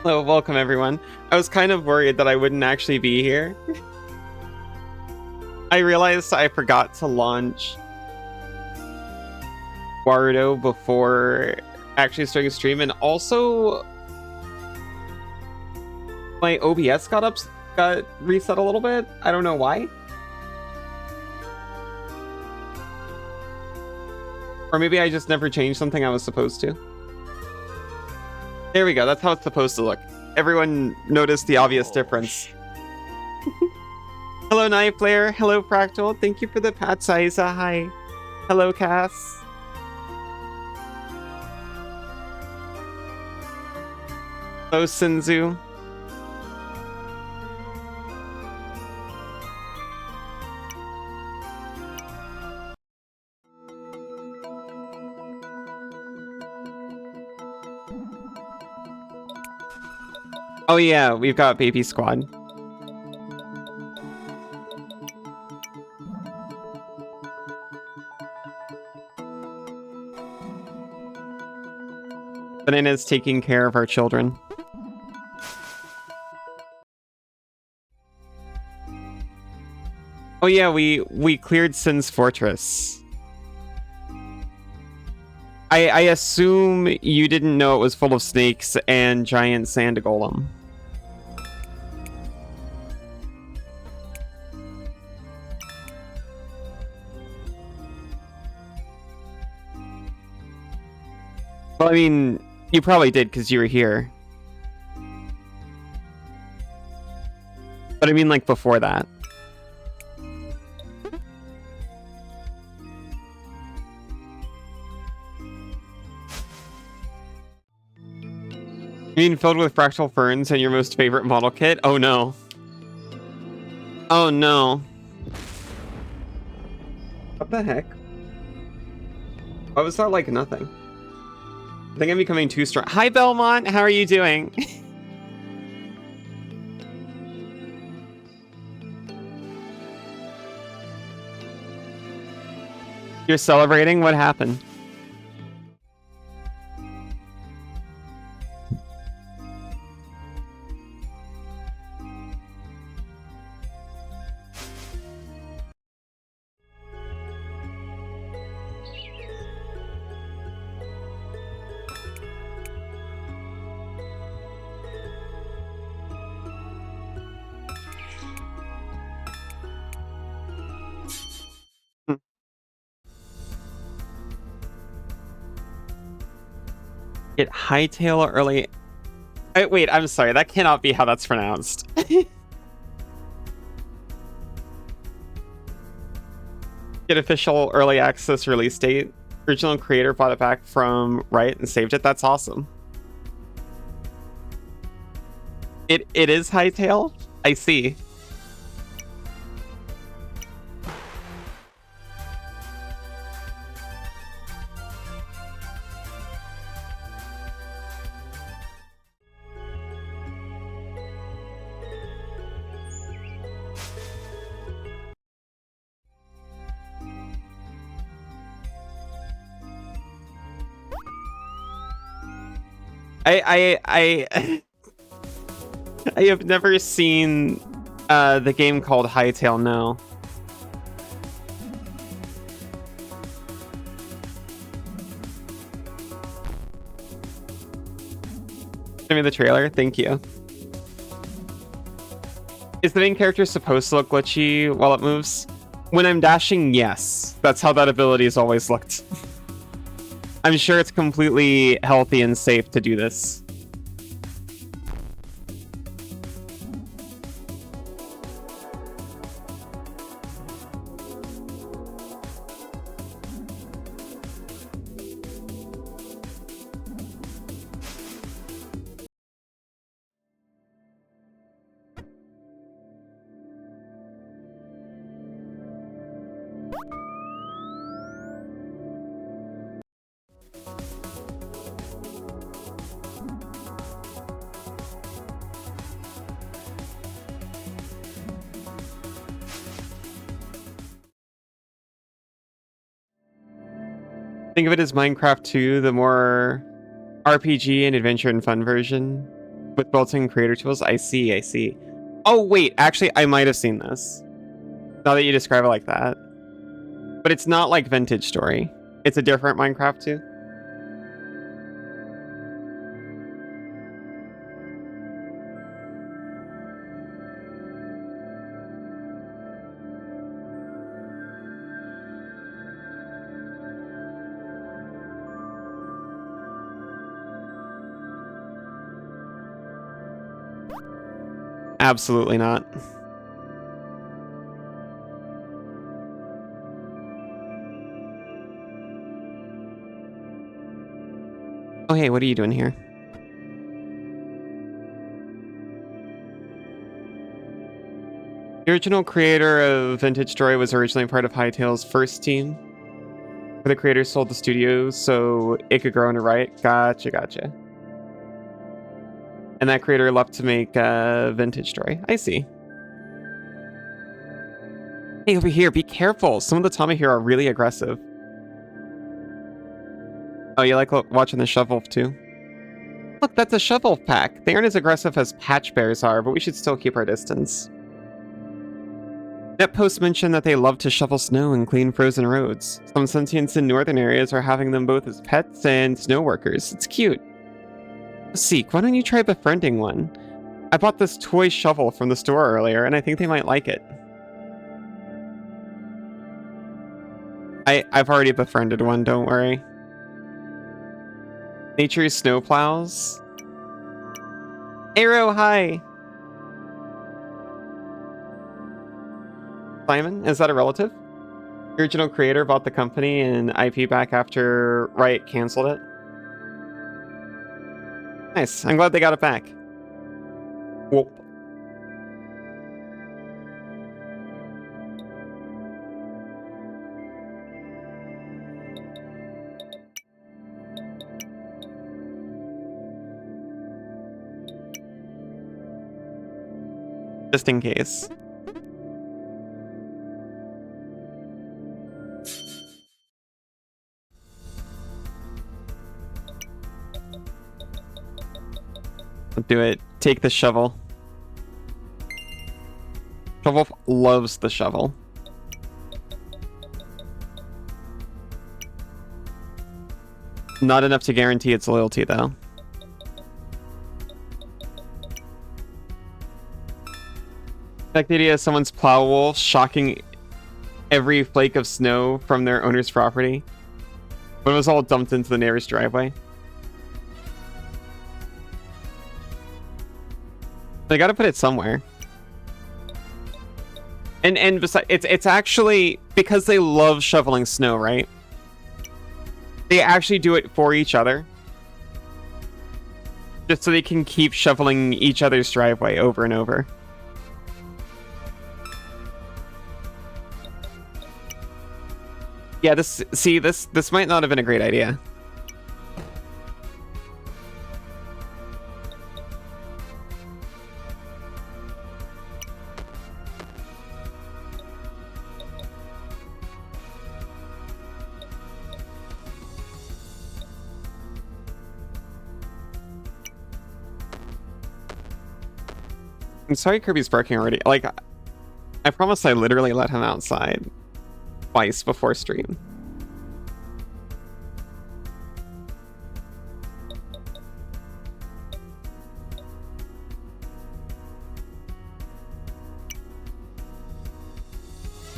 Hello, welcome everyone. I was kind of worried that I wouldn't actually be here. I realized I forgot to launch Warudo before actually starting stream, and also my OBS got reset a little bit. I don't know why. Or maybe I just never changed something I was supposed to. There we go, that's how it's supposed to look. Everyone noticed the obvious difference. Hello, Knife Player. Hello, Fractal. Thank you for the pat size. Hi. Hello, Kass. Hello, Sinzu. Oh yeah, we've got Baby Squad. Banana's taking care of our children. Oh yeah, we cleared Sin's Fortress. I assume you didn't know it was full of snakes and giant sand golem. Well, I mean, you probably did because you were here. But I mean, like, before that. You mean filled with fractal ferns and your most favorite model kit? Oh no. Oh no. What the heck? Why was that like nothing? I think I'm becoming too strong. Hi Belmont, how are you doing? You're celebrating? What happened? Get hightail early. Wait, I'm sorry. That cannot be how that's pronounced. Get official early access release date. Original creator bought it back from Riot and saved it. That's awesome. It is hightail. I see. I I have never seen the game called Hightail, no. Show me the trailer, thank you. Is the main character supposed to look glitchy while it moves? When I'm dashing, yes. That's how that ability has always looked. I'm sure it's completely healthy and safe to do this. Think of it as Minecraft 2, the more RPG and adventure and fun version. with built-in creator tools. I see, I see. Oh, wait, actually, I might have seen this. Now that you describe it like that. But it's not like Vintage Story. It's a different Minecraft too. Absolutely not. Oh, hey, what are you doing here? The original creator of Vintage Story was originally part of Hytale's first team, where the creators sold the studio so it could grow into right. Gotcha, gotcha. And that creator left to make Vintage Story. I see. Hey, over here, be careful. Some of the Tommy here are really aggressive. Oh, you like watching the shovel too? Look, that's a shovel pack. They aren't as aggressive as patch bears are, but we should still keep our distance. Netposts mention that they love to shovel snow and clean frozen roads. Some sentients in northern areas are having them both as pets and snow workers. It's cute. Seek, why don't you try befriending one? I bought this toy shovel from the store earlier, and I think they might like it. I've already befriended one, don't worry. Nature's snowplows. Arrow, hi! Simon, is that a relative? The original creator bought the company and IP back after Riot canceled it. Nice, I'm glad they got it back. Whoop. Just in case. Do it. Take the shovel. Shovel loves the shovel. Not enough to guarantee its loyalty, though. Like the idea of someone's plow wolf shocking every flake of snow from their owner's property when it was all dumped into the neighbor's driveway. They gotta put it somewhere. And besides, it's actually because they love shoveling snow, right? They actually do it for each other. Just so they can keep shoveling each other's driveway over and over. Yeah, this might not have been a great idea. I'm sorry Kirby's barking already. Like, I promise I literally let him outside twice before stream.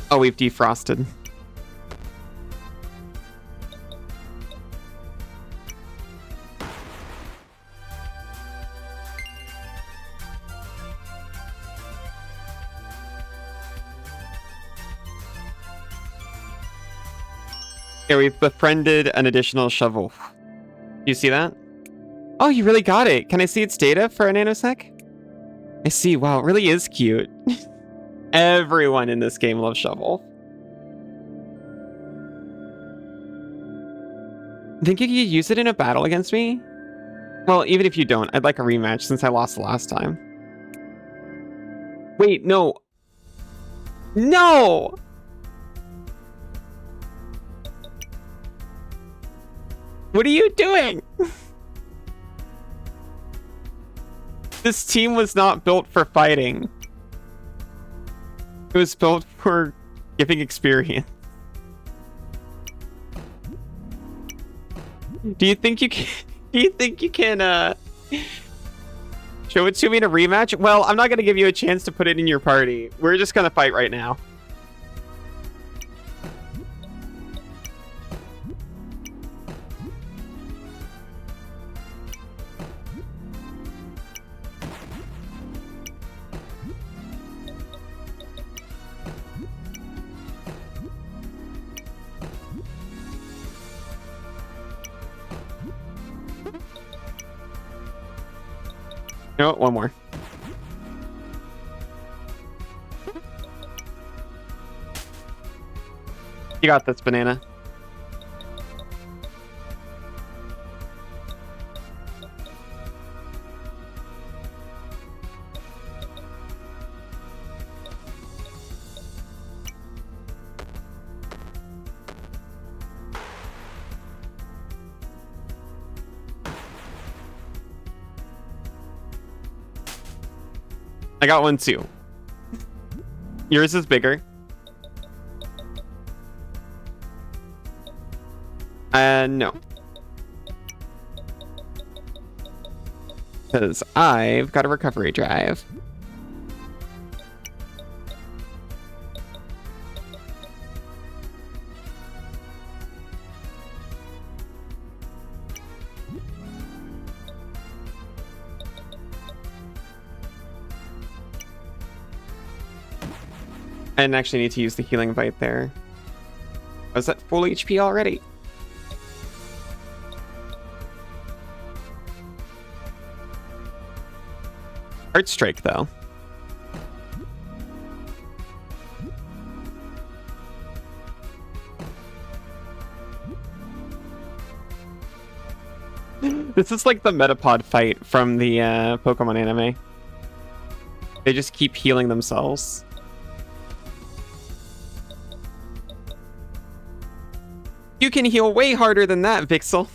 Oh, we've defrosted. Yeah, we've befriended an additional shovel. Do you see that? Oh, you really got it. Can I see its data for a nanosec? I see. Wow, it really is cute. Everyone in this game loves shovel. Think you could use it in a battle against me? Well, even if you don't, I'd like a rematch since I lost the last time. Wait, no. No! What are you doing? This team was not built for fighting. It was built for giving experience. Do you think you can? Do you think you can show it to me in a rematch? Well, I'm not gonna give you a chance to put it in your party. We're just gonna fight right now. You know what? One more. You got this, banana. I got one too. Yours is bigger. No. Because I've got a recovery drive. I didn't actually need to use the healing bite there. Was that full HP already? Heart Strike, though. This is like the Metapod fight from the Pokemon anime. They just keep healing themselves. You can heal way harder than that, Vixel.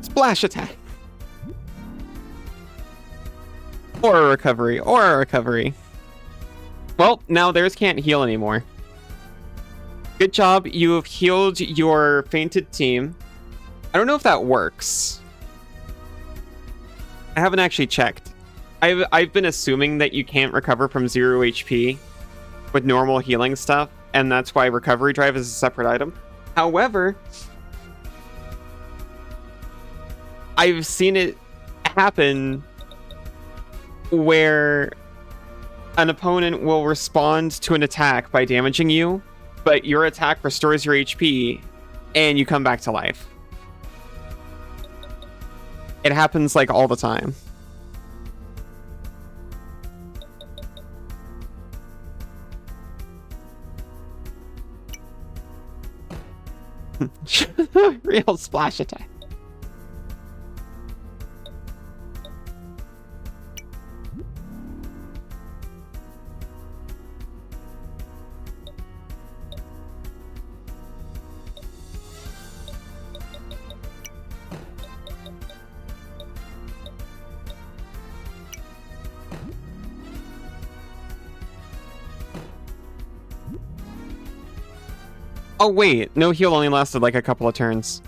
Splash attack. Or a recovery, or a recovery. Well, now theirs can't heal anymore. Good job, you have healed your fainted team. I don't know if that works. I haven't actually checked. I've been assuming that you can't recover from 0 HP with normal healing stuff, and that's why recovery drive is a separate item. However, I've seen it happen where an opponent will respond to an attack by damaging you, but your attack restores your HP and you come back to life. It happens like all the time. Real splash attack. Oh wait, no heal only lasted like a couple of turns.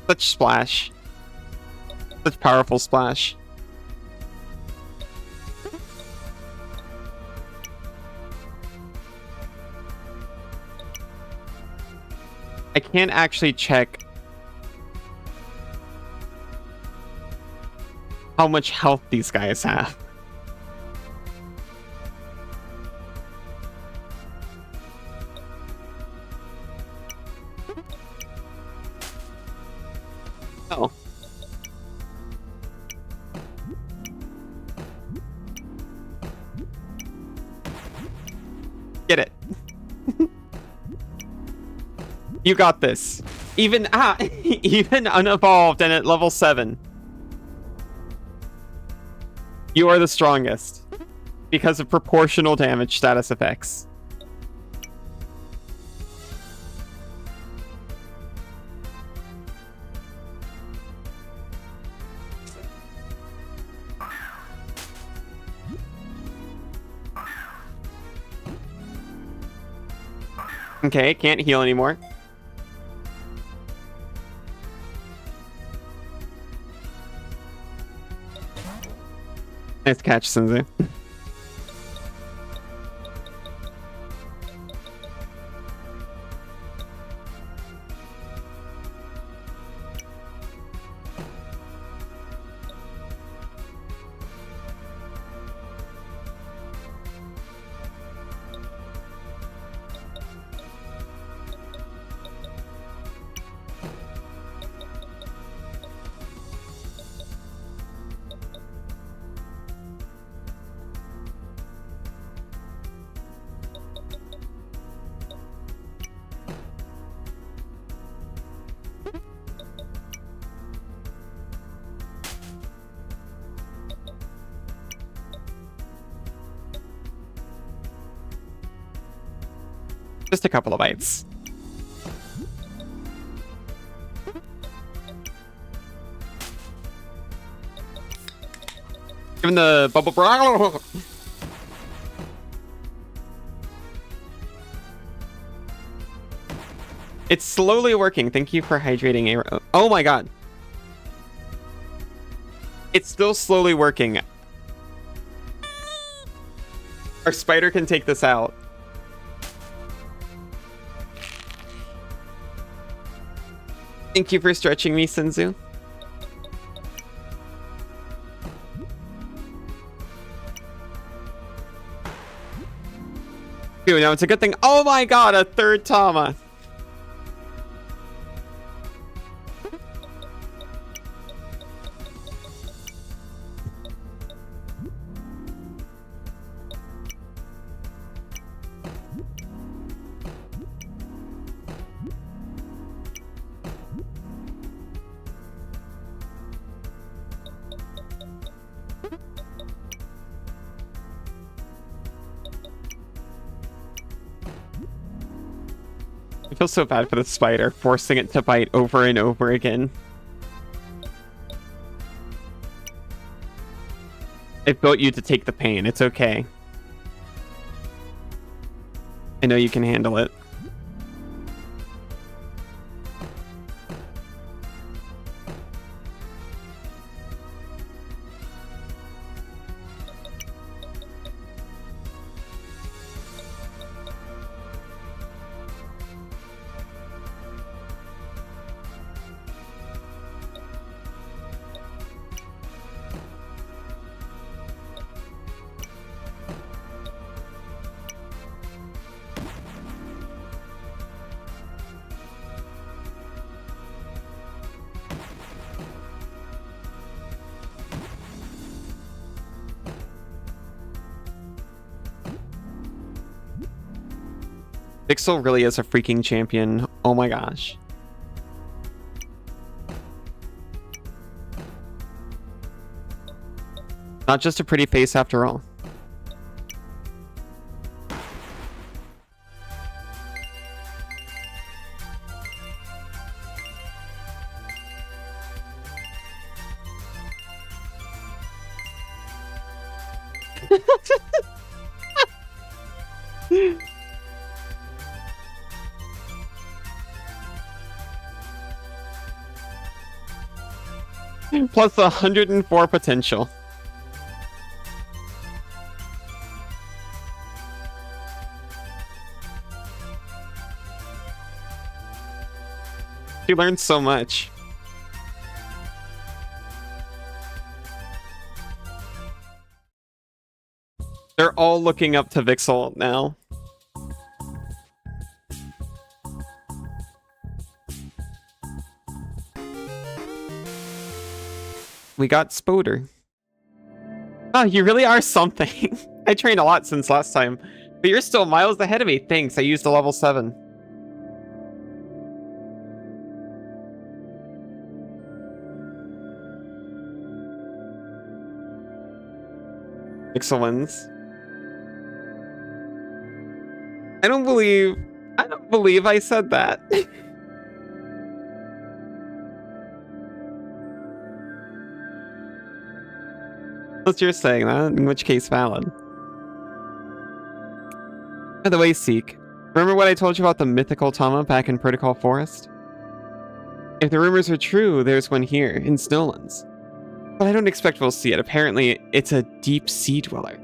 Such splash. Such powerful splash. I can't actually check how much health these guys have. Oh. Get it. You got this. Even even unevolved and at level 7. You are the strongest. Because of proportional damage status effects. Okay, can't heal anymore. Nice catch, Senzu. Just a couple of bites. Given the bubble bra. It's slowly working. Thank you for hydrating arrow. Oh my god. It's still slowly working. Our spider can take this out. Thank you for stretching me, Senzu. Dude, now it's a good thing. Oh my god, a third Tama. I feel so bad for the spider, forcing it to bite over and over again. I built you to take the pain. It's okay. I know you can handle it. Pixel really is a freaking champion. Oh my gosh. Not just a pretty face after all. Plus 104 potential. She learned so much. They're all looking up to Vixel now. We got Spoder. Oh, you really are something. I trained a lot since last time. But you're still miles ahead of me. Thanks, I used a level 7. Pixel wins. I don't believe I said that. Unless you're saying that, in which case valid. By the way, Seek, remember what I told you about the mythical Tama back in Protocol Forest? If the rumors are true, there's one here, in Snowlands. But I don't expect we'll see it. Apparently, it's a deep sea dweller.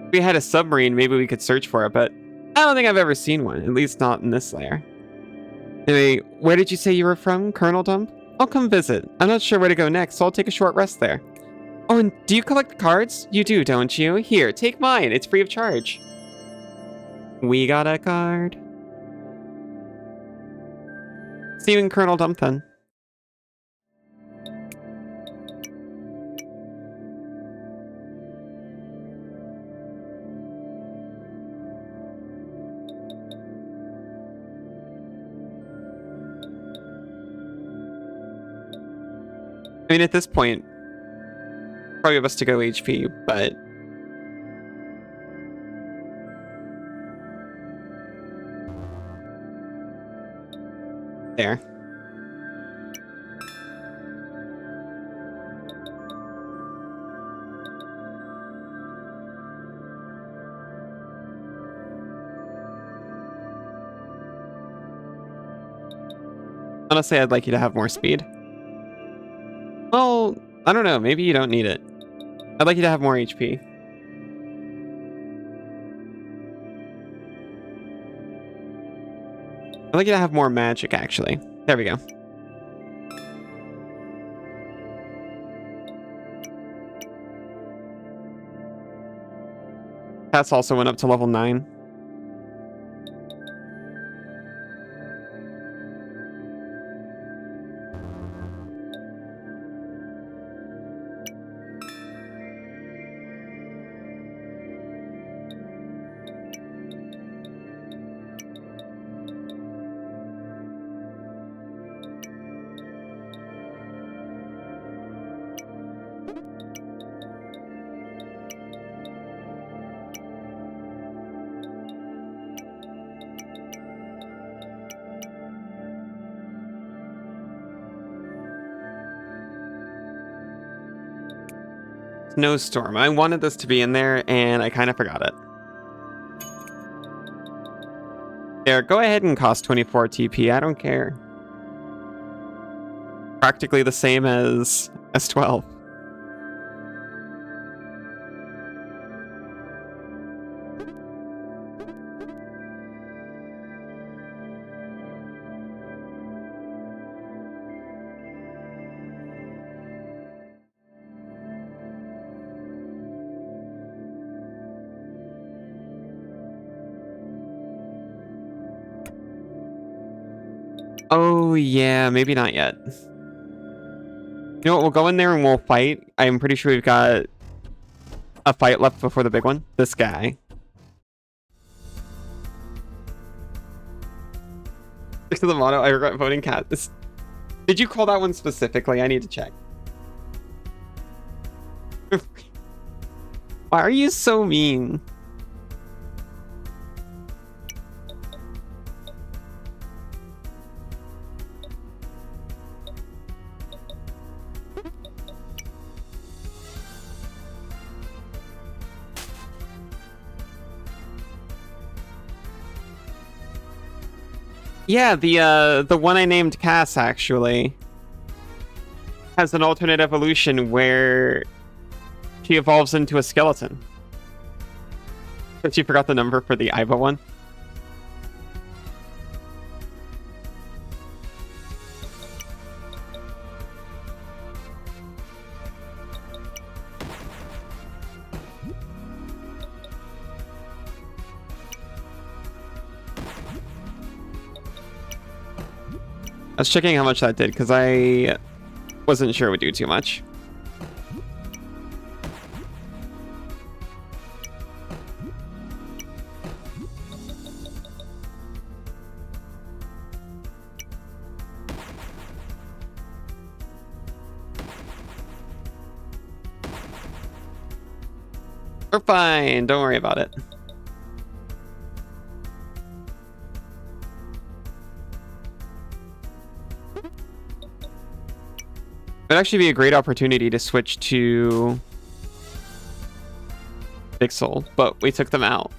If we had a submarine, maybe we could search for it, but I don't think I've ever seen one, at least not in this layer. Anyway, where did you say you were from, Colonel Dump? I'll come visit. I'm not sure where to go next, so I'll take a short rest there. Oh, and do you collect cards? You do, don't you? Here, take mine. It's free of charge. We got a card. See you in Colonel Dump then. I mean, at this point, probably best to go HP, but there. Honestly, I'd like you to have more speed. Well, I don't know. Maybe you don't need it. I'd like you to have more HP. I'd like you to have more magic, actually. There we go. Kass also went up to level 9. Snowstorm. I wanted this to be in there, and I kind of forgot it. There, go ahead and cost 24 TP. I don't care. Practically the same as S12. Oh, yeah, maybe not yet. You know what, we'll go in there and we'll fight. I'm pretty sure we've got a fight left before the big one. This guy. To the motto, I regret voting Kass. Did you call that one specifically? I need to check. Why are you so mean? Yeah, the one I named Kass actually has an alternate evolution where she evolves into a skeleton. But you forgot the number for the Iva one. I was checking how much that did, because I wasn't sure it would do too much. We're fine. Don't worry about it. It'd actually be a great opportunity to switch to Pixel, but we took them out.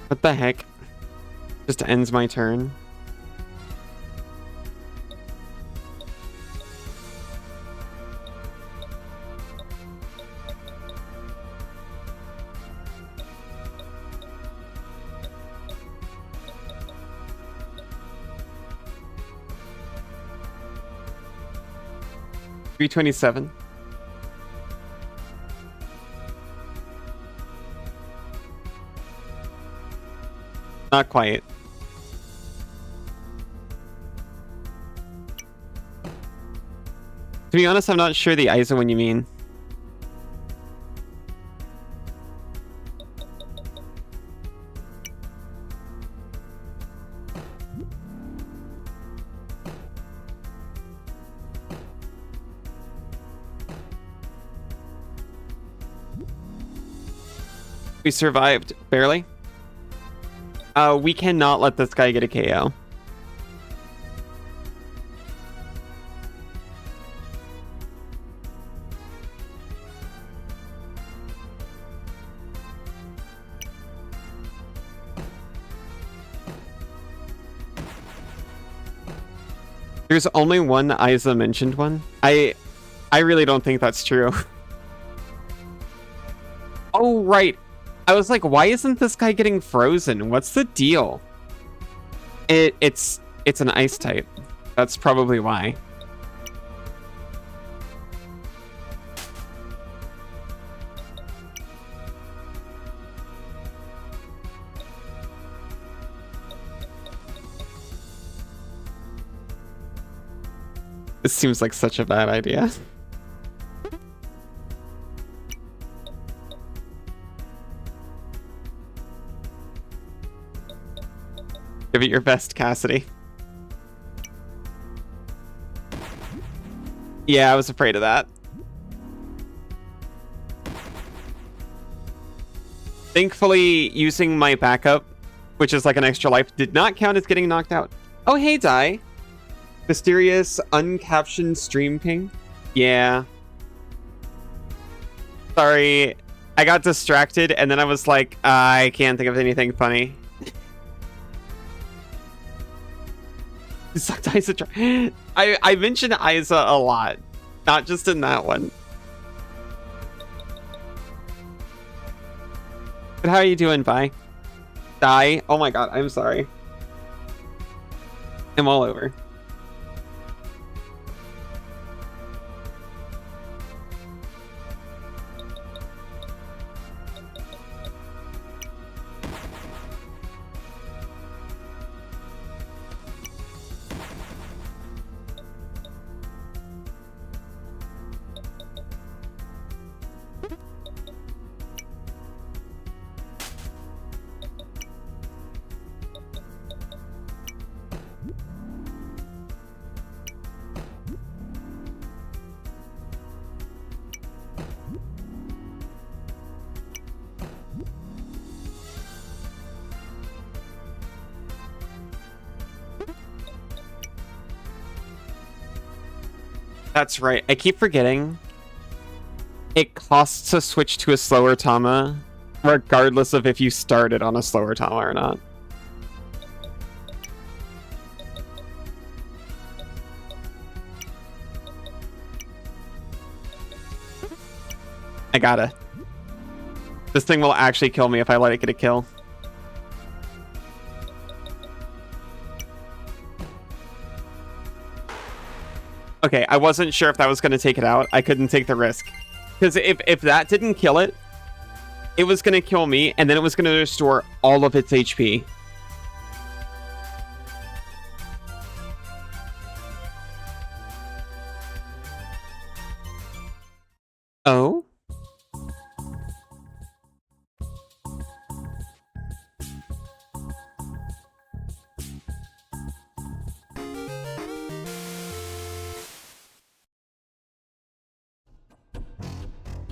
What the heck? Just ends my turn. $327. Not quite. To be honest, I'm not sure the ISO one you mean. We survived, barely. We cannot let this guy get a KO. There's only one Isa mentioned one. I really don't think that's true. Oh, right. I was like, why isn't this guy getting frozen? What's the deal? It's an ice type. That's probably why. This seems like such a bad idea. Give it your best, Cassidy. Yeah, I was afraid of that. Thankfully, using my backup, which is like an extra life, did not count as getting knocked out. Oh, hey, Dai. Mysterious, uncaptioned stream ping? Yeah. Sorry. I got distracted, and then I was like, I can't think of anything funny. Sucked Isa. I mentioned Isa a lot, not just in that one. But how are you doing, Vi? Die? Oh my god, I'm sorry. I'm all over. That's right. I keep forgetting. It costs to switch to a slower Tama, regardless of if you started on a slower Tama or not. I gotta. This thing will actually kill me if I let it get a kill. Okay, I wasn't sure if that was going to take it out. I couldn't take the risk. Because if that didn't kill it, it was going to kill me, and then it was going to restore all of its HP. Oh?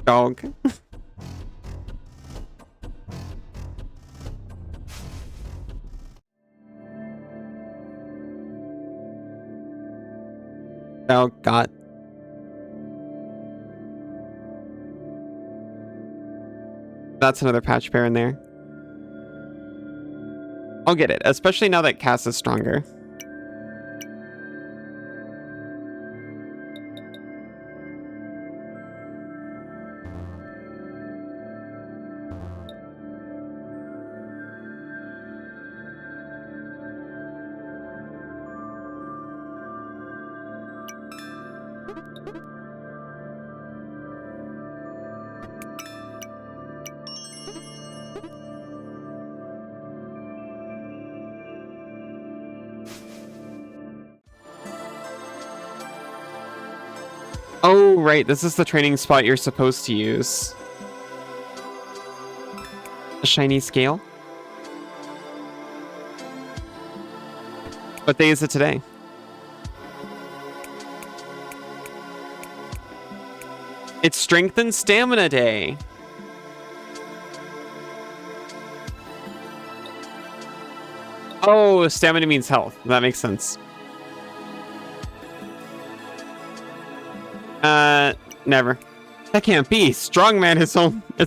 Dog. Oh, God. That's another patch bear in there. I'll get it, especially now that Kass is stronger. Oh, right. This is the training spot you're supposed to use. A shiny scale? What day is it today? It's Strength and Stamina Day. Oh, stamina means health. That makes sense. Never. That can't be. Strongman is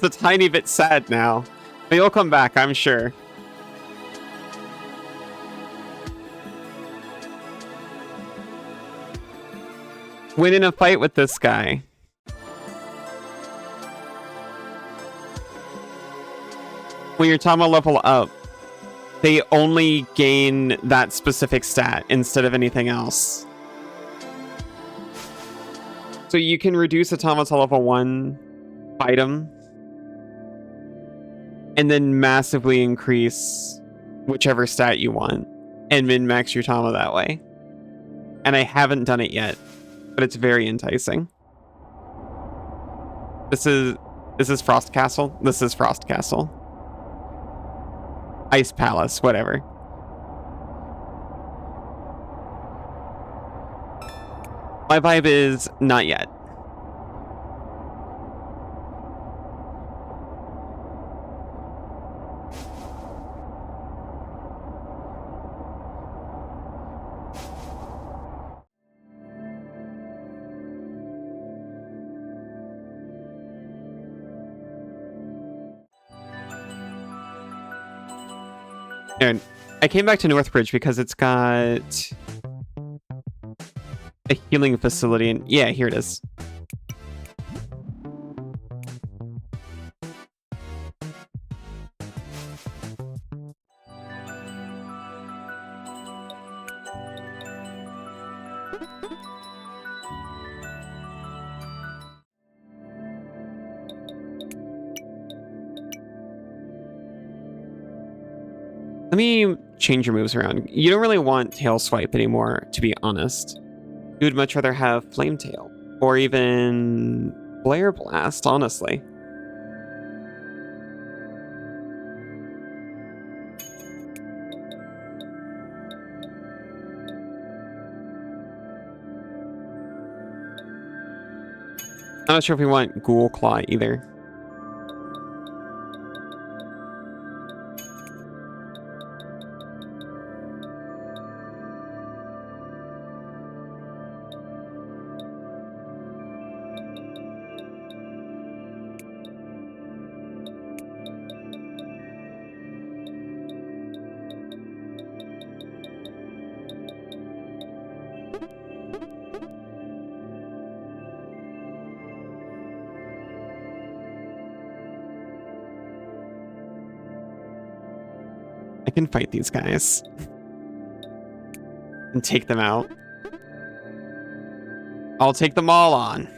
a tiny bit sad now. But he'll come back, I'm sure. Win in a fight with this guy. When your Tama level up, they only gain that specific stat instead of anything else. So you can reduce Atama to level 1, fight him, and then massively increase whichever stat you want, and min-max your Tama that way. And I haven't done it yet, but it's very enticing. This is Frost Castle? This is Frost Castle. Ice Palace, whatever. My vibe is not yet. And I came back to Northbridge because it's got a healing facility, and yeah, here it is. Let me change your moves around. You don't really want Tail Swipe anymore, to be honest. You would much rather have Flame Tail, or even Flare Blast, honestly. I'm not sure if we want Ghoul Claw either. I can fight these guys and take them out. I'll take them all on.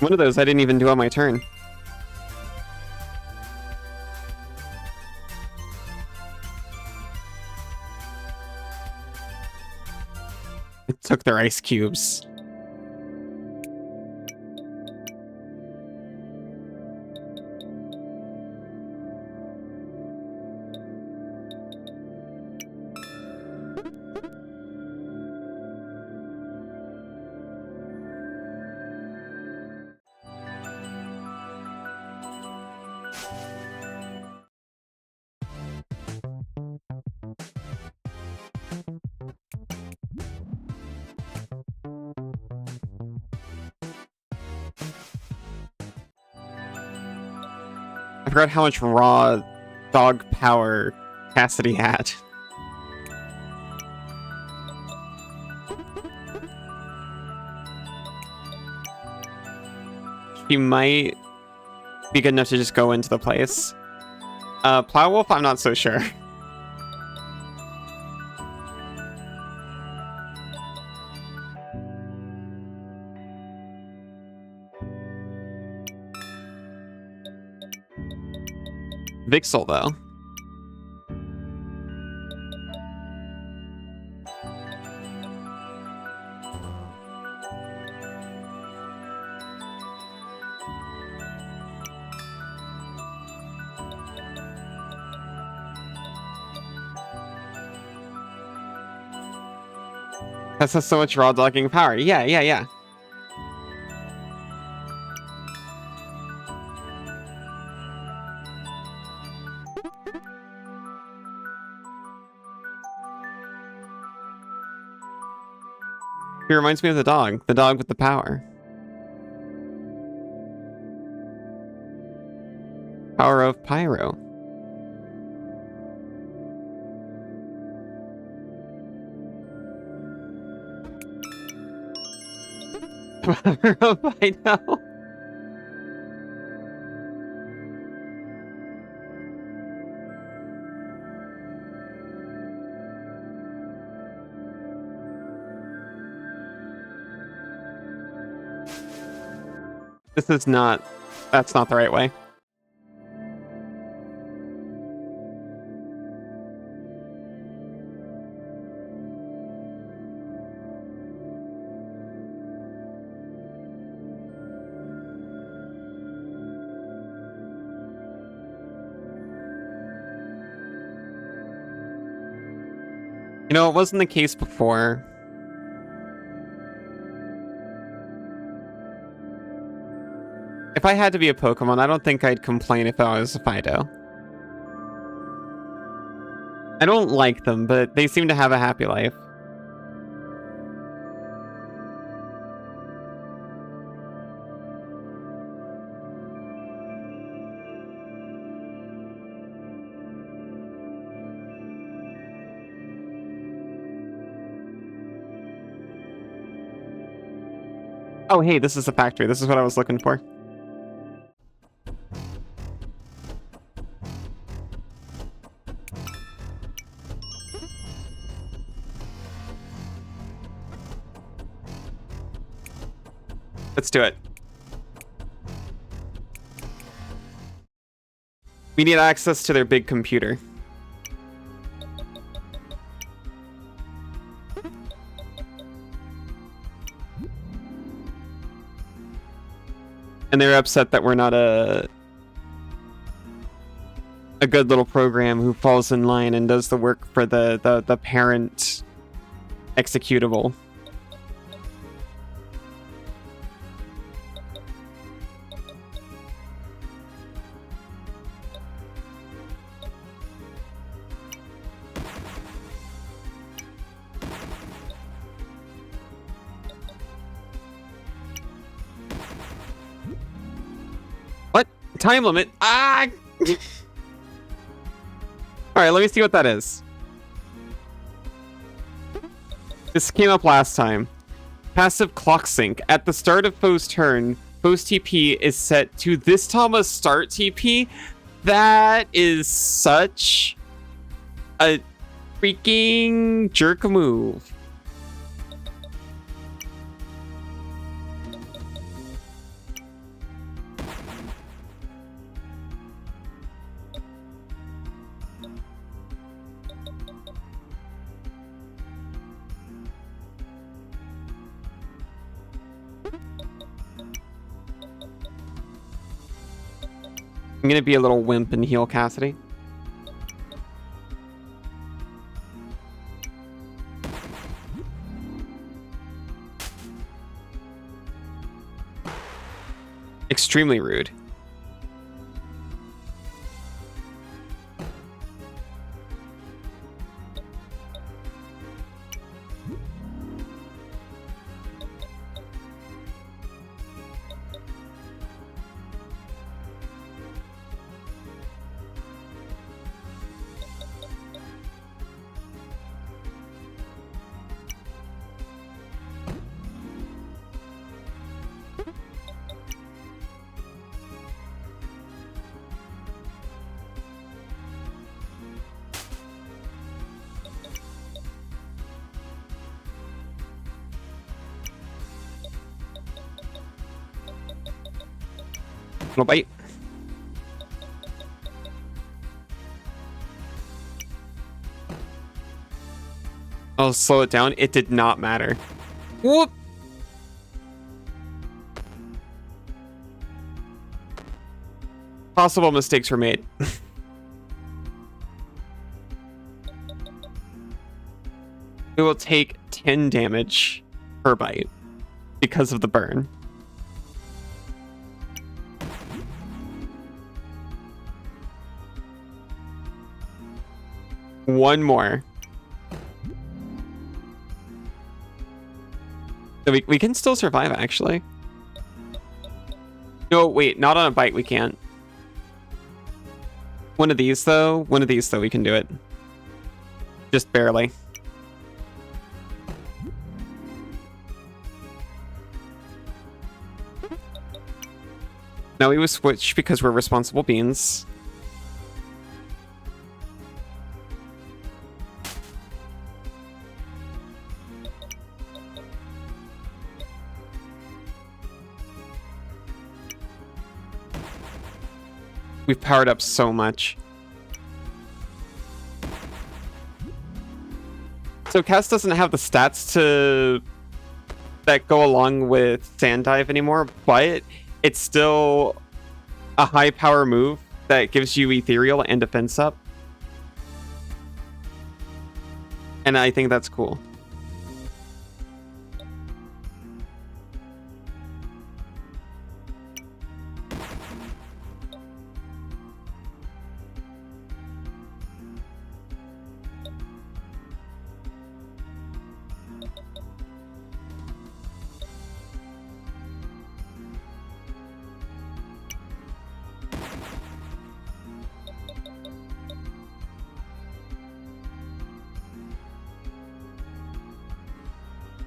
One of those I didn't even do on my turn. It took their ice cubes. I forgot how much raw dog power Cassidy had. She might be good enough to just go into the place. Plow Wolf, I'm not so sure. Vixel, though. This has so much raw dogging power. Yeah. He reminds me of the dog with the power. Power of Pyro. Power of I know. This is not... That's not the right way. You know, it wasn't the case before. If I had to be a Pokemon, I don't think I'd complain if I was a Fido. I don't like them, but they seem to have a happy life. Oh, hey, this is the factory. This is what I was looking for. Let's do it. We need access to their big computer. And they're upset that we're not a good little program who falls in line and does the work for the parent executable. Time limit. Ah! Alright, let me see what that is. This came up last time. Passive clock sync. At the start of foe's turn, foe's TP is set to this Tama's start TP. That is such a freaking jerk move. I'm gonna be a little wimp and heal Cassidy. Extremely rude. Little bite. I'll slow it down. It did not matter. Whoop! Possible mistakes were made. It will take 10 damage per bite because of the burn. One more. So we can still survive, actually. No, wait, not on a bite, we can't. One of these, though, we can do it. Just barely. Now we will switch because we're responsible beings. We've powered up so much. So Kass doesn't have the stats that go along with Sand Dive anymore, but it's still a high power move that gives you Ethereal and defense up. And I think that's cool.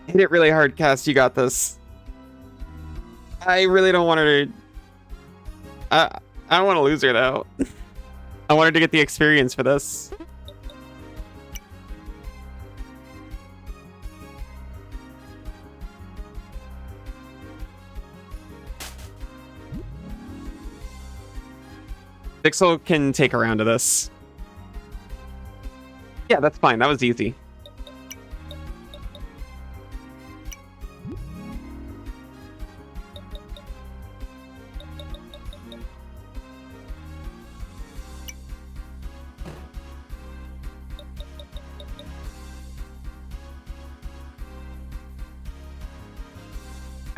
Hit it really hard, Kass. You got this. I really don't want her to... I don't want to lose her, though. I want her to get the experience for this. Pixel can take a round of this. Yeah, that's fine. That was easy.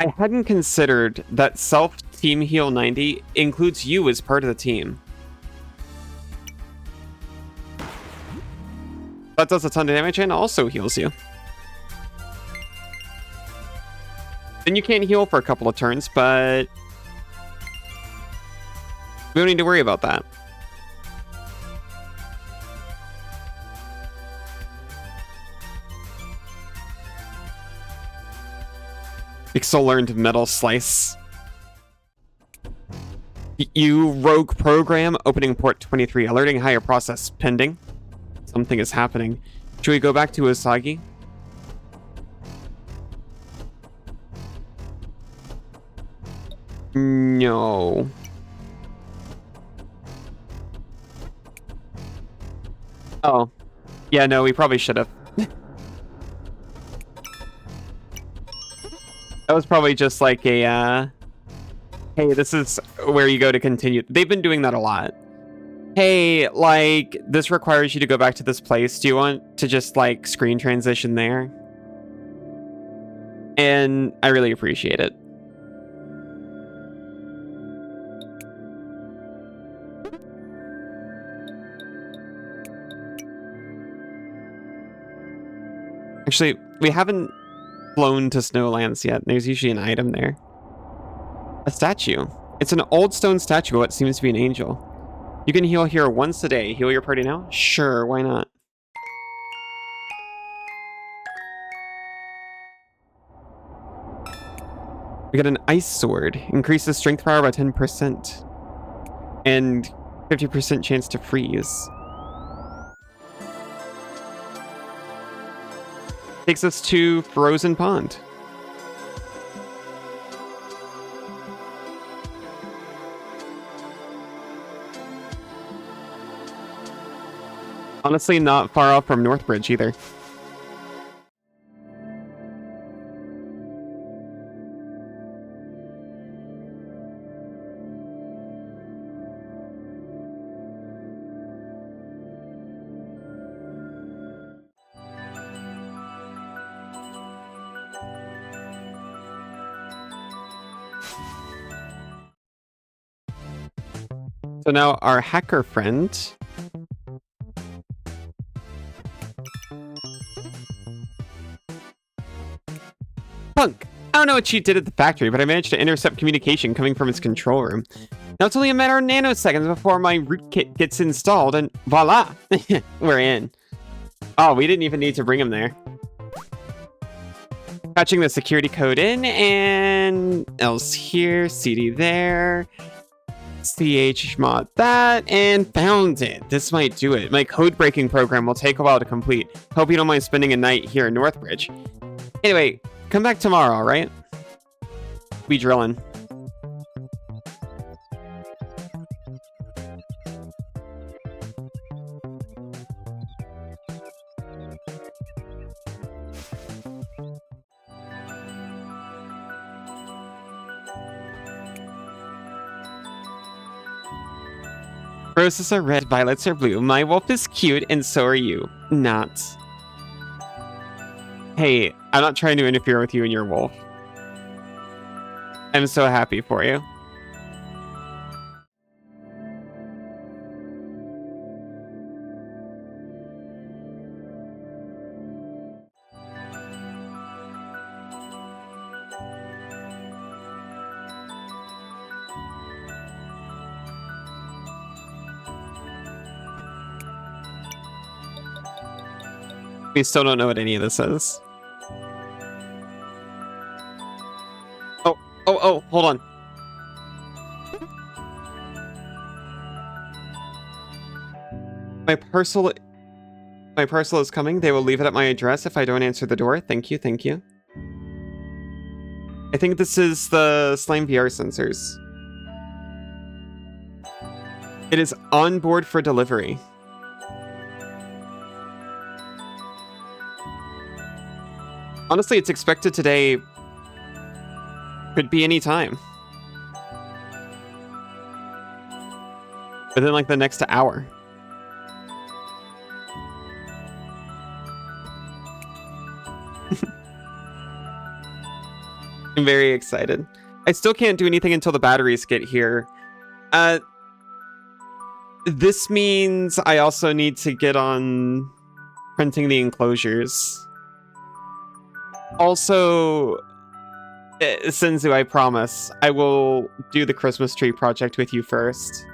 I hadn't considered that self-team heal 90 includes you as part of the team. That does a ton of damage and also heals you. Then you can't heal for a couple of turns, but we don't need to worry about that. Pixel learned Metal Slice. You rogue program, opening port 23, alerting higher process pending. Something is happening. Should we go back to Usagi? No. Oh. Yeah, no, we probably should have. That was probably just like a Hey, this is where you go to continue. They've been doing that a lot. Hey, like, this requires you to go back to this place. Do you want to just, like, screen transition there? And I really appreciate it. Actually, we haven't flown to Snowlands yet. There's usually an item there. A statue. It's an old stone statue of what seems to be an angel. You can heal here once a day. Heal your party now? Sure, why not? We got an ice sword. Increases strength power by 10%. And 50% chance to freeze. Takes us to Frozen Pond. Honestly, not far off from Northbridge either. So now our hacker friend Punk! I don't know what she did at the factory, but I managed to intercept communication coming from its control room. Now it's only a matter of nanoseconds before my rootkit gets installed, and voila! We're in. Oh, we didn't even need to bring him there. Patching the security code in, and else here, CD there. chmod that, and found it. This might do it. My code breaking program will take a while to complete. Hope you don't mind spending a night here in Northbridge. Anyway, come back tomorrow, alright? We drilling. Roses are red, violets are blue. My wolf is cute, and so are you. Not. Hey, I'm not trying to interfere with you and your wolf. I'm so happy for you. We still don't know what any of this is. Oh, hold on. My parcel is coming. They will leave it at my address if I don't answer the door. Thank you, thank you. I think this is the Slime VR sensors. It is on board for delivery. Honestly, it's expected today. Could be any time. Within like the next hour. I'm very excited. I still can't do anything until the batteries get here. This means I also need to get on printing the enclosures. Also, Senzu, I promise, I will do the Christmas tree project with you first.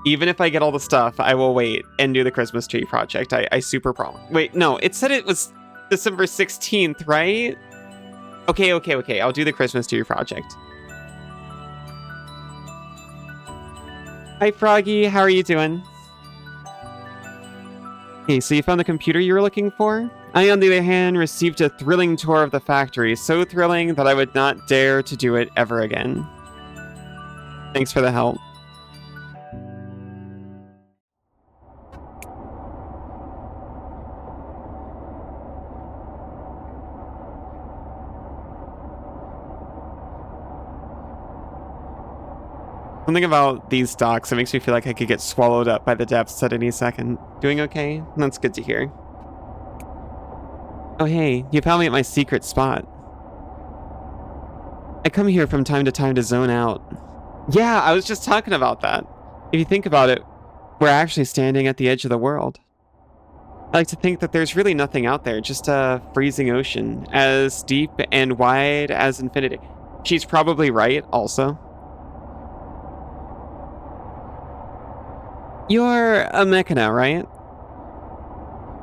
Even if I get all the stuff, I will wait and do the Christmas tree project. I super promise. Wait, no, it said it was December 16th, right? Okay, I'll do the Christmas tree project. Hi, Froggy, how are you doing? Hey, so you found the computer you were looking for? I, on the other hand, received a thrilling tour of the factory, so thrilling that I would not dare to do it ever again. Thanks for the help. Something about these docks that makes me feel like I could get swallowed up by the depths at any second. Doing okay? That's good to hear. Oh hey, you found me at my secret spot. I come here from time to zone out. Yeah, I was just talking about that. If you think about it, we're actually standing at the edge of the world. I like to think that there's really nothing out there, just a freezing ocean, as deep and wide as infinity. She's probably right, also. You're a Mechana, right?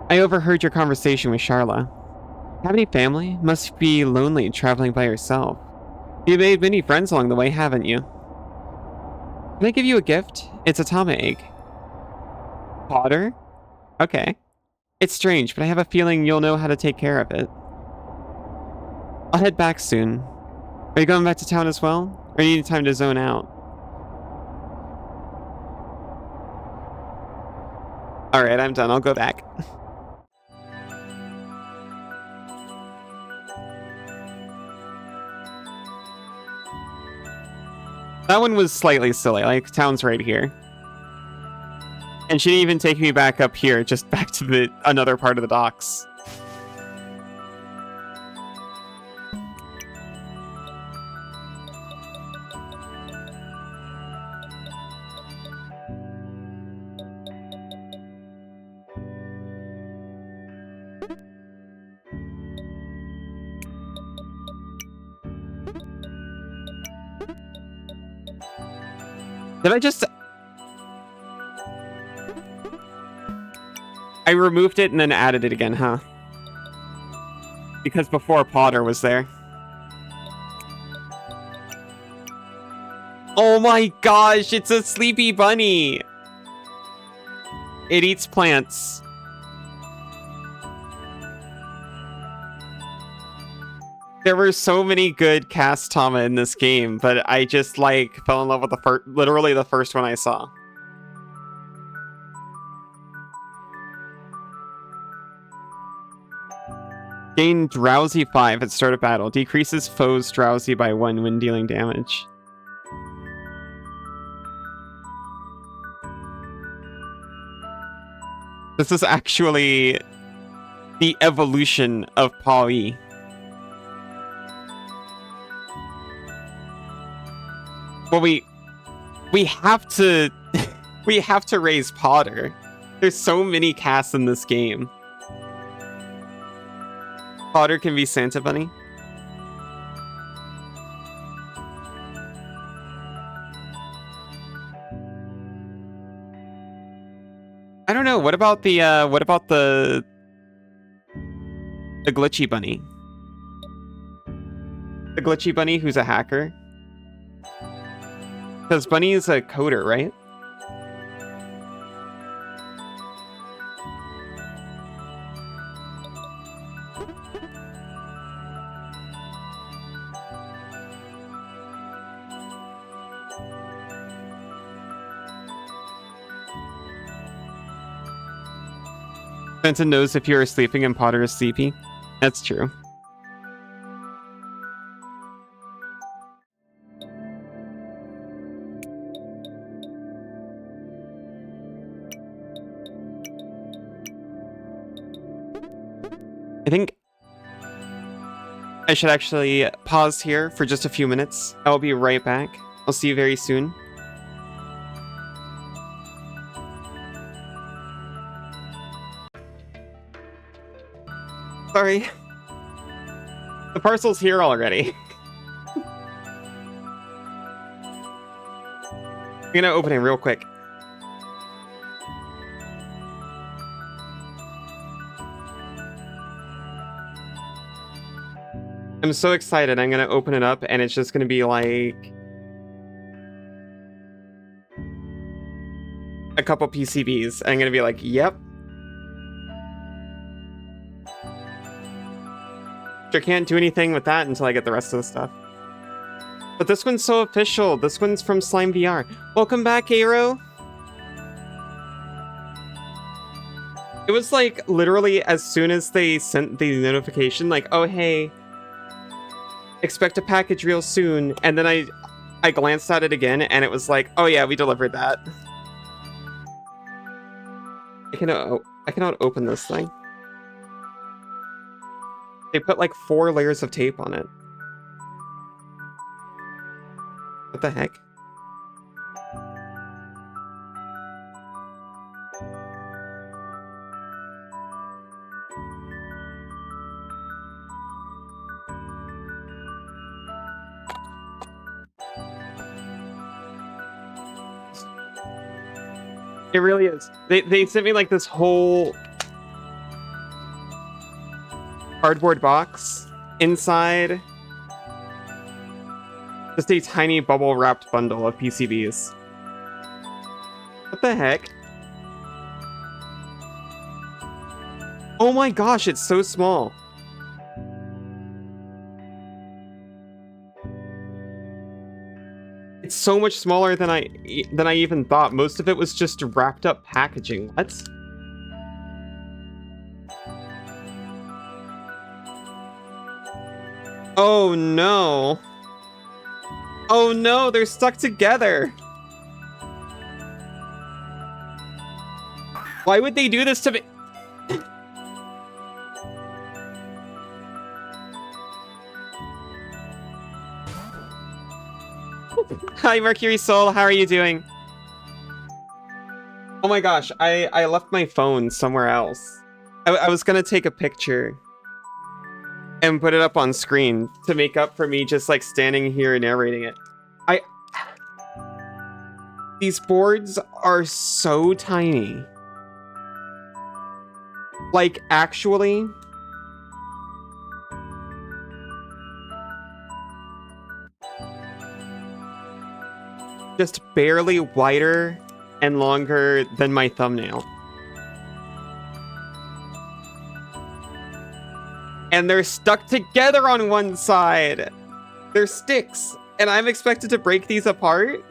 I overheard your conversation with Sharla. Have any family? Must be lonely traveling by yourself. You made many friends along the way, haven't you? Can I give you a gift? It's a Tama egg. Potter? Okay. It's strange, but I have a feeling you'll know how to take care of it. I'll head back soon. Are you going back to town as well? Or do you need time to zone out? Alright, I'm done. I'll go back. That one was slightly silly. Like, town's right here. And she didn't even take me back up here, just back to the another part of the docks. Did I just... I removed it and then added it again, huh? Because before Potter was there. Oh my gosh, it's a sleepy bunny! It eats plants. There were so many good Kass Tama in this game, but I just, like, fell in love with the literally the first one I saw. Gain Drowsy 5 at start of battle. Decreases foes drowsy by 1 when dealing damage. This is actually the evolution of Paui. Well, we have to we have to raise Potter. There's so many Kass in this game. Potter can be Santa Bunny. I don't know. What about the glitchy bunny? The glitchy bunny who's a hacker? Because Bunny is a coder, right? Benson knows if you're sleeping and Potter is sleepy. That's true. I think I should actually pause here for just a few minutes. I'll be right back. I'll see you very soon. Sorry. The parcel's here already. I'm gonna open it real quick. I'm so excited. I'm gonna open it up and it's just gonna be like a couple PCBs. I'm gonna be like, yep. I can't do anything with that until I get the rest of the stuff. But this one's so official. This one's from Slime VR. Welcome back, Aero. It was like literally as soon as they sent the notification, like, oh hey, expect a package real soon. And then I glanced at it again, and it was like, oh yeah, we delivered that. I cannot open this thing. They put like 4 layers of tape on it. What the heck? It really is. They sent me like this whole cardboard box inside just a tiny bubble wrapped bundle of PCBs. What the heck? Oh my gosh, it's so small. It's so much smaller than I even thought. Most of it was just wrapped up packaging. What? Oh no. Oh no, they're stuck together. Why would they do this to me? Hi, Mercury Soul. How are you doing? Oh my gosh, I left my phone somewhere else. I was gonna take a picture and put it up on screen to make up for me just like standing here narrating it. These boards are so tiny. Like, actually. Just barely wider and longer than my thumbnail. And they're stuck together on one side. They're sticks. And I'm expected to break these apart.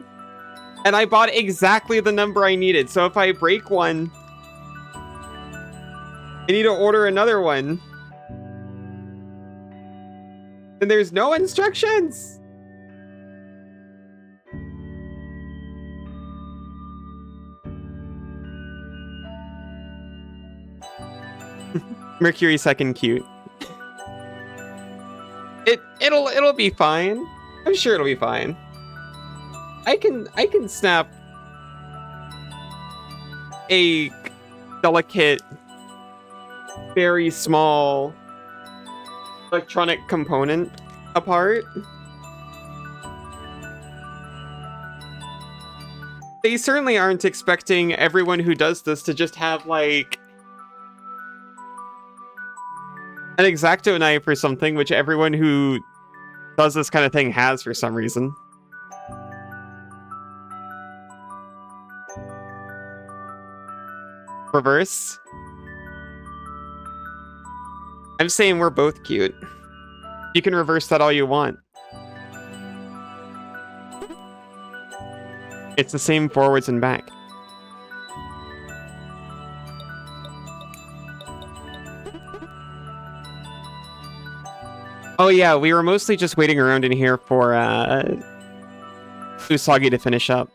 And I bought exactly the number I needed. So if I break one, I need to order another one. And there's no instructions. Mercury second cute. It'll be fine. I'm sure it'll be fine. I can snap a delicate, very small electronic component apart. They certainly aren't expecting everyone who does this to just have like an X-Acto knife or something, which everyone who does this kind of thing has for some reason. Reverse. I'm saying we're both cute. You can reverse that all you want. It's the same forwards and back. Oh yeah, we were mostly just waiting around in here for Usagi to finish up.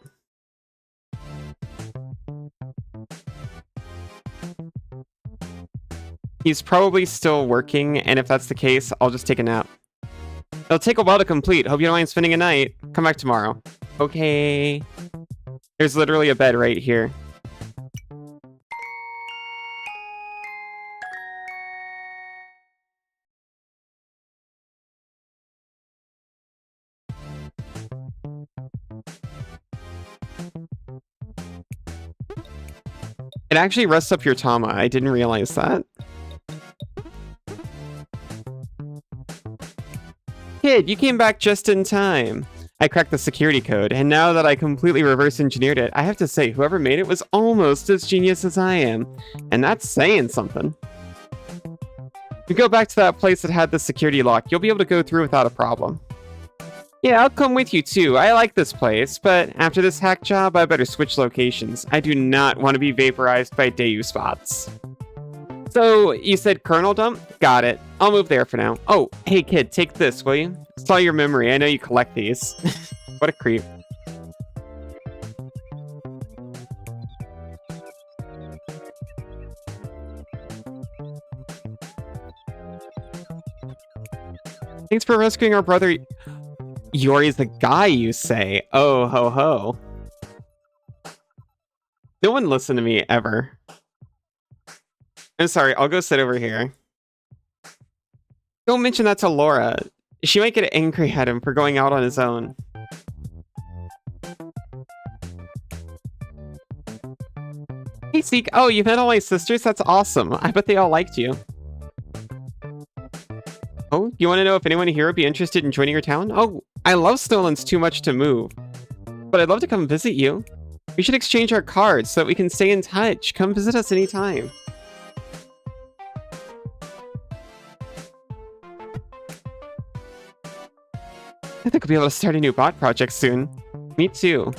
He's probably still working, and if that's the case, I'll just take a nap. It'll take a while to complete. Hope you don't mind spending a night. Come back tomorrow. Okay. There's literally a bed right here. It actually rests up your Tama. I didn't realize that. Kid, you came back just in time. I cracked the security code, and now that I completely reverse engineered it, I have to say, whoever made it was almost as genius as I am. And that's saying something. If you go back to that place that had the security lock, you'll be able to go through without a problem. Yeah, I'll come with you too. I like this place, but after this hack job, I better switch locations. I do not want to be vaporized by Dayu spots. So, you said kernel dump? Got it. I'll move there for now. Oh, hey kid, take this, will you? Saw your memory. I know you collect these. What a creep. Thanks for rescuing our brother. Yori's the guy, you say? Oh, ho, ho. No one listened to me, ever. I'm sorry, I'll go sit over here. Don't mention that to Laura. She might get angry at him for going out on his own. Hey, Seek. Oh, you met all my sisters? That's awesome. I bet they all liked you. Oh, you want to know if anyone here would be interested in joining your town? Oh, I love Snowlands too much to move. But I'd love to come visit you. We should exchange our cards so that we can stay in touch. Come visit us anytime. I think we'll be able to start a new bot project soon. Me too.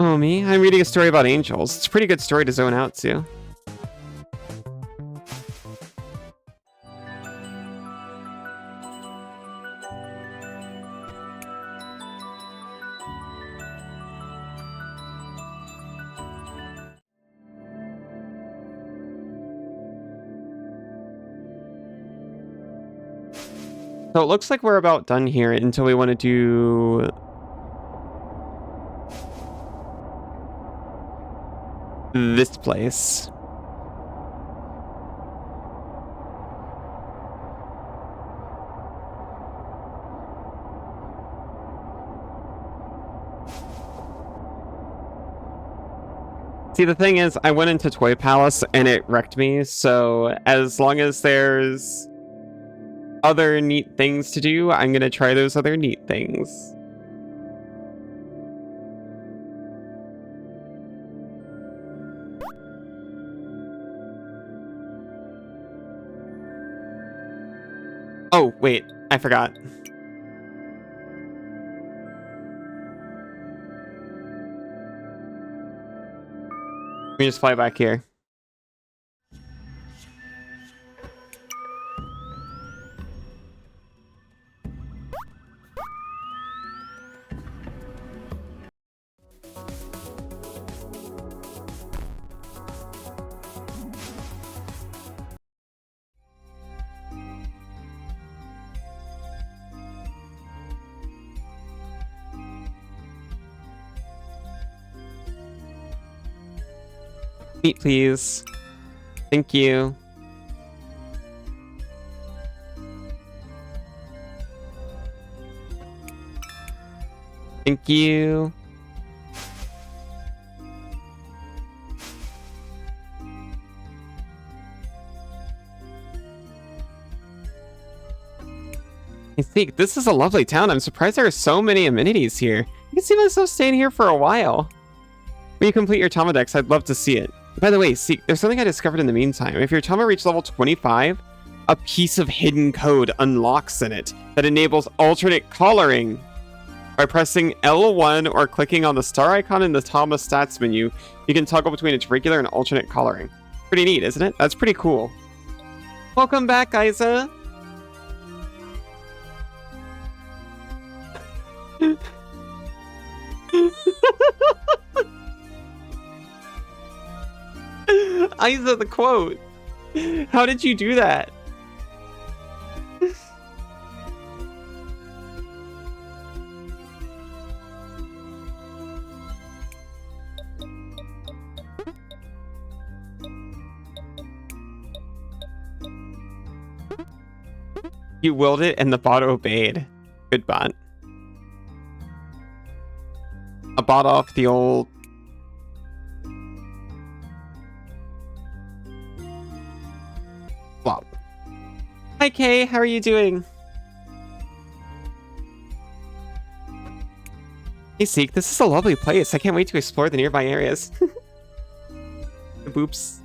Oh, me? I'm reading a story about angels. It's a pretty good story to zone out to. So it looks like we're about done here until we want to do this place. See, the thing is, I went into Toy Palace and it wrecked me, so as long as there's other neat things to do, I'm gonna try those other neat things. Oh, wait, I forgot. Let me just fly back here. Meat, please. Thank you. Thank you. Hey, Seek, this is a lovely town. I'm surprised there are so many amenities here. I can see myself staying here for a while. When you complete your Tama Dex, I'd love to see it. By the way, Seek, there's something I discovered in the meantime. If your Tama reached level 25, a piece of hidden code unlocks in it that enables alternate coloring. By pressing L1 or clicking on the star icon in the Tama stats menu, you can toggle between its regular and alternate coloring. Pretty neat, isn't it? That's pretty cool. Welcome back, Isa. Isa, the quote. How did you do that? You willed it and the bot obeyed. Good bot. A bot off the old... flop. Hi Kay, how are you doing? Hey Seek, this is a lovely place. I can't wait to explore the nearby areas. Boops.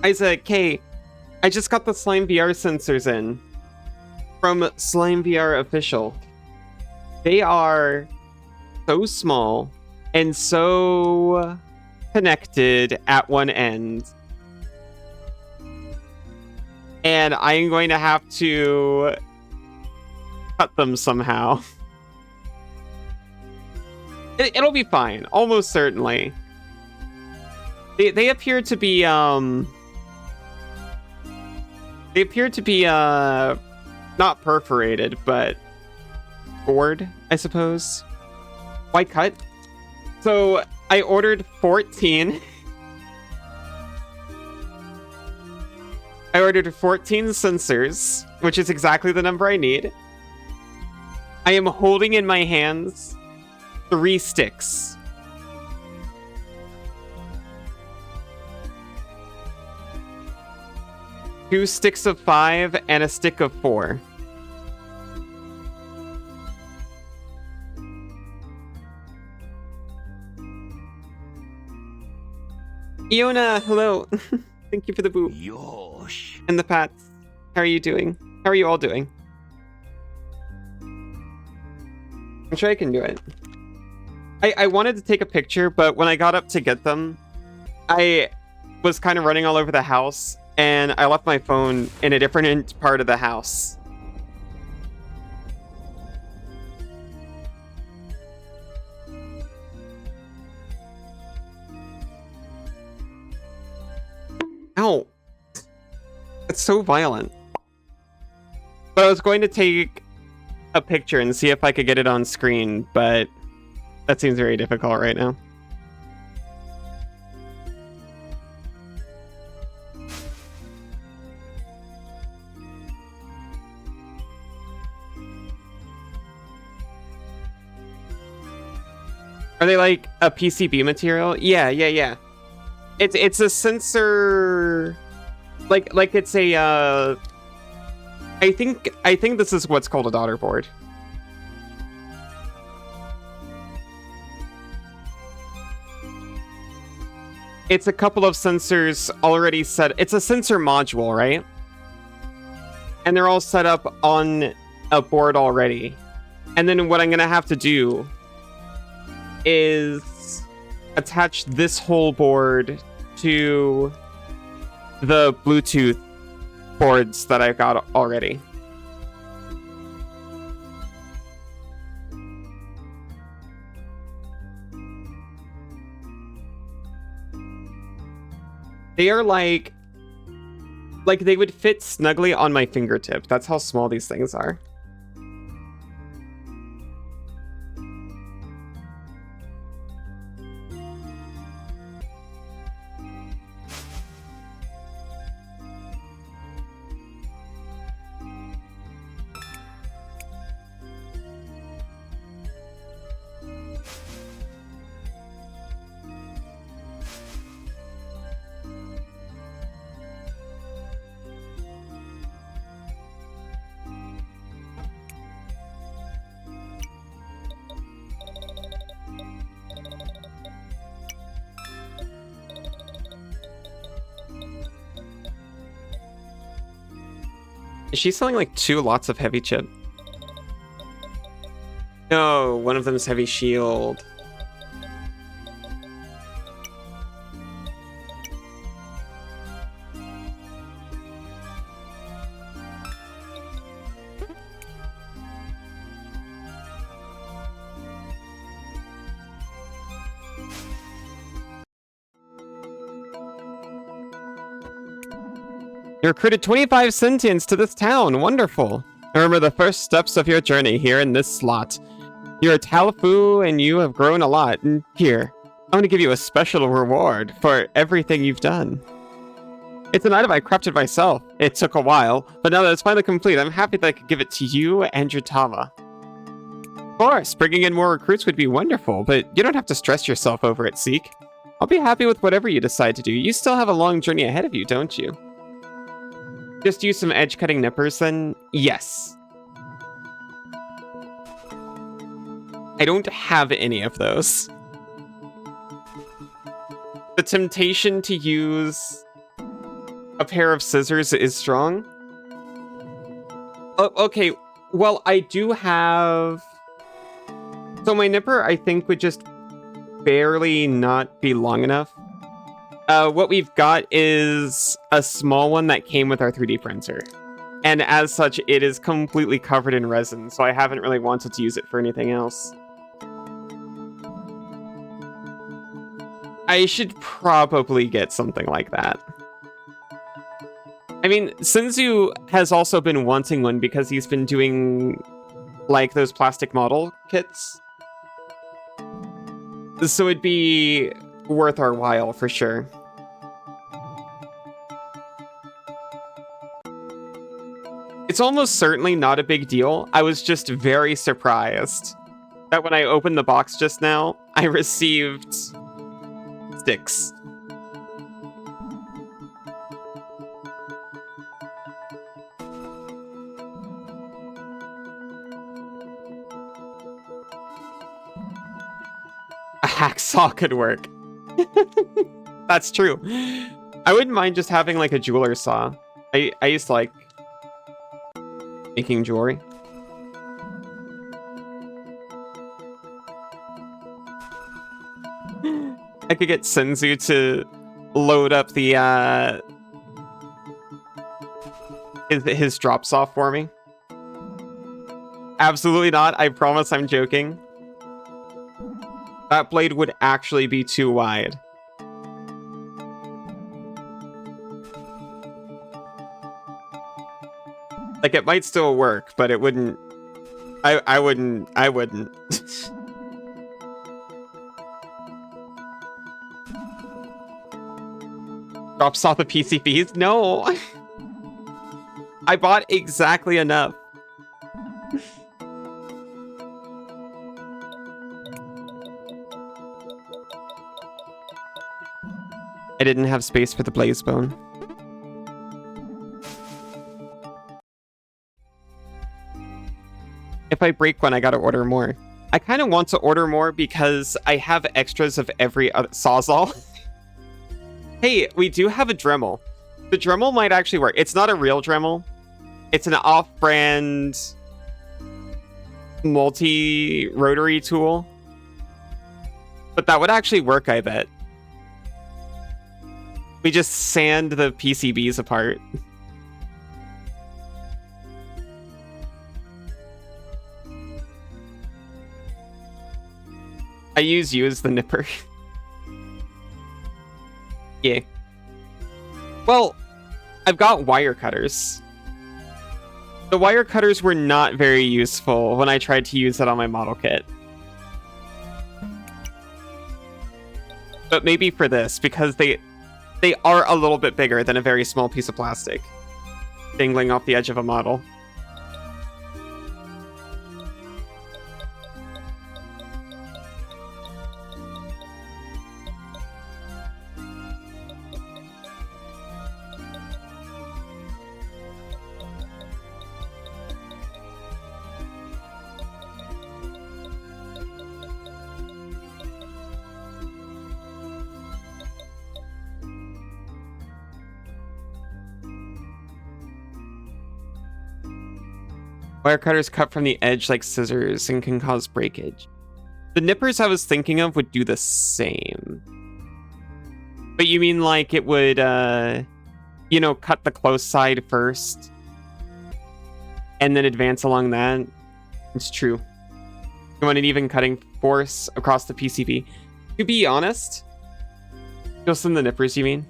Isaac, Kay, I just got the Slime VR sensors in from Slime VR Official. They are so small and so connected at one end. And I am going to have to cut them somehow. It'll be fine, almost certainly. They appear to be not perforated, but bored, I suppose. Why cut? So I ordered 14. I ordered 14 sensors, which is exactly the number I need. I am holding in my hands 3 sticks. Two sticks of 5 and a stick of 4. Iona, hello. Thank you for the boop. Yosh. And the pats. How are you doing? How are you all doing? I'm sure I can do it. I wanted to take a picture, but when I got up to get them, I was kind of running all over the house, and I left my phone in a different part of the house. Ow. It's so violent. But I was going to take a picture and see if I could get it on screen, but that seems very difficult right now. Are they like a PCB material? Yeah. It's a sensor, like it's a. I think this is what's called a daughter board. It's a couple of sensors already set. It's a sensor module, right? And they're all set up on a board already. And then what I'm gonna have to do is attach this whole board to the Bluetooth boards that I've got already. They are like they would fit snugly on my fingertip. That's how small these things are. Is she selling like 2 lots of heavy chip? No, one of them is heavy shield. You recruited 25 sentients to this town. Wonderful. Remember the first steps of your journey here in this slot. You're a Talafu and you have grown a lot. And here, I'm going to give you a special reward for everything you've done. It's an item I crafted myself. It took a while, but now that it's finally complete, I'm happy that I could give it to you and your Tava. Of course, bringing in more recruits would be wonderful, but you don't have to stress yourself over it, Seek. I'll be happy with whatever you decide to do. You still have a long journey ahead of you, don't you? Just use some edge-cutting nippers, then? Yes. I don't have any of those. The temptation to use a pair of scissors is strong. Oh, okay, well, I do have... So my nipper, I think, would just barely not be long enough. What we've got is a small one that came with our 3D printer. And as such, it is completely covered in resin, so I haven't really wanted to use it for anything else. I should probably get something like that. I mean, Senzu has also been wanting one because he's been doing, like, those plastic model kits. So it'd be worth our while, for sure. It's almost certainly not a big deal. I was just very surprised that when I opened the box just now, I received sticks. A hacksaw could work. That's true. I wouldn't mind just having like a jeweler's saw. I used to like making jewelry. I could get Senzu to load up the his drop saw for me. Absolutely not. I promise I'm joking. That blade would actually be too wide. Like, it might still work, but it wouldn't... I wouldn't... Drops off the PCBs? No! I bought exactly enough. I didn't have space for the blaze bone. If I break one, I gotta order more. I kind of want to order more because I have extras of every other Sawzall. Hey, we do have a Dremel. The Dremel might actually work. It's not a real Dremel. It's an off-brand multi-rotary tool. But that would actually work, I bet. We just sand the PCBs apart. I use you as the nipper. Yeah. Well, I've got wire cutters. The wire cutters were not very useful when I tried to use it on my model kit. But maybe for this, because they are a little bit bigger than a very small piece of plastic dangling off the edge of a model. Wire cutters cut from the edge like scissors and can cause breakage. The nippers I was thinking of would do the same. But you mean like it would, you know, cut the close side first and then advance along that? It's true. You want an even cutting force across the PCB. To be honest, just in the nippers, you mean?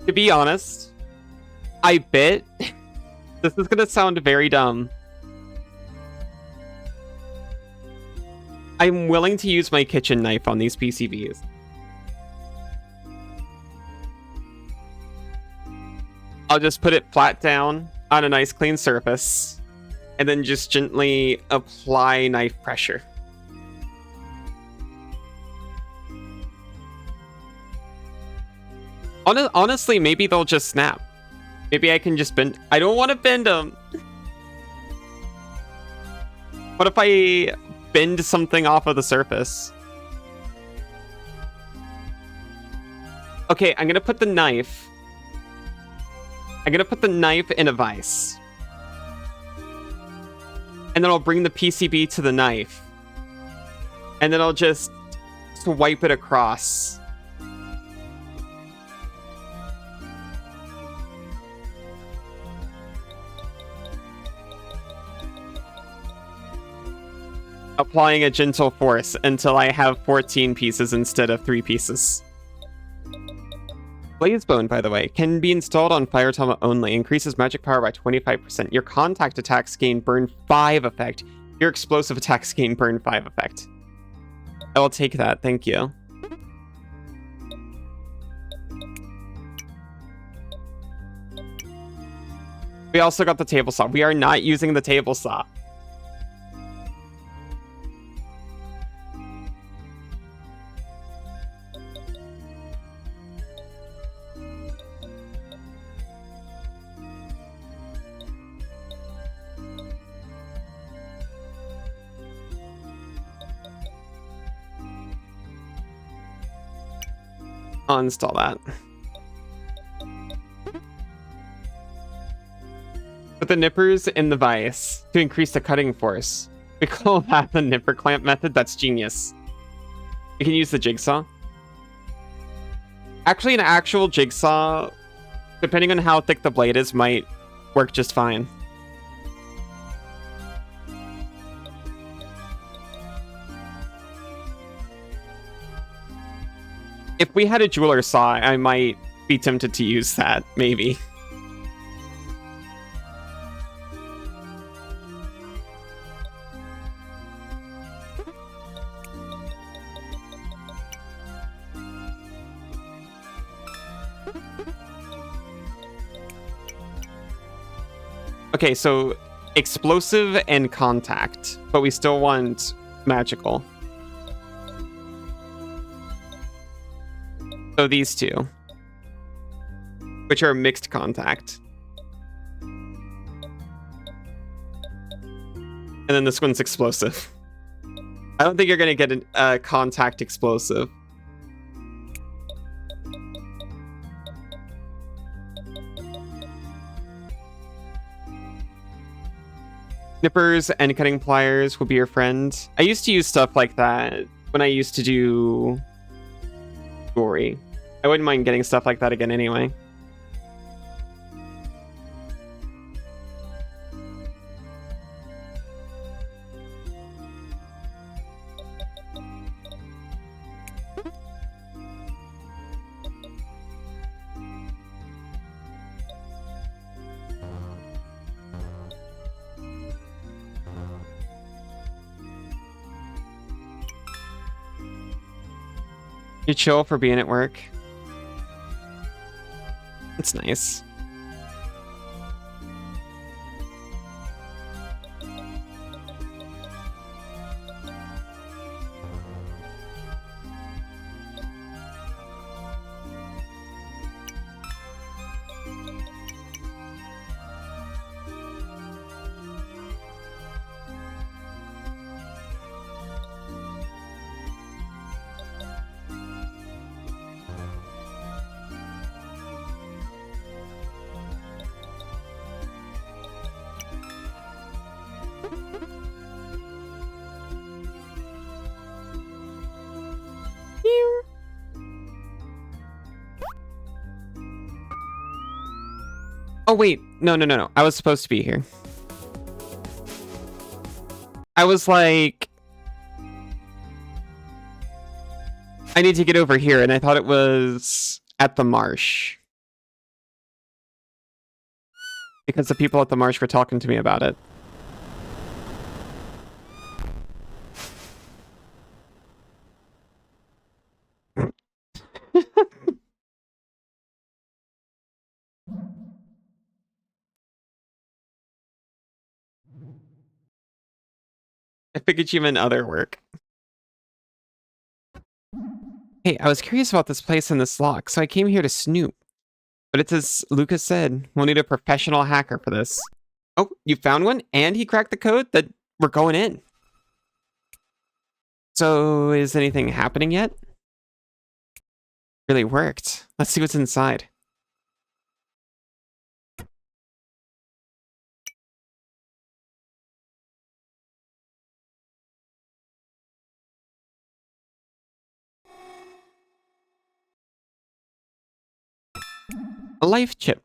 To be honest, I bet this is gonna sound very dumb. I'm willing to use my kitchen knife on these PCBs. I'll just put it flat down on a nice clean surface and then just gently apply knife pressure. Honestly, maybe they'll just snap. Maybe I can just bend. I don't want to bend them. What if I bend something off of the surface? Okay, I'm gonna put the knife. I'm gonna put the knife in a vise. And then I'll bring the PCB to the knife. And then I'll just swipe it across. applying a gentle force until I have 14 pieces instead of 3 pieces. Blazebone, by the way, can be installed on Fire Tama only. Increases magic power by 25%. Your contact attacks gain burn 5 effect. Your explosive attacks gain burn 5 effect. I will take that, thank you. We also got the table saw. We are not using the table saw. Uninstall that. Put the nippers in the vise to increase the cutting force. We call that the nipper clamp method. That's genius. You can use the jigsaw. Actually, an actual jigsaw, depending on how thick the blade is, might work just fine. If we had a jeweler saw, I might be tempted to use that, maybe. Okay, so explosive and contact, but we still want magical. So these two, which are mixed contact. And then this one's explosive. I don't think you're going to get a contact explosive. Nippers and cutting pliers will be your friend. I used to use stuff like that when I used to do jewelry. I wouldn't mind getting stuff like that again anyway. You chill for being at work. It's nice. Oh, wait. No. I was supposed to be here. I was like... I need to get over here, and I thought it was at the marsh. Because the people at the marsh were talking to me about it. I figured you meant other work. Hey, I was curious about this place and this lock, so I came here to snoop. But it's as Lucas said, we'll need a professional hacker for this. Oh, you found one? And he cracked the code? That we're going in. So, is anything happening yet? Really worked. Let's see what's inside. A life chip.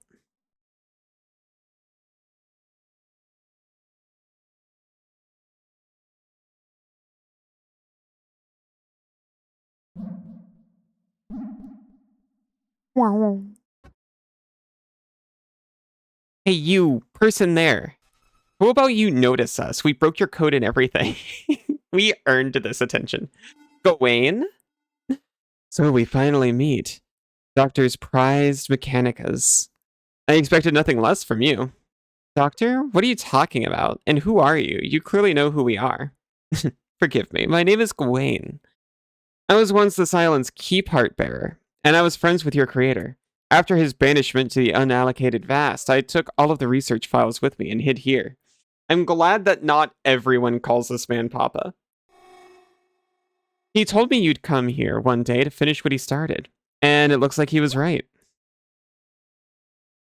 Hey, you, person there. How about you notice us? We broke your code and everything. We earned this attention. Gawain? So we finally meet. Doctor's prized mechanicas. I expected nothing less from you. Doctor, what are you talking about? And who are you? You clearly know who we are. Forgive me, my name is Gawain. I was once this island's key part bearer, and I was friends with your creator. After his banishment to the unallocated vast, I took all of the research files with me and hid here. I'm glad that not everyone calls this man Papa. He told me you'd come here one day to finish what he started, and it looks like he was right.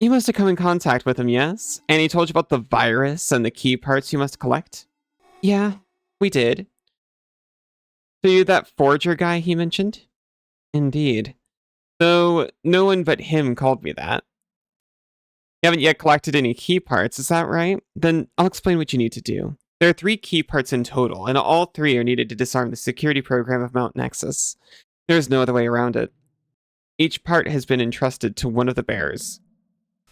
You must have come in contact with him, yes? And he told you about the virus and the key parts you must collect? Yeah, we did. So you that forger guy he mentioned? Indeed. Though no one but him called me that. You haven't yet collected any key parts, is that right? Then I'll explain what you need to do. There are 3 key parts in total, and all 3 are needed to disarm the security program of Mount Nexus. There is no other way around it. Each part has been entrusted to one of the bearers.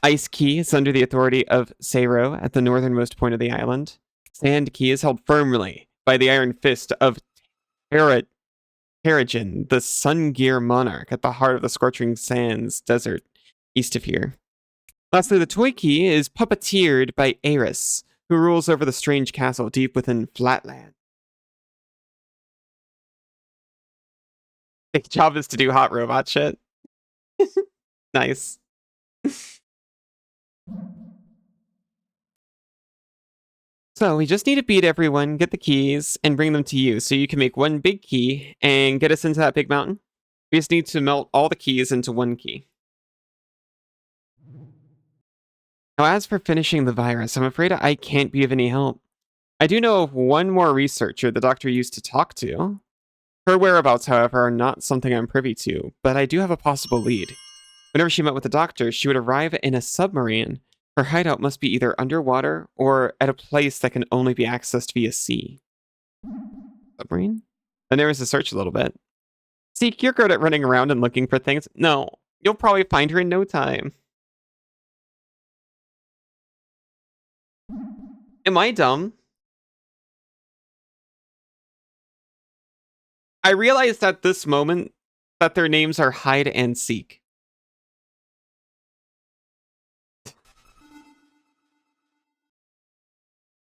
Ice Key is under the authority of Seiro at the northernmost point of the island. Sand Key is held firmly by the iron fist of Terrigen, the Sun Gear monarch at the heart of the Scorching Sands desert east of here. Lastly, the Toy Key is puppeteered by Eris, who rules over the strange castle deep within Flatland. Their job is to do hot robot shit. Nice. So we just need to beat everyone, get the keys, and bring them to you so you can make one big key and get us into that big mountain. We just need to melt all the keys into one key. Now, as for finishing the virus, I'm afraid I can't be of any help. I do know of one more researcher the doctor used to talk to. Her whereabouts, however, are not something I'm privy to, but I do have a possible lead. Whenever she met with the doctor, she would arrive in a submarine. Her hideout must be either underwater or at a place that can only be accessed via sea. Submarine? Then there was to search a little bit. Seek, you're good at running around and looking for things. No, you'll probably find her in no time. Am I dumb? I realized at this moment that their names are Hide and Seek.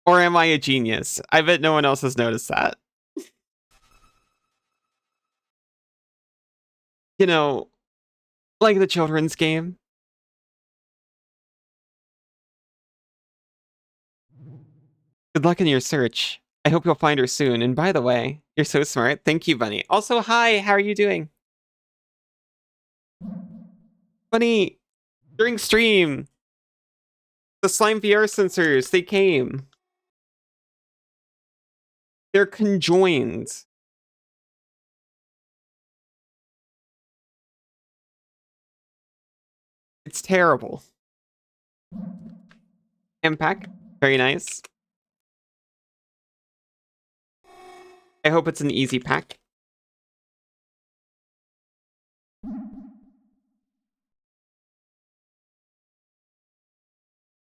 Or am I a genius? I bet no one else has noticed that. You know, like the children's game. Good luck in your search. I hope you'll find her soon. And by the way, you're so smart. Thank you, Bunny. Also, hi, how are you doing? Bunny, during stream, the slime VR sensors, they came. They're conjoined. It's terrible. Impact, very nice. I hope it's an easy pack.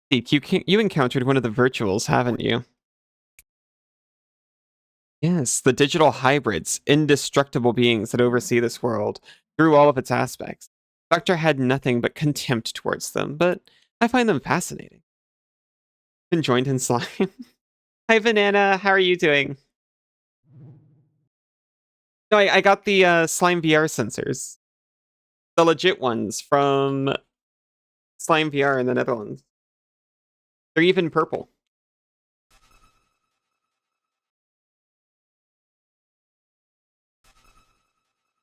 You encountered one of the virtuals, haven't you? Yes, the digital hybrids, indestructible beings that oversee this world through all of its aspects. Doctor had nothing but contempt towards them, but I find them fascinating. Conjoined in slime. Hi, Banana. How are you doing? No, I got the slime VR sensors. The legit ones from Slime VR in the Netherlands. They're even purple.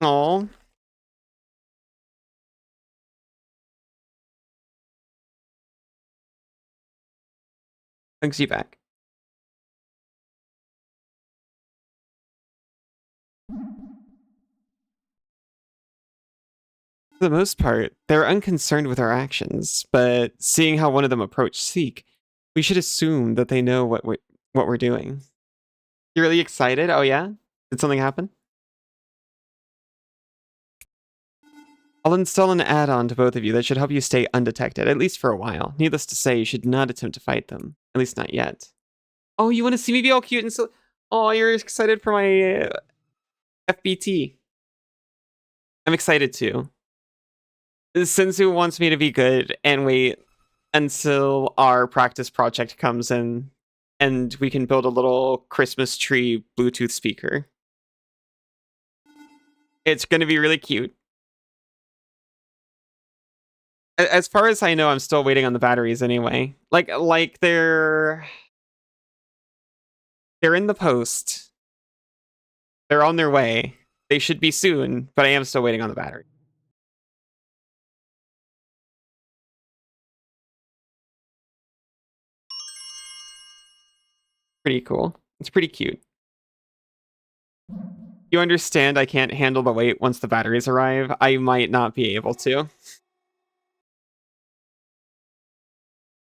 Oh, thanks you back. For the most part, they're unconcerned with our actions, but seeing how one of them approached Seek, we should assume that they know what we're doing. You really excited? Oh yeah? Did something happen? I'll install an add-on to both of you that should help you stay undetected, at least for a while. Needless to say, you should not attempt to fight them. At least not yet. Oh, you want to see me be all cute and so... Oh, you're excited for my FBT. I'm excited too. Senzu wants me to be good and wait until our practice project comes in and we can build a little Christmas tree Bluetooth speaker. It's going to be really cute. As far as I know, I'm still waiting on the batteries anyway. Like they're in the post. They're on their way. They should be soon, but I am still waiting on the battery. Pretty cool. It's pretty cute. You understand I can't handle the wait once the batteries arrive? I might not be able to.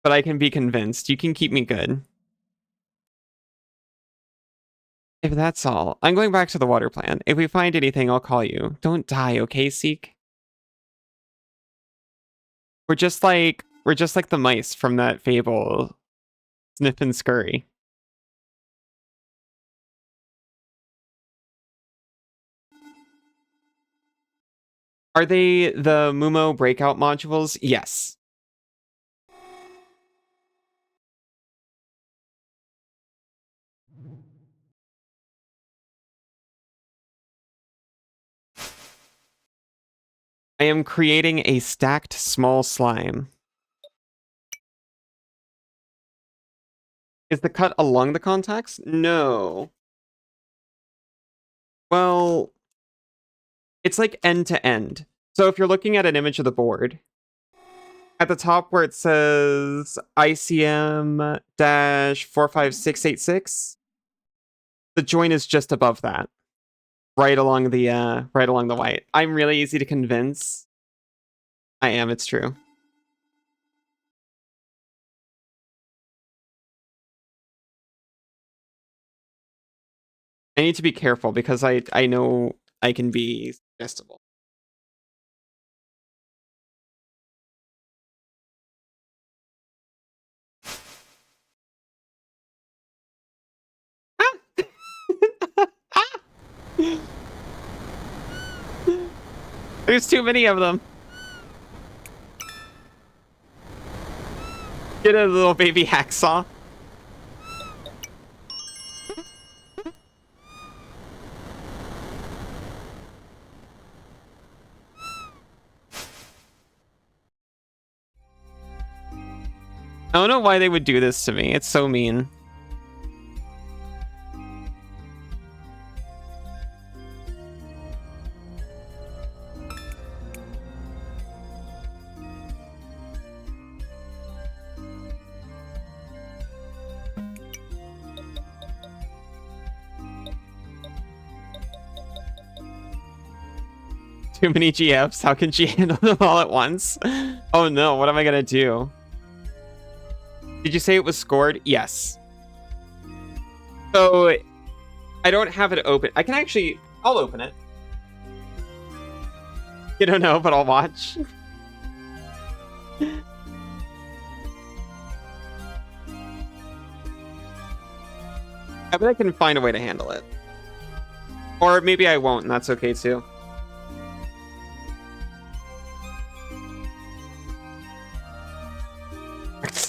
But I can be convinced. You can keep me good. If that's all, I'm going back to the water plant. If we find anything, I'll call you. Don't die, okay, Seek? We're just like the mice from that fable, Sniff and Scurry. Are they the Mumo breakout modules? Yes. I am creating a stacked small slime. Is the cut along the contacts? No. Well, it's like end to end. So if you're looking at an image of the board, at the top where it says ICM-45686, the joint is just above that. Right along the white. I'm really easy to convince. I am, it's true. I need to be careful because I know I can be suggestible. There's too many of them. Get a little baby hacksaw. I don't know why they would do this to me. It's so mean. Too many GFs. How can she handle them all at once? Oh no, what am I gonna do? Did you say it was scored? Yes. So, I don't have it open. I can actually... I'll open it. You don't know, but I'll watch. I bet I can find a way to handle it. Or maybe I won't, and that's okay too.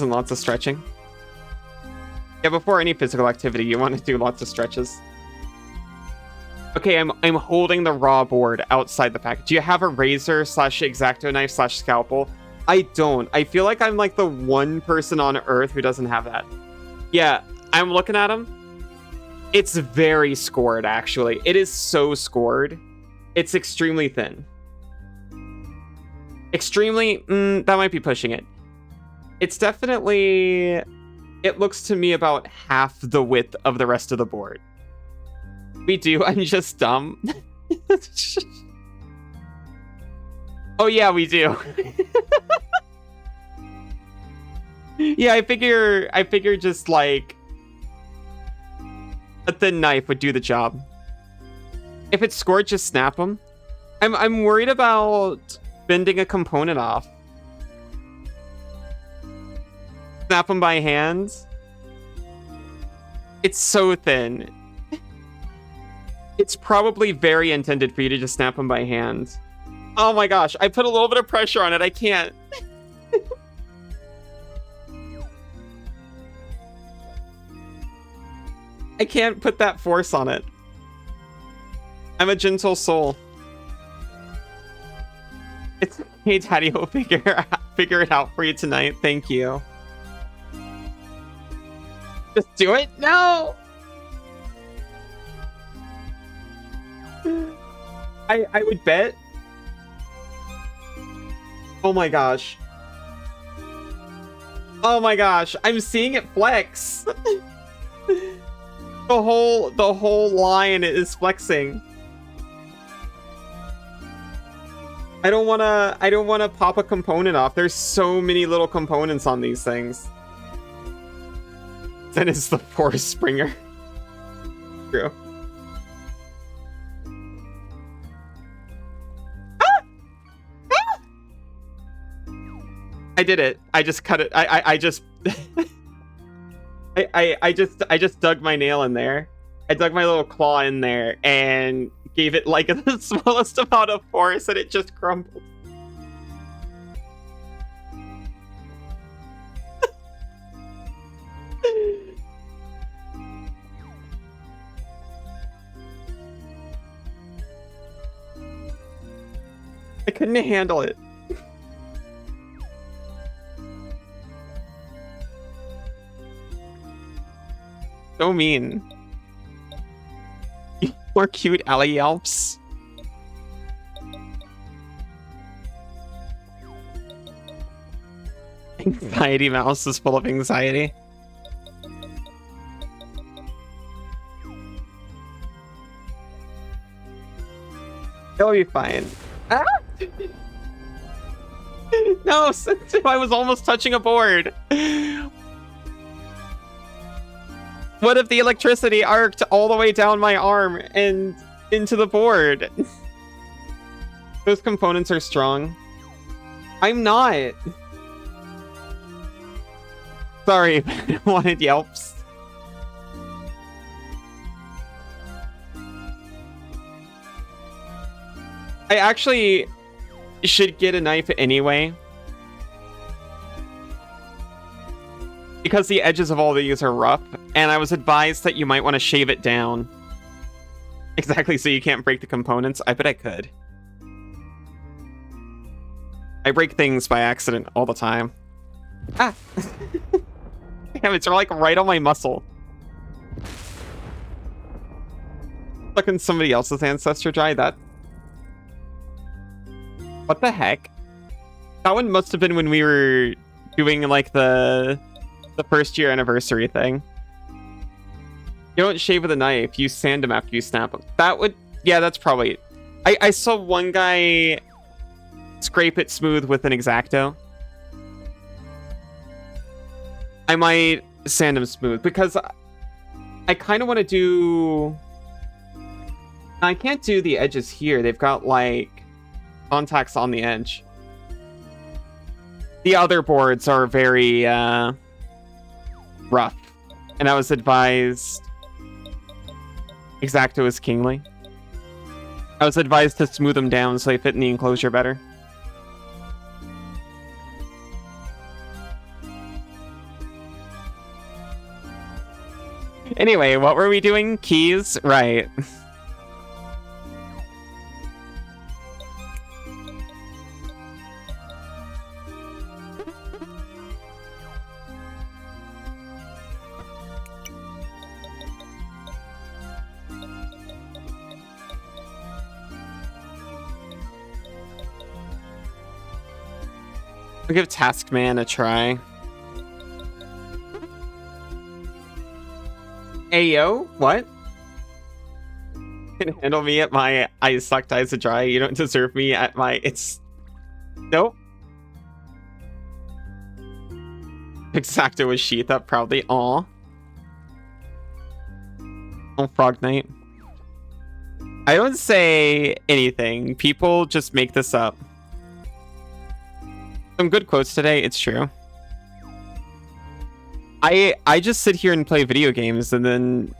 And lots of stretching. Yeah, before any physical activity, you want to do lots of stretches. Okay, I'm holding the raw board outside the pack. Do you have a razor slash X-Acto knife slash scalpel? I don't. I feel like I'm like the one person on Earth who doesn't have that. Yeah, I'm looking at him. It's very scored, actually. It is so scored. It's extremely thin. Extremely... that might be pushing it. It's definitely... It looks to me about half the width of the rest of the board. We do. I'm just dumb. Oh yeah, we do. Yeah, I figure just like a thin knife would do the job. If it's scored, just snap them. I'm worried about bending a component off. Snap them by hand. It's so thin. It's probably very intended for you to just snap them by hand. Oh my gosh, I put a little bit of pressure on it. I can't. I can't put that force on it. I'm a gentle soul. It's hey, Daddy will figure it out for you tonight. Thank you. Just do it? No! I would bet. Oh my gosh. Oh my gosh. I'm seeing it flex. The whole line is flexing. I don't wanna pop a component off. There's so many little components on these things. Then it's the forest springer. True. I did it. I just cut it. I just I just dug my nail in there. I dug my little claw in there and gave it like the smallest amount of force and it just crumbled. I couldn't handle it. So mean. More cute alley yelps. Anxiety mouse is full of anxiety. It'll be fine. Ah! No, I was almost touching a board. What if the electricity arced all the way down my arm and into the board? Those components are strong. I'm not. Sorry, I wanted yelps. I actually should get a knife anyway. Because the edges of all these are rough, and I was advised that you might want to shave it down. Exactly, so you can't break the components. I bet I could. I break things by accident all the time. Ah! Damn, it's like right on my muscle. Sucking somebody else's ancestor dry, that... What the heck? That one must have been when we were doing, like, the first year anniversary thing. You don't shave with a knife, you sand them after you snap them. That would... Yeah, that's probably... I saw one guy scrape it smooth with an X-Acto. I might sand them smooth, because I kind of want to do... I can't do the edges here. They've got, like, contacts on the edge. The other boards are very, rough. And I was advised... X-Acto is kingly. I was advised to smooth them down so they fit in the enclosure better. Anyway, what were we doing? Keys? Right. I'll give Taskman a try. Ayo? What? Can handle me at my I sucked eyes to dry. You don't deserve me at my it's... Nope. X-Acto was sheath up proudly. Aw. Oh, Frog Knight. I don't say anything. People just make this up. Some good quotes today, it's true. I just sit here and play video games and then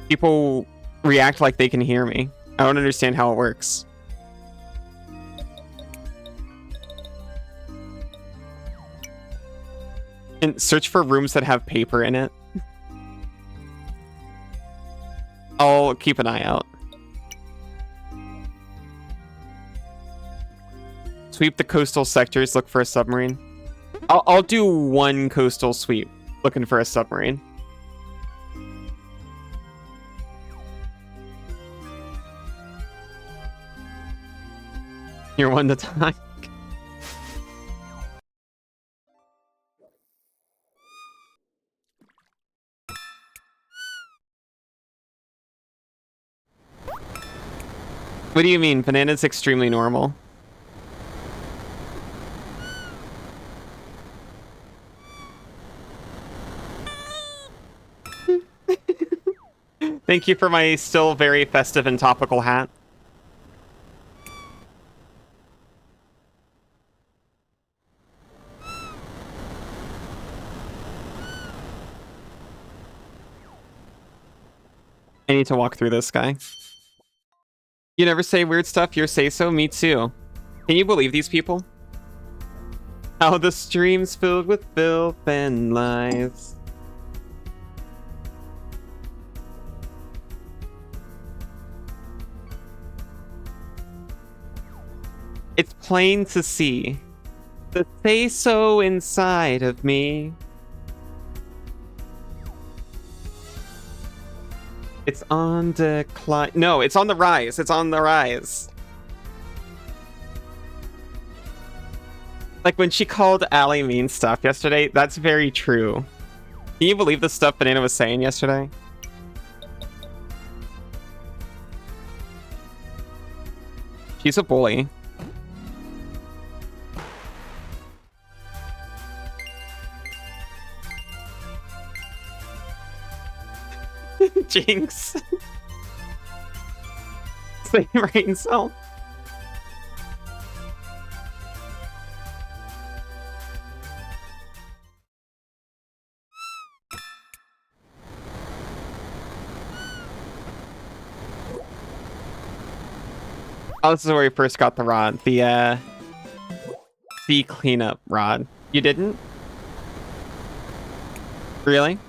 people react like they can hear me. I don't understand how it works. And search for rooms that have paper in it. I'll keep an eye out. Sweep the coastal sectors, look for a submarine. I'll do one coastal sweep, looking for a submarine. You're one to time. What do you mean? Banana's extremely normal. Thank you for my still very festive and topical hat. I need to walk through this guy. You never say weird stuff, you say so, me too. Can you believe these people? How the stream's filled with filth and lies. It's plain to see the say-so inside of me. It's on decline. No, it's on the rise. It's on the rise. Like when she called Allie mean stuff yesterday, that's very true. Can you believe the stuff Banana was saying yesterday? She's a bully. Jinx. Same brain cell. Oh, this is where we first got the rod. The sea cleanup rod. You didn't? Really?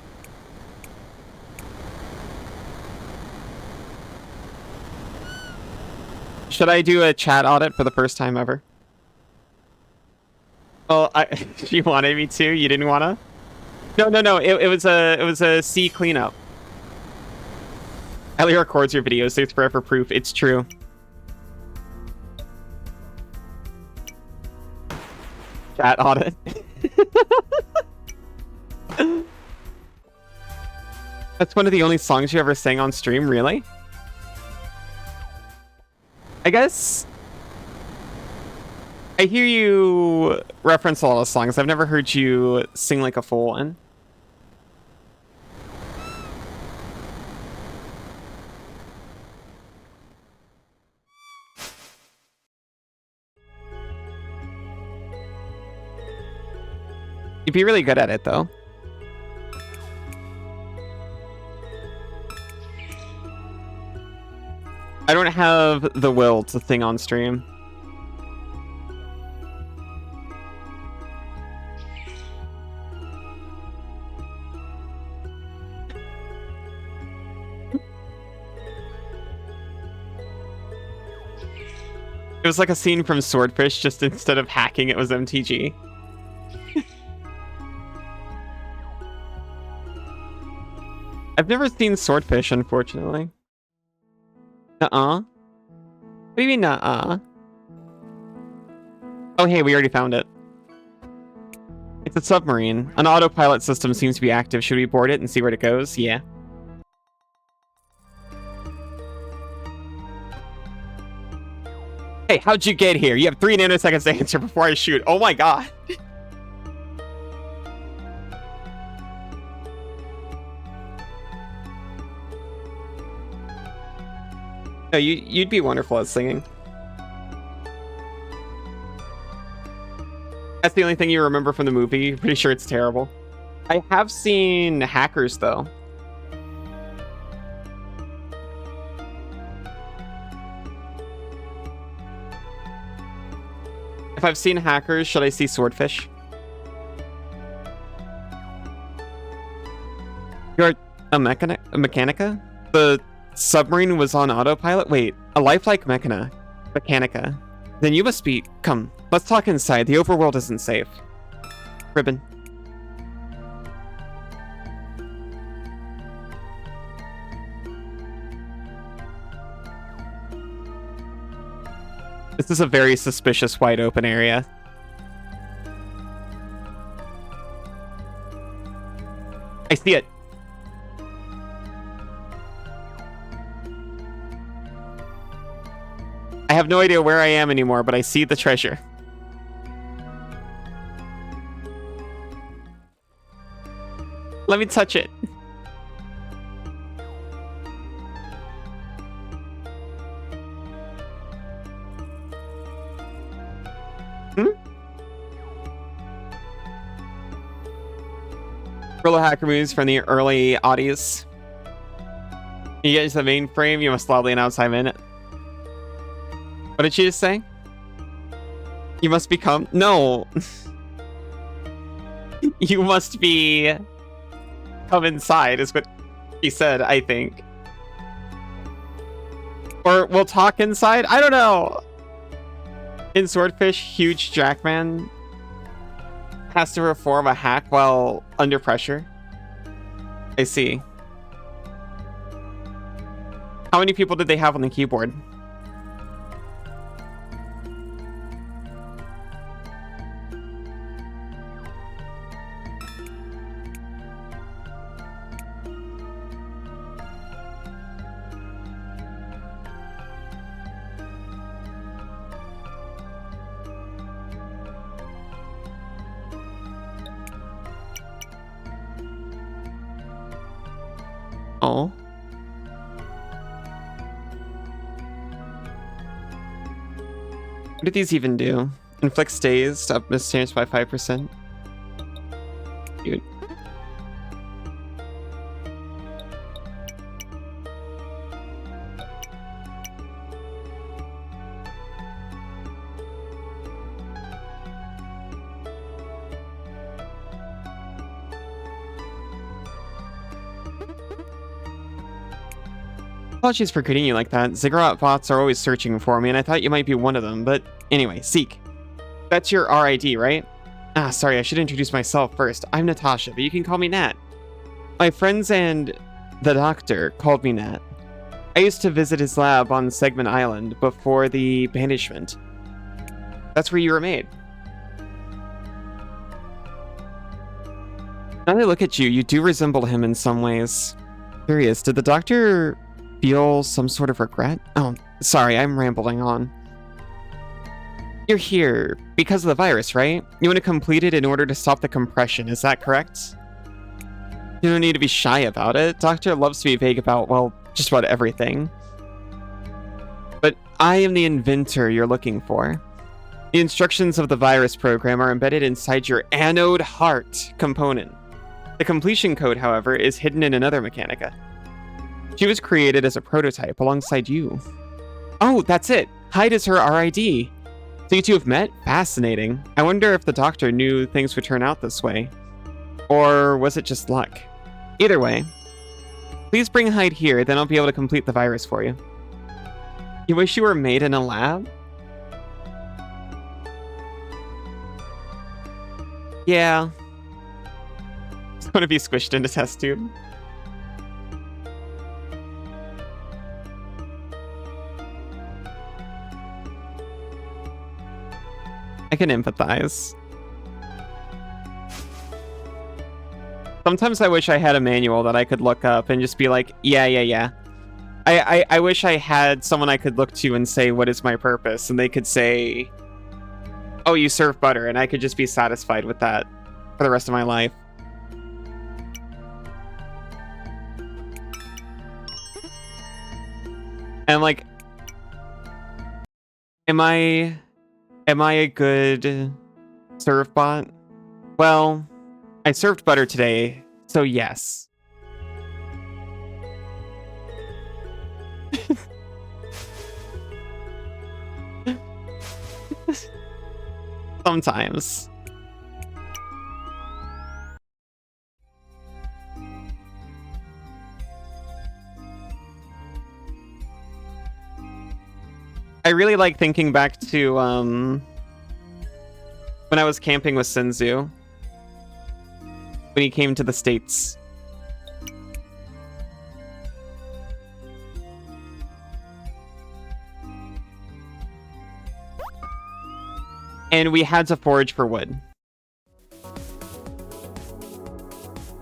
Should I do a chat audit for the first time ever? Well, she wanted me to. You didn't wanna? No. It was a sea cleanup. Ellie records your videos. There's forever proof. It's true. Chat audit. That's one of the only songs you ever sang on stream, really? I guess I hear you reference a lot of songs. I've never heard you sing like a full one. You'd be really good at it, though. I don't have the will to sing on stream. It was like a scene from Swordfish, just instead of hacking, it was MTG. I've never seen Swordfish, unfortunately. Nuh-uh. What do you mean, nuh-uh? Oh, hey, we already found it. It's a submarine. An autopilot system seems to be active. Should we board it and see where it goes? Yeah. Hey, how'd you get here? You have 3 nanoseconds to answer before I shoot. Oh my god. No, you'd be wonderful at singing. That's the only thing you remember from the movie. Pretty sure it's terrible. I have seen Hackers, though. If I've seen Hackers, should I see Swordfish? You're a Mechanica? The submarine was on autopilot? Wait, a lifelike Mechanica. Then you must be... Come, let's talk inside. The overworld isn't safe. Ribbon. This is a very suspicious wide open area. I see it. I have no idea where I am anymore, but I see the treasure. Let me touch it. Guerrilla hacker moves from the early oddies. You get into the mainframe, you must loudly announce I'm in it. What did she just say? You must become... No. You must be... Come inside is what she said, I think. Or we'll talk inside? I don't know. In Swordfish, huge Jackman has to perform a hack while under pressure. I see. How many people did they have on the keyboard? Oh. What did these even do? Inflict stays up misstance by 5%. Dude. Apologies for greeting you like that. Ziggurat bots are always searching for me, and I thought you might be one of them, but anyway, Seek. That's your RID, right? Ah, sorry, I should introduce myself first. I'm Natasha, but you can call me Nat. My friends and the doctor called me Nat. I used to visit his lab on Segment Island before the banishment. That's where you were made. Now that I look at you, you do resemble him in some ways. Curious, did the doctor feel some sort of regret? Oh, sorry, I'm rambling on. You're here because of the virus, right? You want to complete it in order to stop the compression, is that correct? You don't need to be shy about it. Doctor loves to be vague about, well, just about everything. But I am the inventor you're looking for. The instructions of the virus program are embedded inside your Anode heart component. The completion code, however, is hidden in another Mechanica. She was created as a prototype alongside you. Oh, that's it. Hyde is her RID. So you two have met? Fascinating. I wonder if the doctor knew things would turn out this way. Or was it just luck? Either way, please bring Hyde here, then I'll be able to complete the virus for you. You wish you were made in a lab? Yeah. It's going to be squished into test tube. I can empathize. Sometimes I wish I had a manual that I could look up and just be like, yeah. I wish I had someone I could look to and say, what is my purpose? And they could say, oh, you serve butter. And I could just be satisfied with that for the rest of my life. And like, am I a good Serve bot? Well, I served butter today, so yes. Sometimes. I really like thinking back to when I was camping with Senzu when he came to the States. And we had to forage for wood.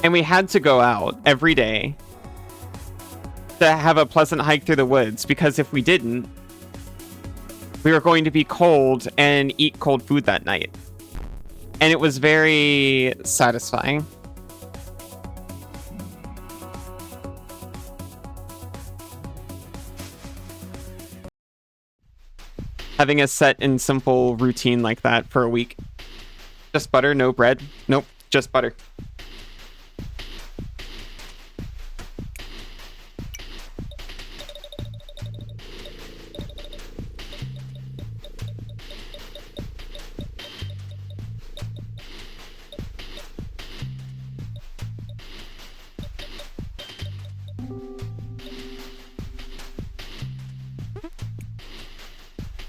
And we had to go out every day to have a pleasant hike through the woods, because if we didn't, we were going to be cold and eat cold food that night. And it was very satisfying. Having a set and simple routine like that for a week. Just butter, no bread. Nope, just butter.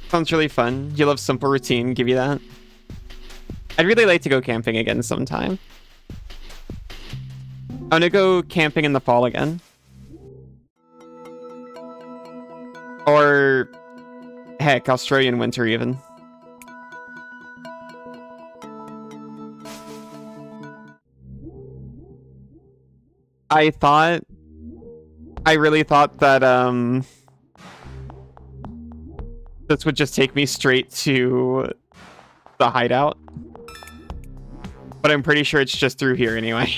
Sounds really fun. You love simple routine, give you that. I'd really like to go camping again sometime. I'm gonna go camping in the fall again. Or, heck, Australian winter even. I really thought that, this would just take me straight to the hideout. But I'm pretty sure it's just through here anyway.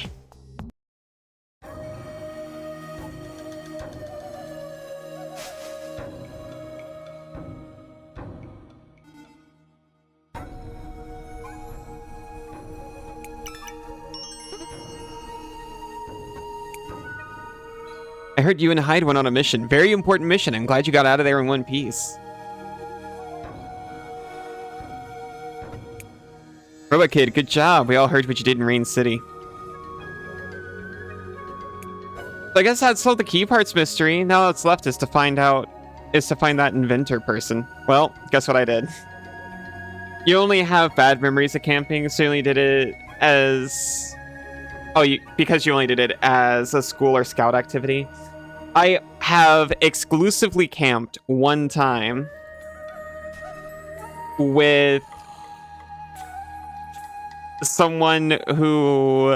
I heard you and Hyde went on a mission. Very important mission. I'm glad you got out of there in one piece. Robot Kid, good job. We all heard what you did in Rain City. So I guess that's still the key parts mystery. Now what's left is to find that inventor person. Well, guess what I did? You only have bad memories of camping, so you only did it as... Oh, because you only did it as a school or scout activity. I have exclusively camped one time with someone who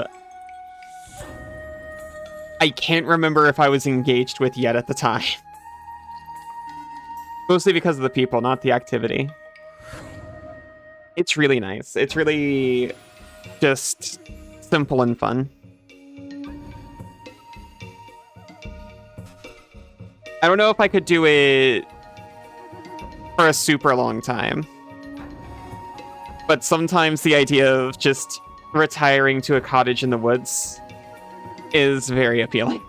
I can't remember if I was engaged with yet at the time. Mostly because of the people, not the activity. It's really nice. It's really just simple and fun. I don't know if I could do it for a super long time. But sometimes the idea of just retiring to a cottage in the woods is very appealing.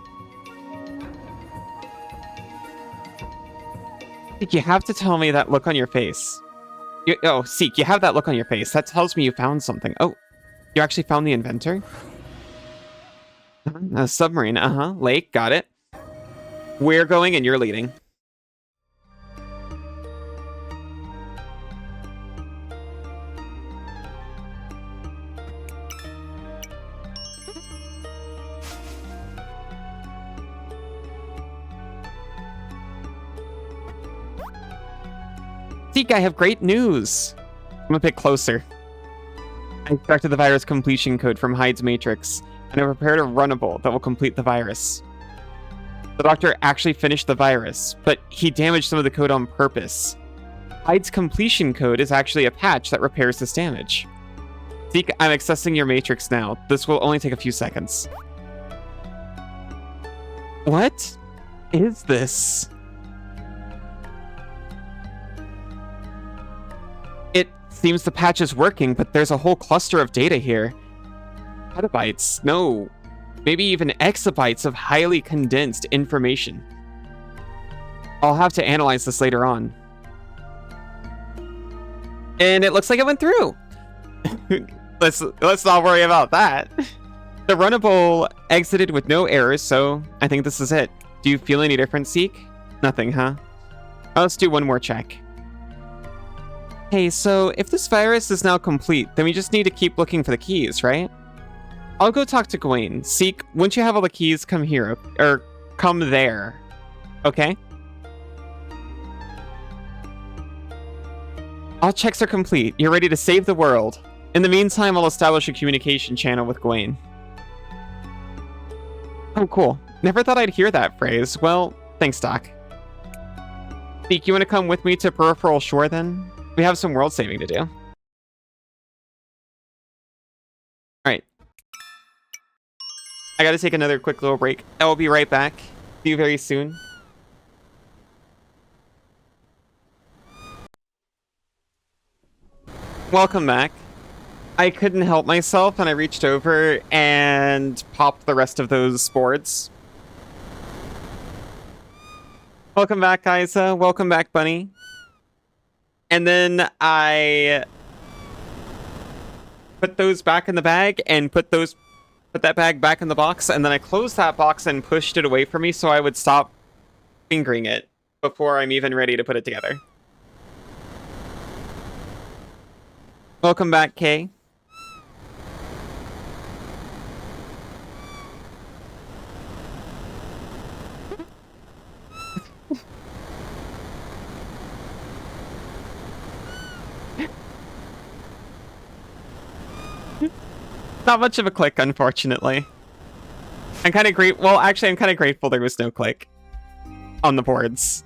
Seek, you have to tell me that look on your face. Seek, you have that look on your face. That tells me you found something. Oh, you actually found the inventor? A submarine, lake, got it. We're going and you're leading. Seek, I have great news. I'm a bit closer. I extracted the virus completion code from Hyde's matrix, and I prepared a runnable that will complete the virus. The doctor actually finished the virus, but he damaged some of the code on purpose. Hyde's completion code is actually a patch that repairs this damage. Seek, I'm accessing your matrix now. This will only take a few seconds. What is this? Seems the patch is working, but there's a whole cluster of data here. Petabytes, no, maybe even exabytes of highly condensed information. I'll have to analyze this later on. And it looks like it went through. Let's not worry about that. The runnable exited with no errors, so I think this is it. Do you feel any different, Seek? Nothing, huh? Let's do one more check. Hey, so if this virus is now complete, then we just need to keep looking for the keys, right? I'll go talk to Gawain. Seek, once you have all the keys, come here. Or come there. Okay? All checks are complete. You're ready to save the world. In the meantime, I'll establish a communication channel with Gawain. Oh, cool. Never thought I'd hear that phrase. Well, thanks, Doc. Seek, you want to come with me to Peripheral Shore, then? We have some world saving to do. Alright. I gotta take another quick little break. I will be right back. See you very soon. Welcome back. I couldn't help myself and I reached over and popped the rest of those boards. Welcome back, Isa. Welcome back, Bunny. And then I put those back in the bag and put that bag back in the box, and then I closed that box and pushed it away from me so I would stop fingering it before I'm even ready to put it together. Welcome back, Kay. Not much of a click, unfortunately. I'm kind of well, actually, I'm kind of grateful there was no click on the boards.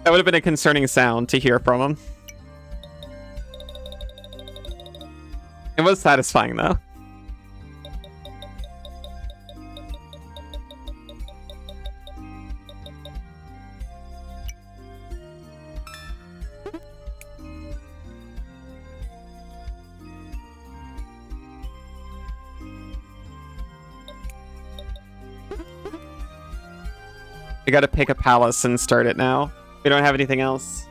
That would have been a concerning sound to hear from him. It was satisfying, though. I gotta pick a palace and start it now. We don't have anything else.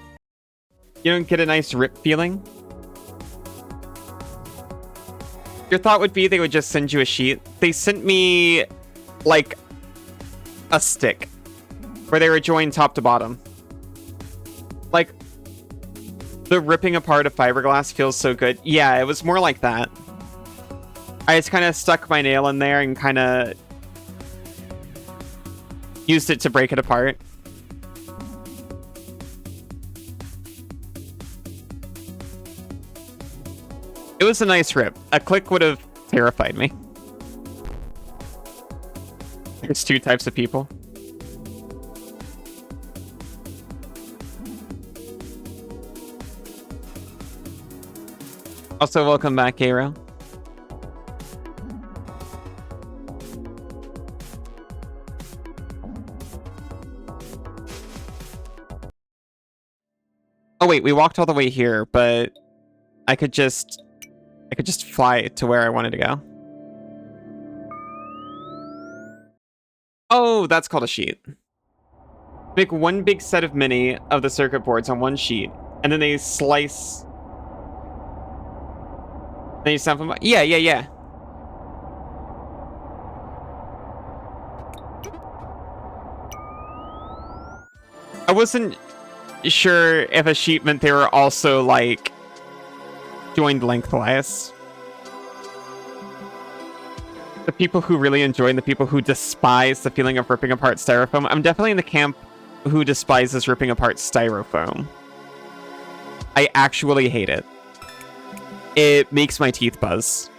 You don't get a nice rip feeling? Your thought would be they would just send you a sheet. They sent me, like, a stick. Where they were joined top to bottom. Like, the ripping apart of fiberglass feels so good. Yeah, it was more like that. I just kind of stuck my nail in there and kind of used it to break it apart. It was a nice rip. A click would have terrified me. There's two types of people. Also, welcome back, Aero. Oh wait, we walked all the way here, but I could just fly to where I wanted to go. Oh, that's called a sheet. Make one big set of mini of the circuit boards on one sheet, and then they slice. Then you snap them up. Yeah. I wasn't sure if a sheet meant they were also, like, joined lengthwise. The people who really enjoy and the people who despise the feeling of ripping apart styrofoam. I'm definitely in the camp who despises ripping apart styrofoam. I actually hate it. It makes my teeth buzz.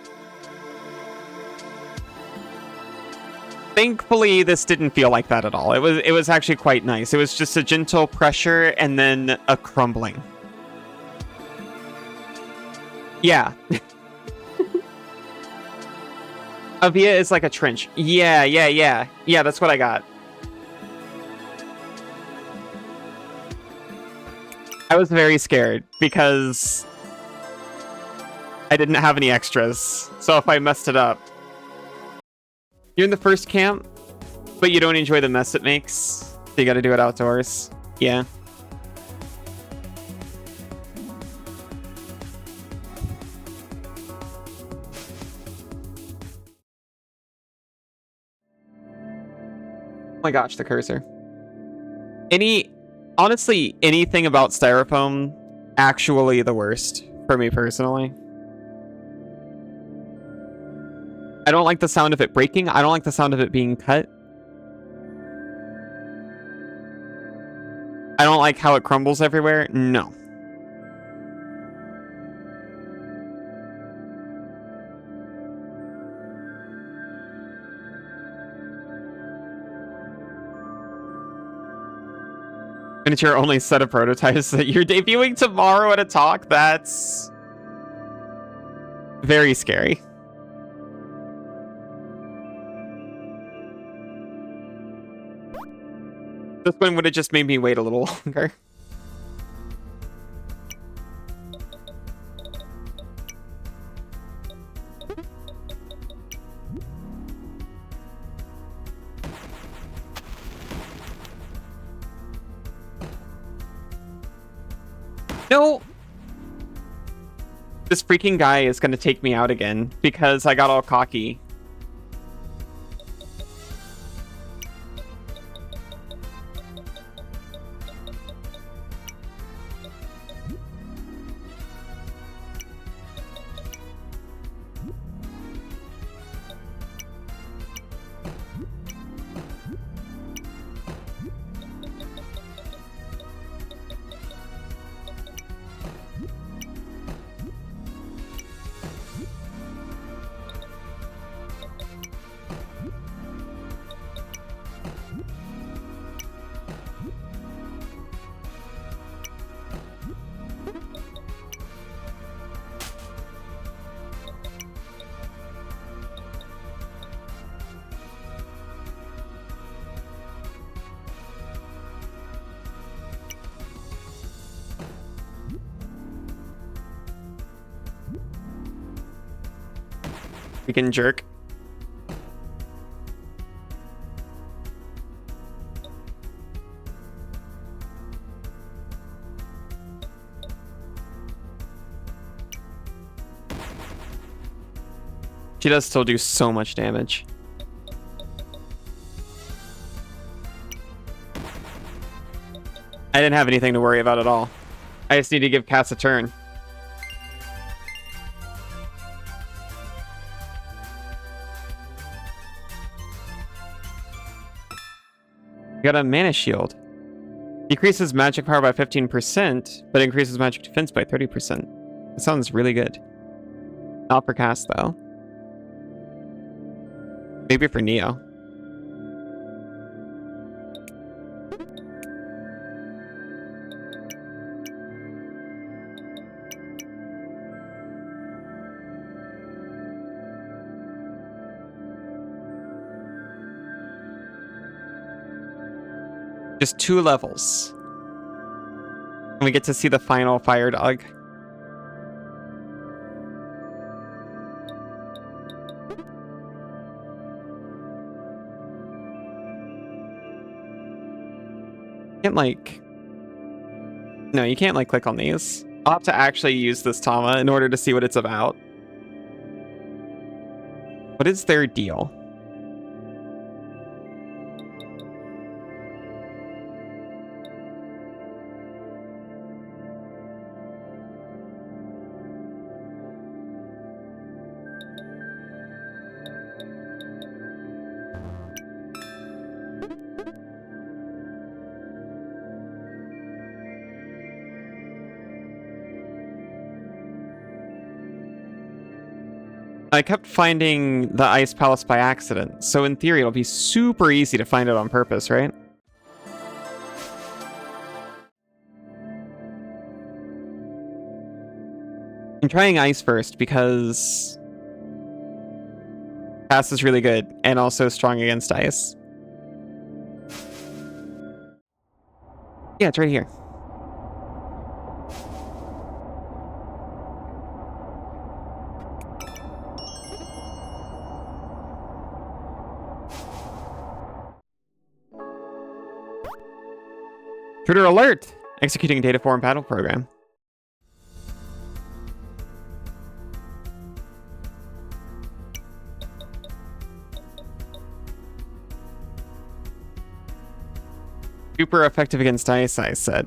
Thankfully, this didn't feel like that at all. It was actually quite nice. It was just a gentle pressure and then a crumbling. Yeah. A via is like a trench. Yeah. Yeah, that's what I got. I was very scared because I didn't have any extras. So if I messed it up. You're in the first camp, but you don't enjoy the mess it makes. So you gotta do it outdoors. Yeah. Oh my gosh, the cursor. Honestly, anything about styrofoam, actually the worst for me personally. I don't like the sound of it breaking. I don't like the sound of it being cut. I don't like how it crumbles everywhere. No. And it's your only set of prototypes that you're debuting tomorrow at a talk? That's very scary. This one would have just made me wait a little longer. No! This freaking guy is gonna take me out again because I got all cocky. Freaking jerk. She does still do so much damage. I didn't have anything to worry about at all. I just need to give Kass a turn. Got a mana shield. Decreases magic power by 15%, but increases magic defense by 30%. That sounds really good. Not for Kass, though. Maybe for Neo. Just 2 levels. And we get to see the final fire dog. Can't like... No, you can't like click on these. I'll have to actually use this Tama in order to see what it's about. What is their deal? I kept finding the Ice Palace by accident, so in theory it'll be super easy to find it on purpose, right? I'm trying Ice first because Kass is really good, and also strong against ice. Yeah, it's right here. Intruder alert! Executing data form battle program. Super effective against ice, I said.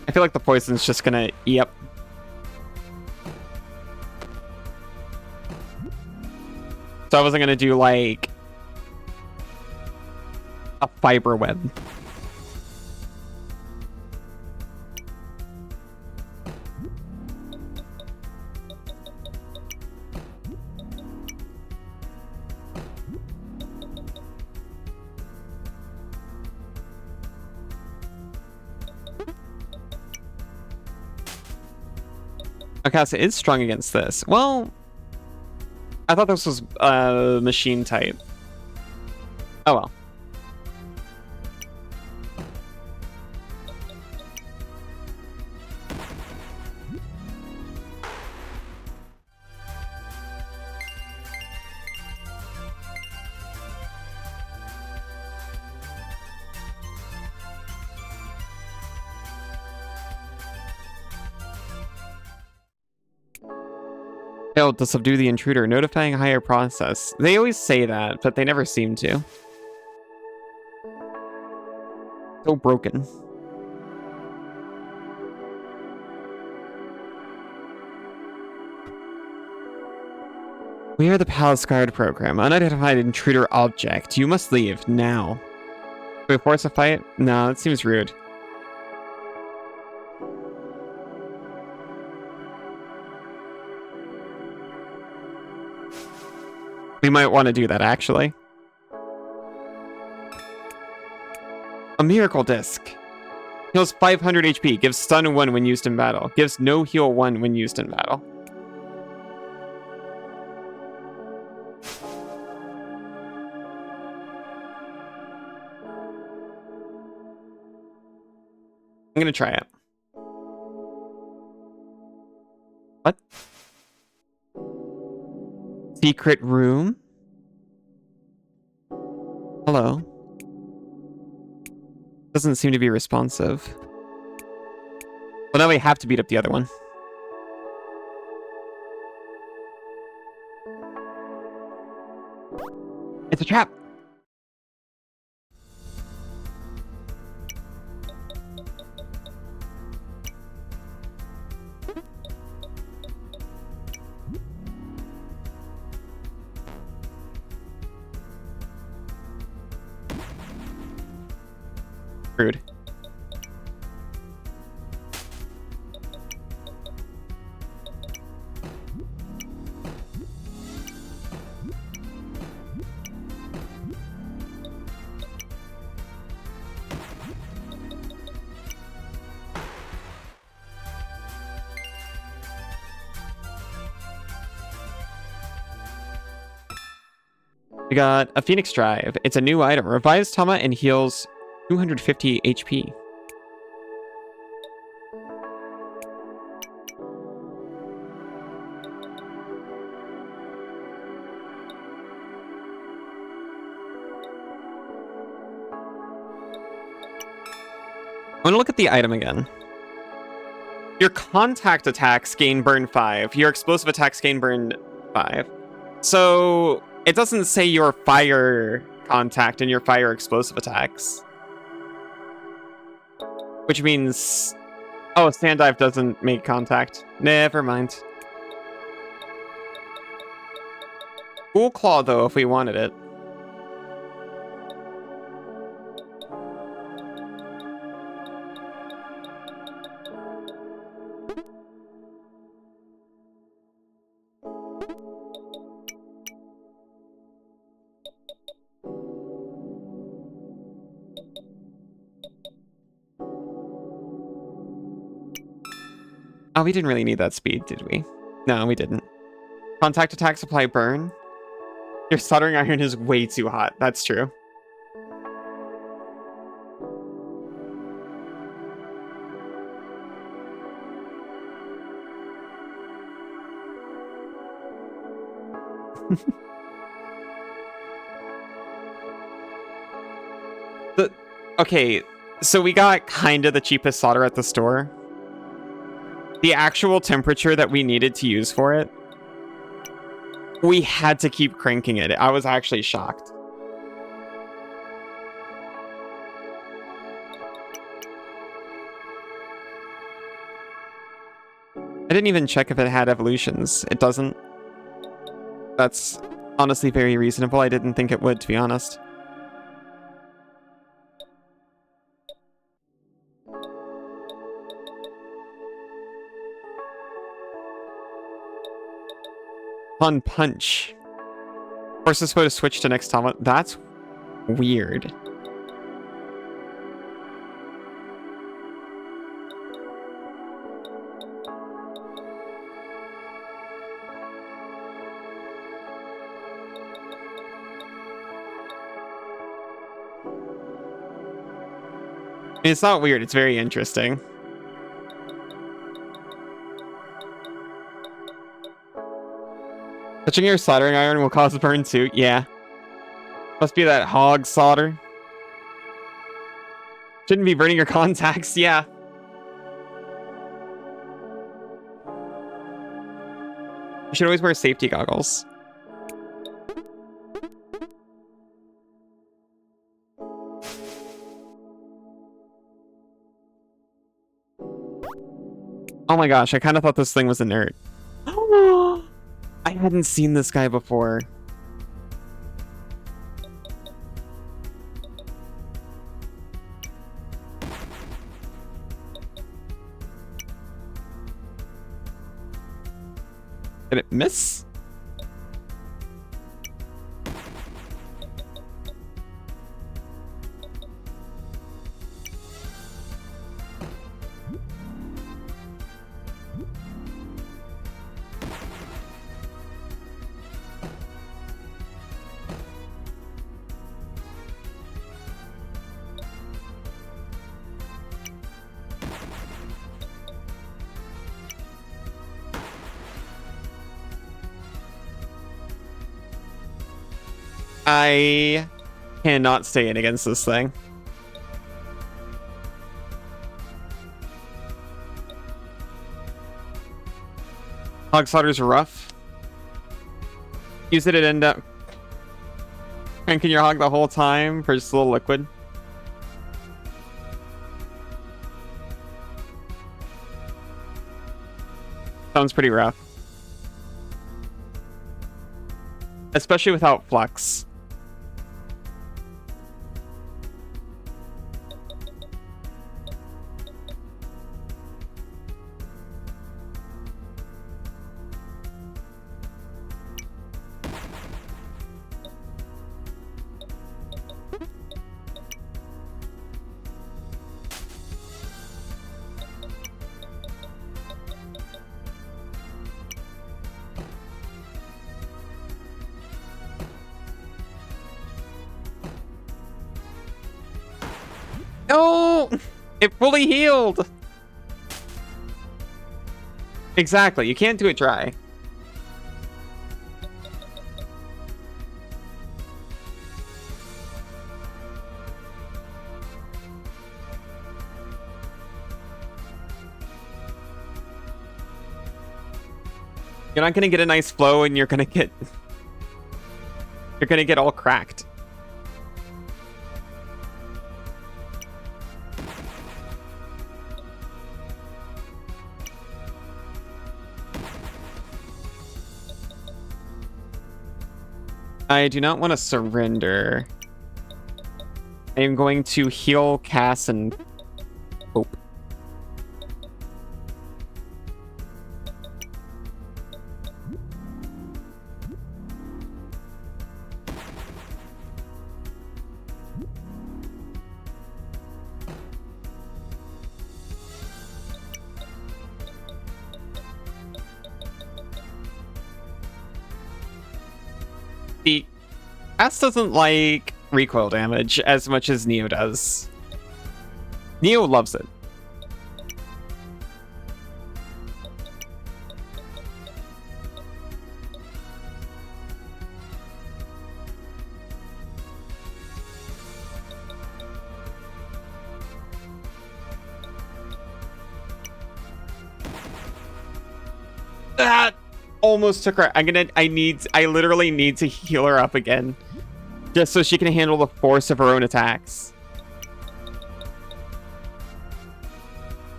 I feel like the poison's just gonna... Yep. So I wasn't gonna do, like... a fiber web. Okay, so it's strong against this. Well, I thought this was machine type. Oh well. Failed to subdue the intruder, notifying higher process. They always say that, but they never seem to. So broken. We are the Palace Guard program. Unidentified intruder object. You must leave now. Do we force a fight? No, that seems rude. We might want to do that, actually. A miracle disc. Heals 500 HP. Gives stun 1 when used in battle. Gives no heal 1 when used in battle. I'm gonna try it. What? Secret room? Hello? Doesn't seem to be responsive. Well, now we have to beat up the other one. It's a trap! Rude. We got a Phoenix Drive. It's a new item. Revives Tama and heals 250 HP. I want to look at the item again. Your contact attacks gain burn 5. Your explosive attacks gain burn 5. So it doesn't say your fire contact and your fire explosive attacks. Which means... Oh, Sand Dive doesn't make contact. Never mind. Cool Claw, though, if we wanted it. Oh, we didn't really need that speed, did we? No, we didn't. Contact attacks apply burn. Your soldering iron is way too hot. That's true. Okay, so we got kind of the cheapest solder at the store. The actual temperature that we needed to use for it, we had to keep cranking it. I was actually shocked. I didn't even check if it had evolutions. It doesn't. That's honestly very reasonable. I didn't think it would, to be honest. On punch. Forces foe to switch to next time. That's weird. It's not weird, it's very interesting. Touching your soldering iron will cause burn too. Yeah. Must be that hog solder. Shouldn't be burning your contacts. Yeah. You should always wear safety goggles. Oh my gosh, I kind of thought this thing was inert. I hadn't seen this guy before. Did it miss? I cannot stay in against this thing. Hog solder's rough. Use it and end up cranking your hog the whole time for just a little liquid. Sounds pretty rough. Especially without flux. No! It fully healed! Exactly, you can't do it dry. You're not gonna get a nice flow, and you're gonna get all cracked. I do not want to surrender. I am going to heal Kass and hope. The Kass doesn't like recoil damage as much as Neo does. Neo loves it. That almost took her. I literally need to heal her up again. Just so she can handle the force of her own attacks.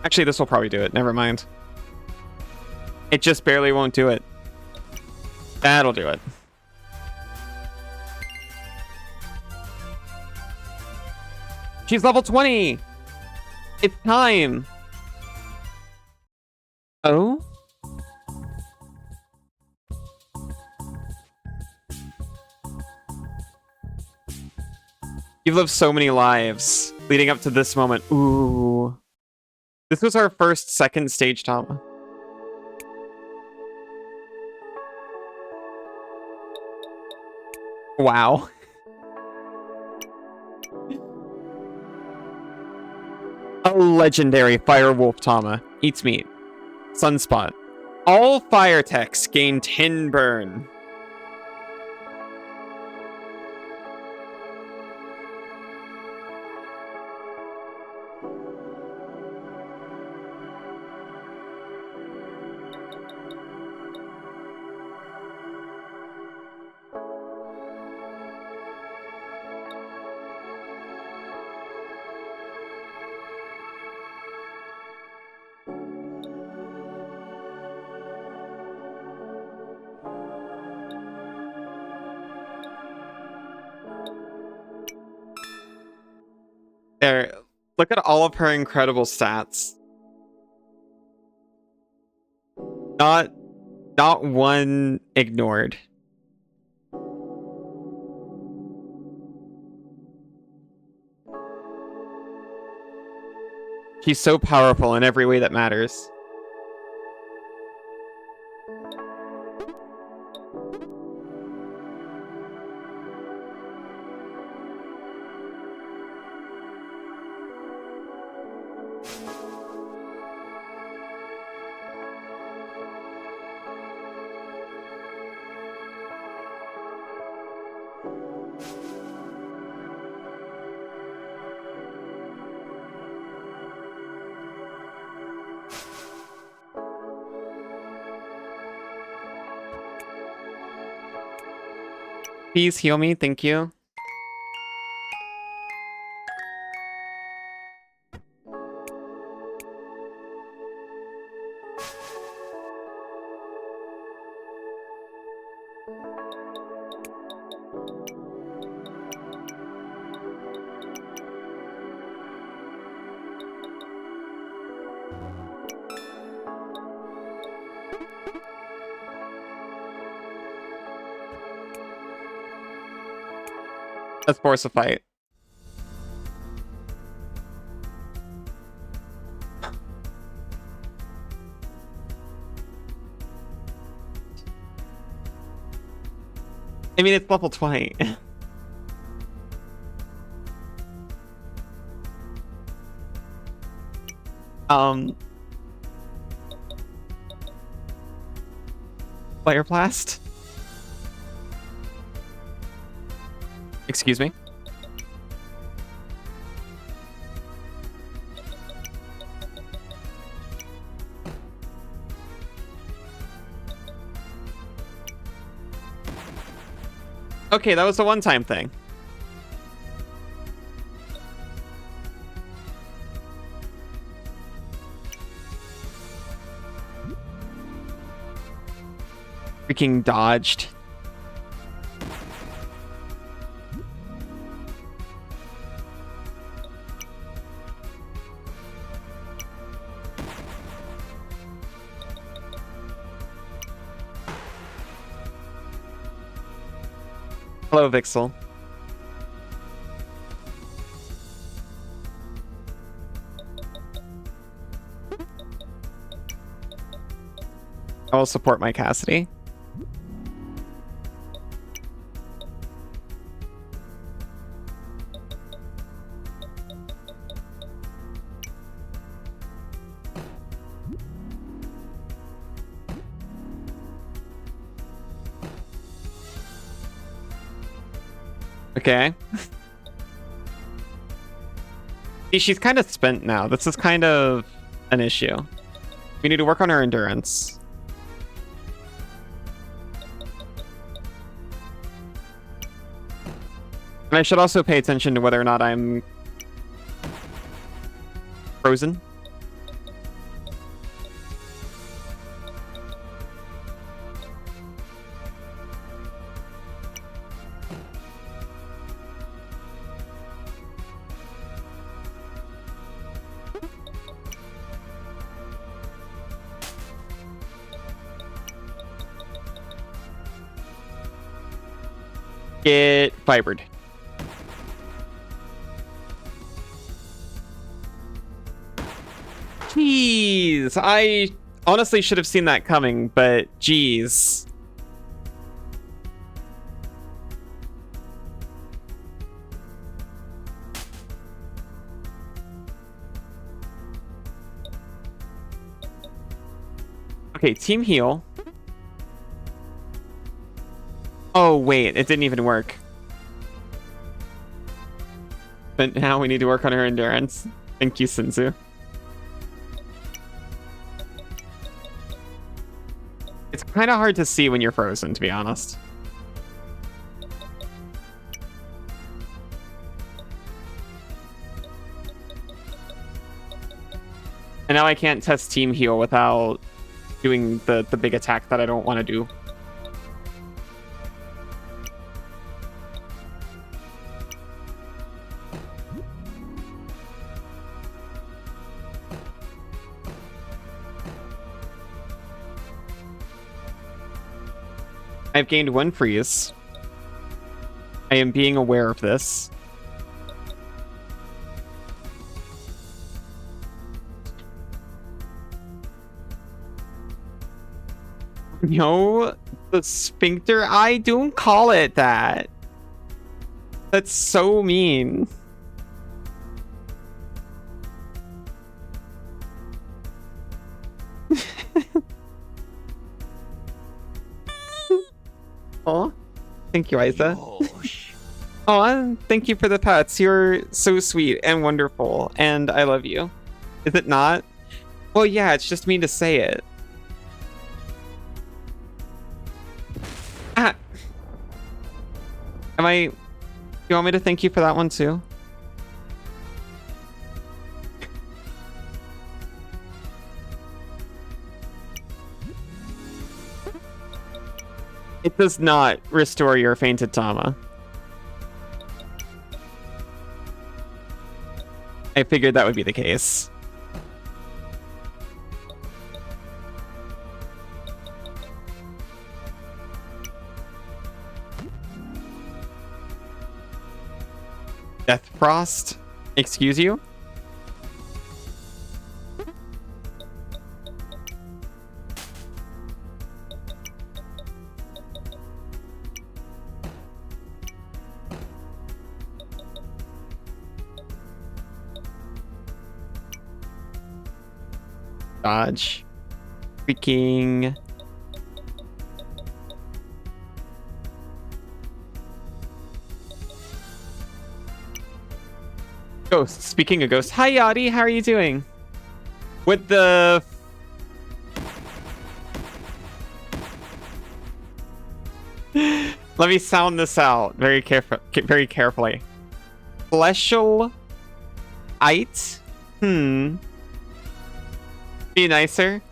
Actually, this will probably do it. Never mind. It just barely won't do it. That'll do it. She's level 20! It's time! Oh? You've lived so many lives leading up to this moment. Ooh. This was our first second stage Tama. Wow. A legendary Firewolf Tama. Eats meat. Sunspot. All fire techs gain 10 burn. There, look at all of her incredible stats. Not one ignored. She's so powerful in every way that matters. Please heal me, thank you. Let's force a fight. I mean, it's level 20. Fire blast. Excuse me. Okay, that was a one-time thing. Freaking dodged. Hello, Vixel. I will support my Cassidy. Okay. See, she's kind of spent now. This is kind of an issue. We need to work on her endurance. And I should also pay attention to whether or not I'm frozen. Get fibered. Jeez, I honestly should have seen that coming, but jeez. Okay, team heal. Oh, wait, it didn't even work. But now we need to work on her endurance. Thank you, Sinzu. It's kind of hard to see when you're frozen, to be honest. And now I can't test team heal without doing the big attack that I don't want to do. I've gained 1 freeze. I am being aware of this. No, the sphincter eye, don't call it that. That's so mean. Oh, thank you, Isa. Oh, thank you for the pets. You're so sweet and wonderful, and I love you. Is it not? Well, yeah, it's just mean to say it. Ah. You want me to thank you for that one too? It does not restore your fainted Tama. I figured that would be the case. Death Frost? Excuse you? Dodge. Freaking... Ghost. Speaking of ghosts. Hi, Yachty. How are you doing? With the... Let me sound this out very very carefully. Fleshal ite? Be nicer.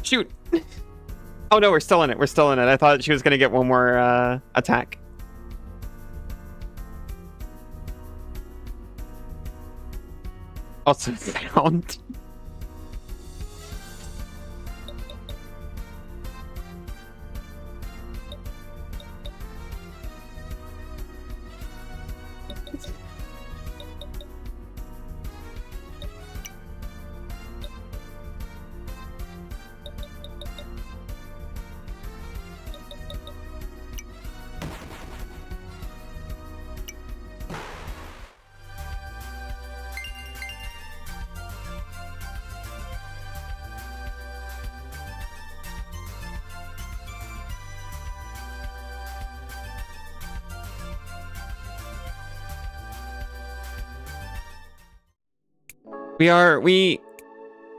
Shoot. Oh no, we're still in it. We're still in it. I thought she was gonna get one more attack. Also sound.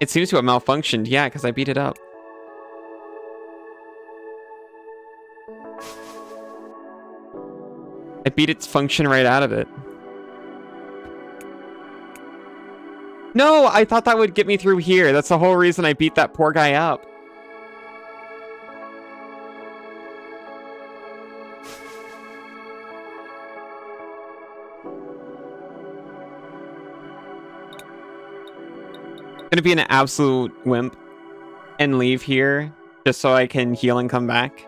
It seems to have malfunctioned, yeah, because I beat it up. I beat its function right out of it. No, I thought that would get me through here. That's the whole reason I beat that poor guy up. Gonna be an absolute wimp and leave here just so I can heal and come back.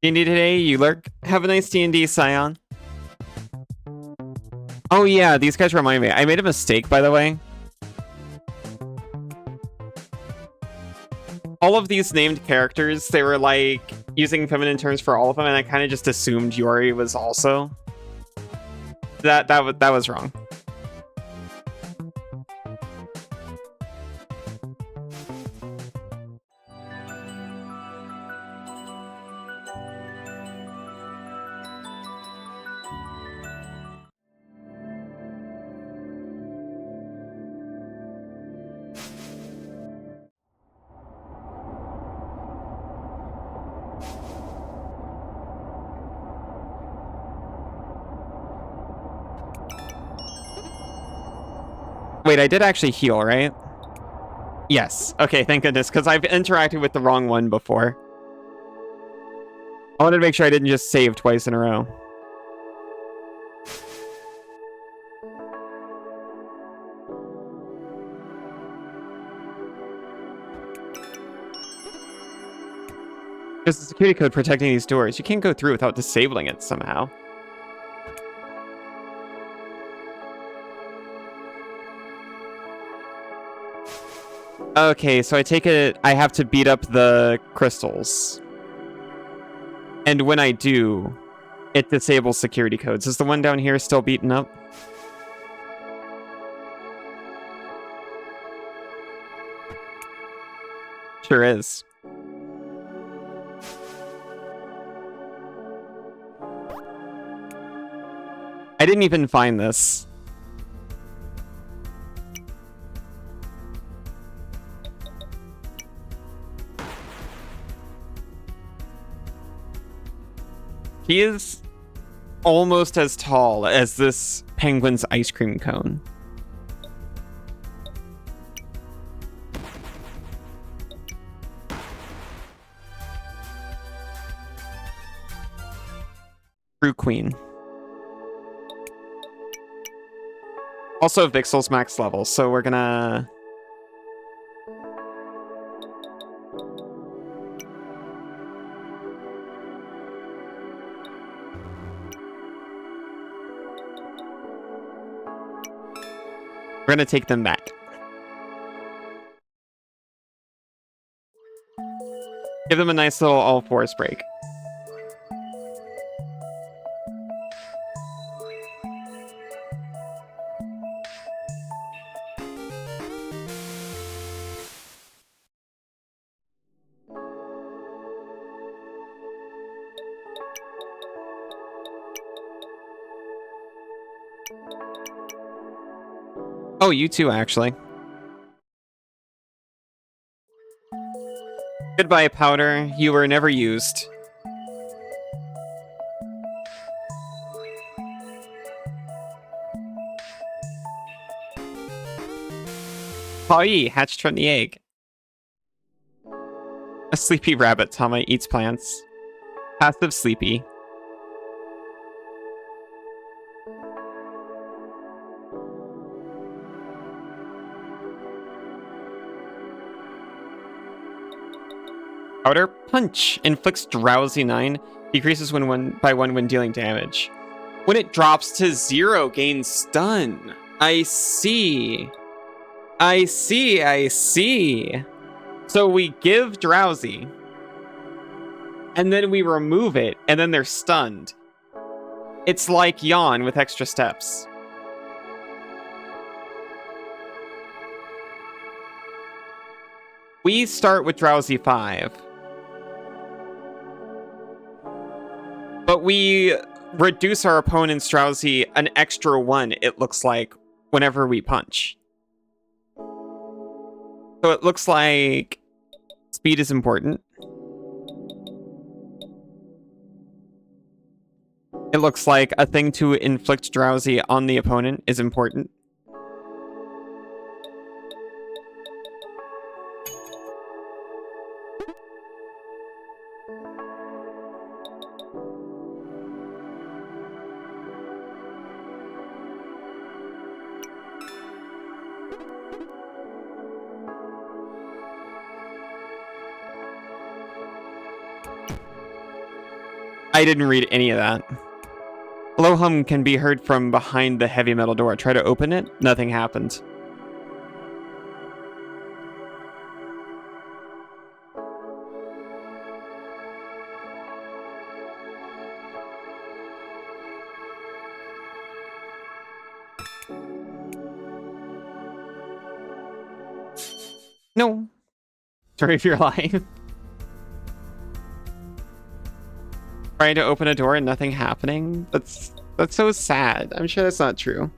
D&D today, you lurk. Have a nice D&D, Scion. Oh yeah, these guys remind me. I made a mistake, by the way. All of these named characters, they were like using feminine terms for all of them, and I kind of just assumed Yori was also. That was wrong. Wait, I did actually heal, right? Yes. Okay, thank goodness, because I've interacted with the wrong one before. I wanted to make sure I didn't just save twice in a row. There's a security code protecting these doors. You can't go through without disabling it somehow. Okay, so I take it I have to beat up the crystals. And when I do, it disables security codes. Is the one down here still beaten up? Sure is. I didn't even find this. He is almost as tall as this penguin's ice cream cone. True Queen. Also, Vixel's max level, so we're gonna... We're gonna take them back. Give them a nice little all-fours break. Oh, you too, actually. Goodbye, Powder. You were never used. Poi hatched from the egg. A sleepy rabbit, Tama eats plants. Passive sleepy. Powder Punch inflicts drowsy 9, decreases by 1 when dealing damage. When it drops to 0, gains stun. I see. I see. So we give drowsy, and then we remove it, and then they're stunned. It's like Yawn with extra steps. We start with drowsy 5. But we reduce our opponent's drowsy an extra 1, it looks like, whenever we punch. So it looks like speed is important. It looks like a thing to inflict drowsy on the opponent is important. I didn't read any of that. Low hum can be heard from behind the heavy metal door. Try to open it. Nothing happened. No. Sorry if you're lying. Trying to open a door and nothing happening? That's so sad. I'm sure that's not true.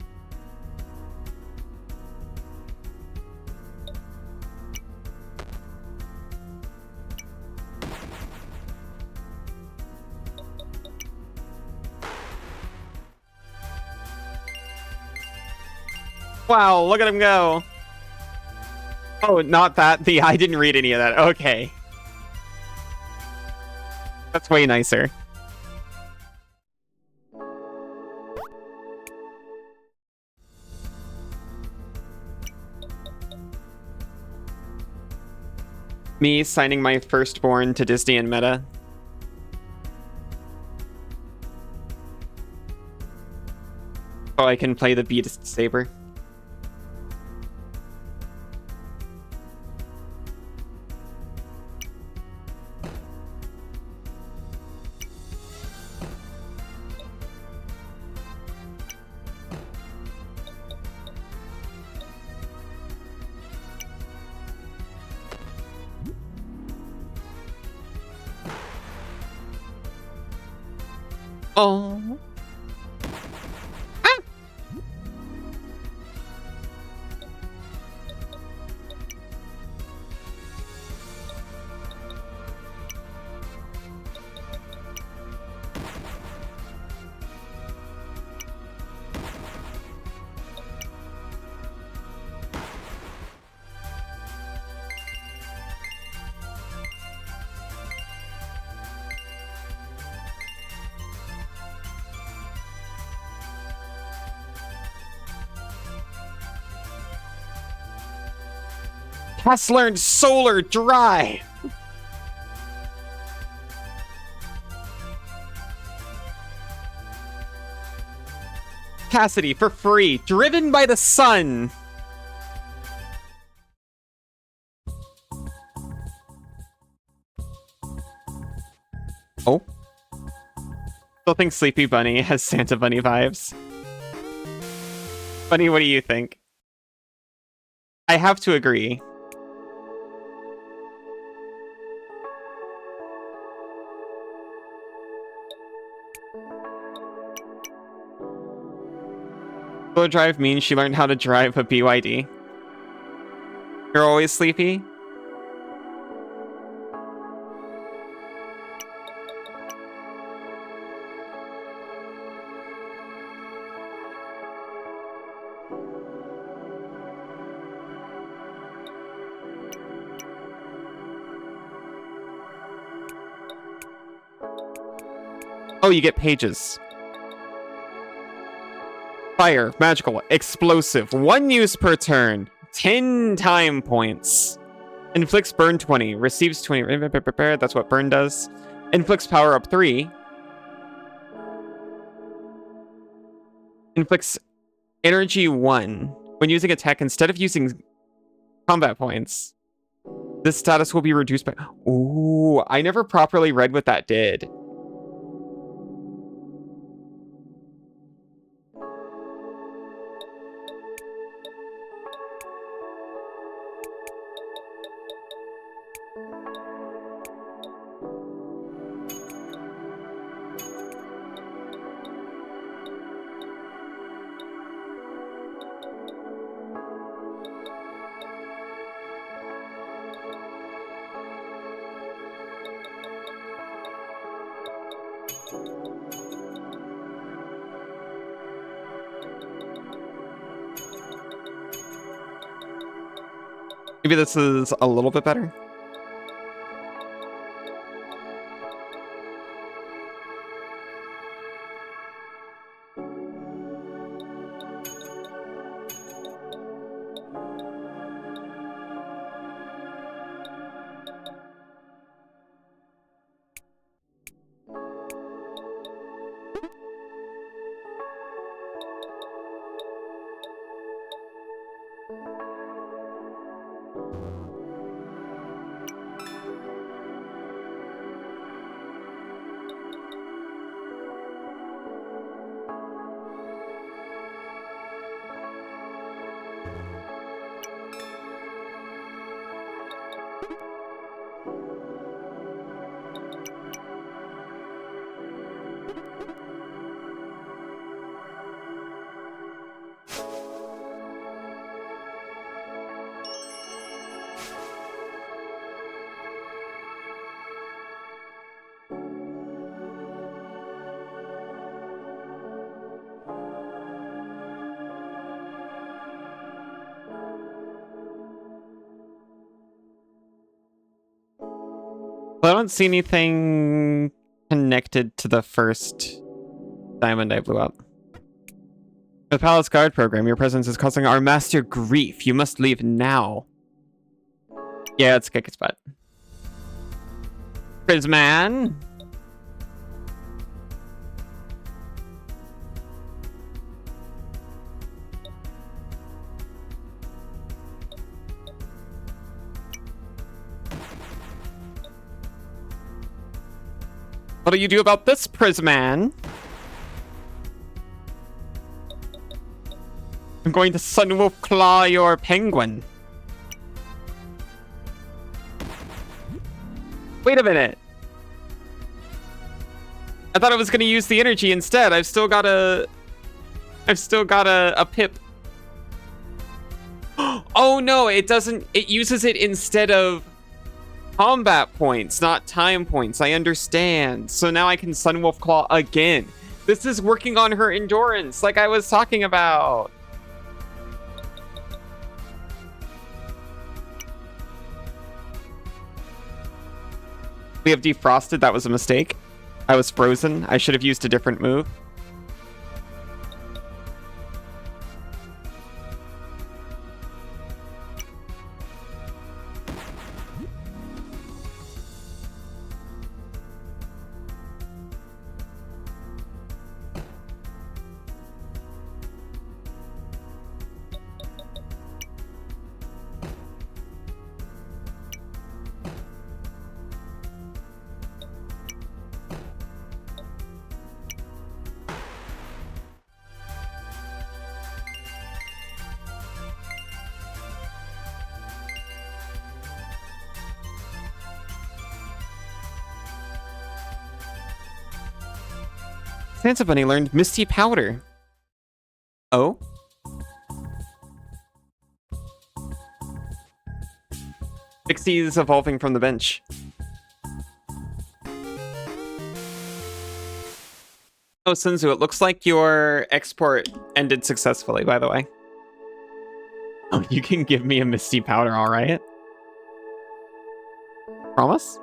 Wow, look at him go. Oh, not that. I didn't read any of that. Okay. That's way nicer. Me signing my firstborn to Disney and Meta. So I can play the Beast Saber. Oh. Ah. Kass learned Solar Dry. Capacity for free, driven by the sun. Oh. Still think Sleepy Bunny has Santa Bunny vibes. Bunny, what do you think? I have to agree. Slow drive means she learned how to drive a BYD. You're always sleepy? Oh, you get pages. Fire, magical, explosive, 1 use per turn, 10 time points. Inflicts burn 20, receives 20. That's what burn does. Inflicts power up 3. Inflicts energy 1. When using attack, instead of using combat points, this status will be reduced by... Ooh, I never properly read what that did. Maybe this is a little bit better. Well, I don't see anything connected to the first diamond I blew up. The Palace Guard program, your presence is causing our master grief. You must leave now. Yeah, let's kick its butt. Prisman. What do you do about this, Prisman? I'm going to Sunwolf Claw your penguin. Wait a minute. I thought I was going to use the energy instead. I've still got a pip. Oh no, it doesn't. It uses it instead of combat points, not time points. I understand. So now I can Sunwolf Claw again. This is working on her endurance, like I was talking about. We have defrosted. That was a mistake. I was frozen. I should have used a different move. Santa Bunny learned Misty Powder. Oh? Pixie's evolving from the bench. Oh, Sunzu, it looks like your export ended successfully, by the way. Oh, you can give me a Misty Powder, alright? Promise?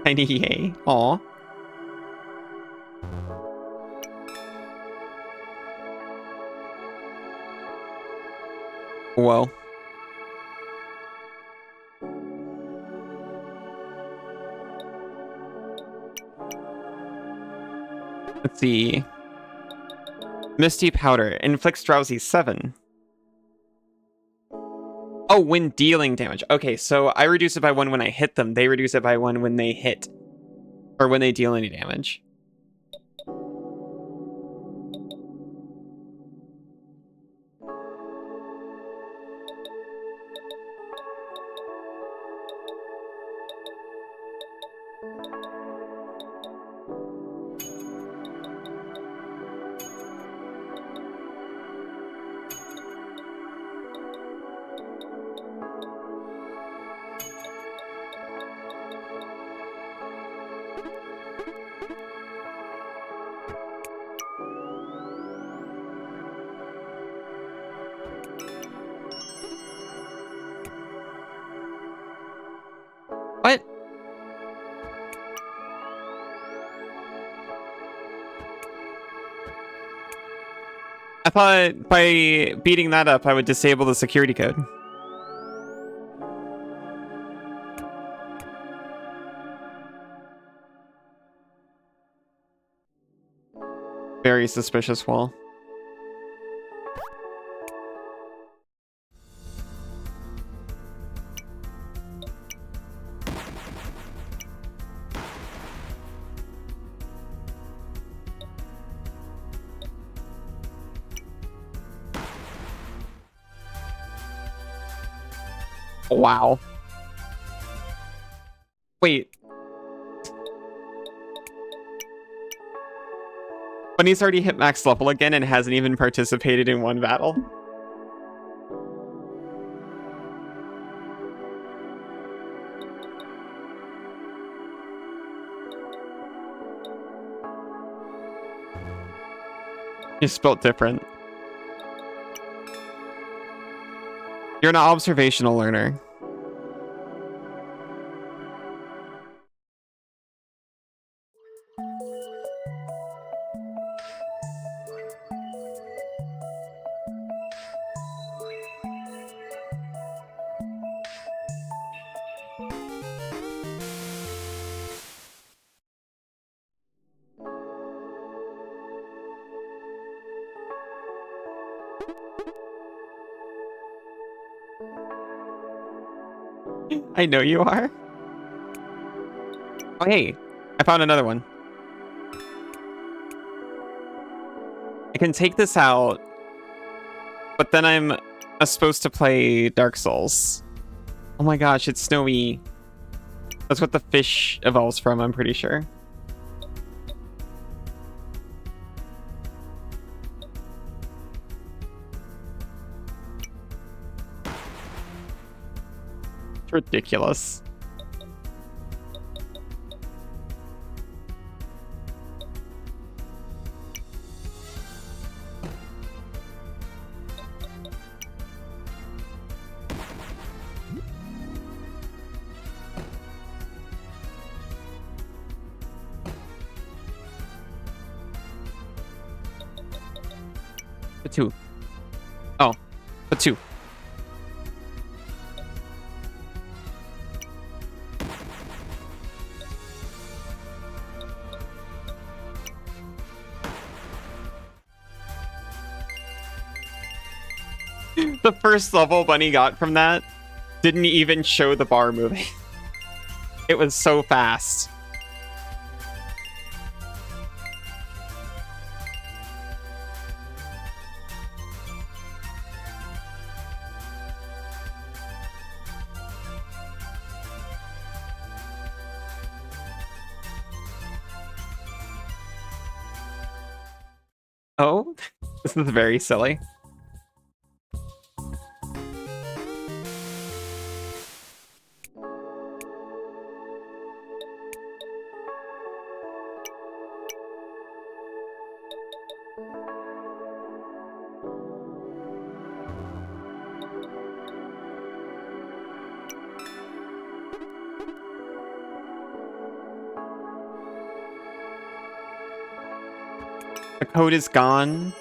Tiny yay. Aw. Whoa. Let's see. Misty Powder. Inflicts drowsy 7. Oh, when dealing damage. Okay, so I reduce it by 1 when I hit them. They reduce it by 1 when they hit. Or when they deal any damage. What? I thought by beating that up, I would disable the security code. Very suspicious wall. Wow. Wait. Bunny's already hit max level again and hasn't even participated in one battle. You spelt different. You're an observational learner. I know you are. Oh, hey. I found another one. I can take this out, but then I'm supposed to play Dark Souls. Oh my gosh, it's snowy. That's what the fish evolves from, I'm pretty sure. It's ridiculous. The 2. Oh, the 2. The first level Bunny got from that didn't even show the bar moving. It was so fast. Oh, this is very silly. The code is gone.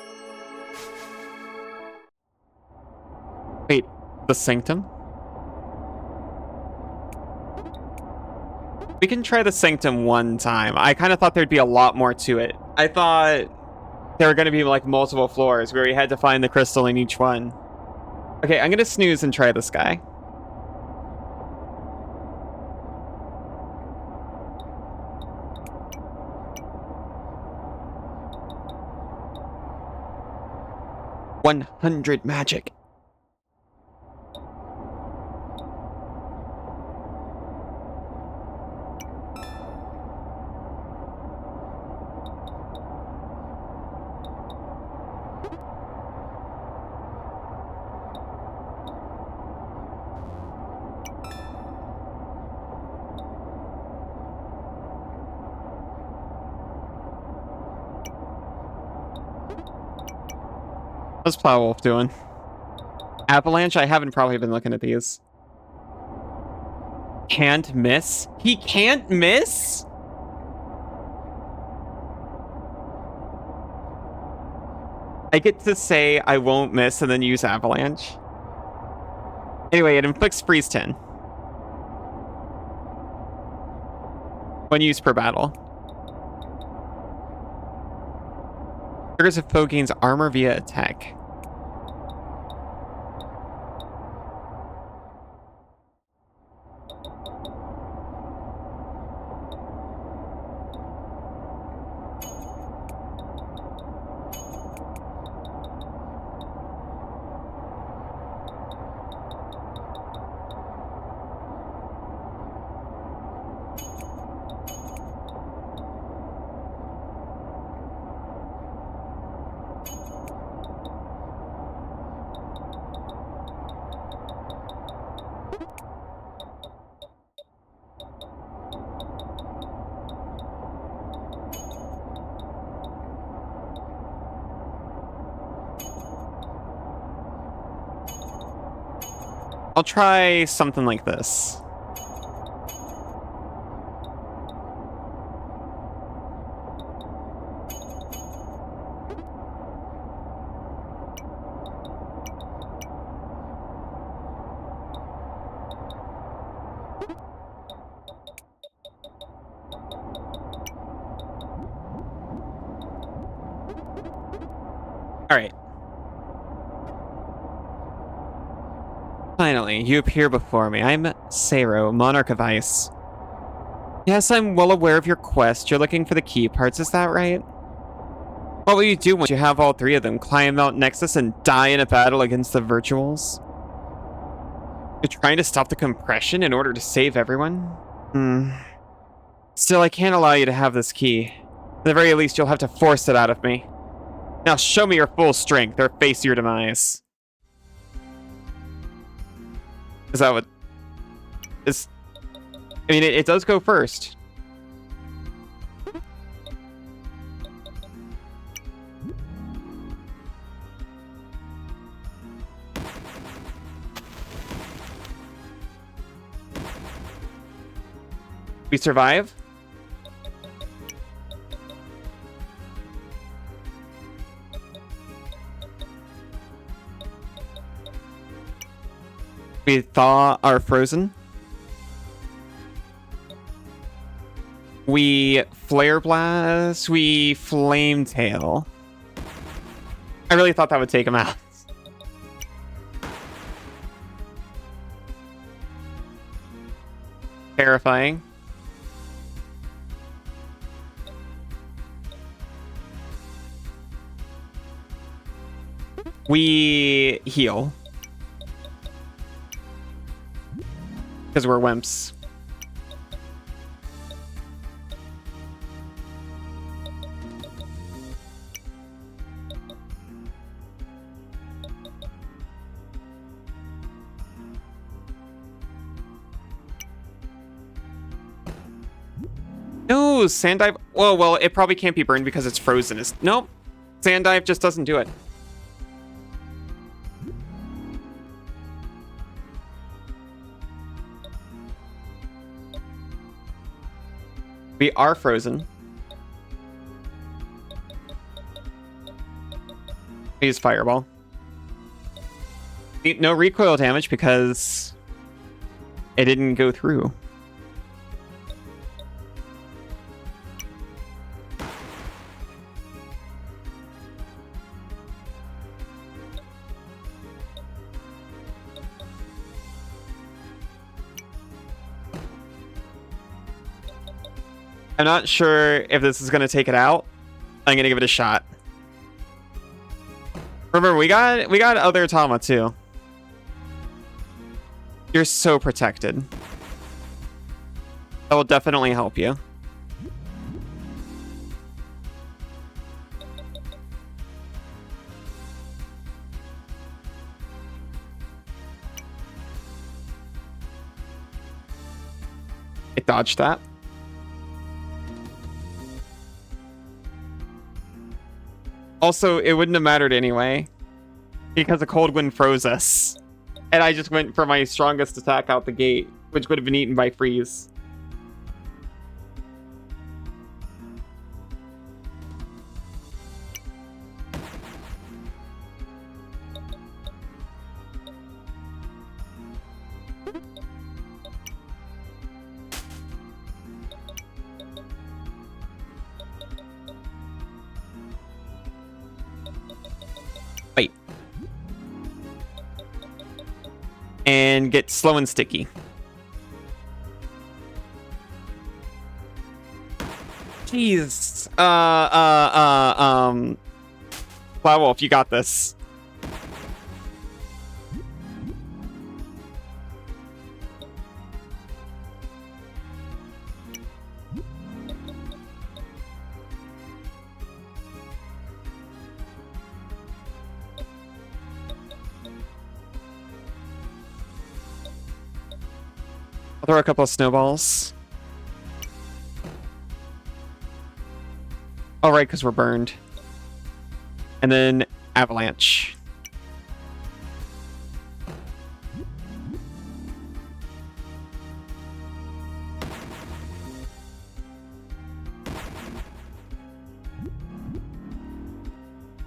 Wait, the Sanctum? We can try the Sanctum one time. I kind of thought there'd be a lot more to it. I thought there were going to be like multiple floors where we had to find the crystal in each one. Okay, I'm going to snooze and try this guy. $100 magic. How's Plowwolf doing? Avalanche? I haven't probably been looking at these. Can't miss? He can't miss? I get to say I won't miss and then use Avalanche. Anyway, it inflicts freeze 10. One use per battle. Triggers if foe gains armor via attack. I'll try something like this. All right. Finally, you appear before me. I'm Sero, Monarch of Ice. Yes, I'm well aware of your quest. You're looking for the key parts, is that right? What will you do once you have all three of them? Climb Mount Nexus and die in a battle against the Virtuals? You're trying to stop the compression in order to save everyone? Still, I can't allow you to have this key. At the very least, you'll have to force it out of me. Now show me your full strength or face your demise. Is that what... is... I mean, it does go first. We survive? We thaw our frozen. We flare blast. We flame tail. I really thought that would take him out. Terrifying. We heal. Because we're wimps. No, sand dive. Whoa, well, it probably can't be burned because it's frozen. Nope. Sand dive just doesn't do it. We are frozen. We use fireball. No recoil damage because it didn't go through. I'm not sure if this is going to take it out. I'm going to give it a shot. Remember, we got other Tama too. You're so protected. That will definitely help you. It dodged that. Also, it wouldn't have mattered anyway, because the cold wind froze us. And I just went for my strongest attack out the gate, which would have been eaten by freeze. Wait. And get slow and sticky. Jeez. Wow, Wolf, you got this. I'll throw a couple of snowballs. Oh, right, because we're burned. And then avalanche.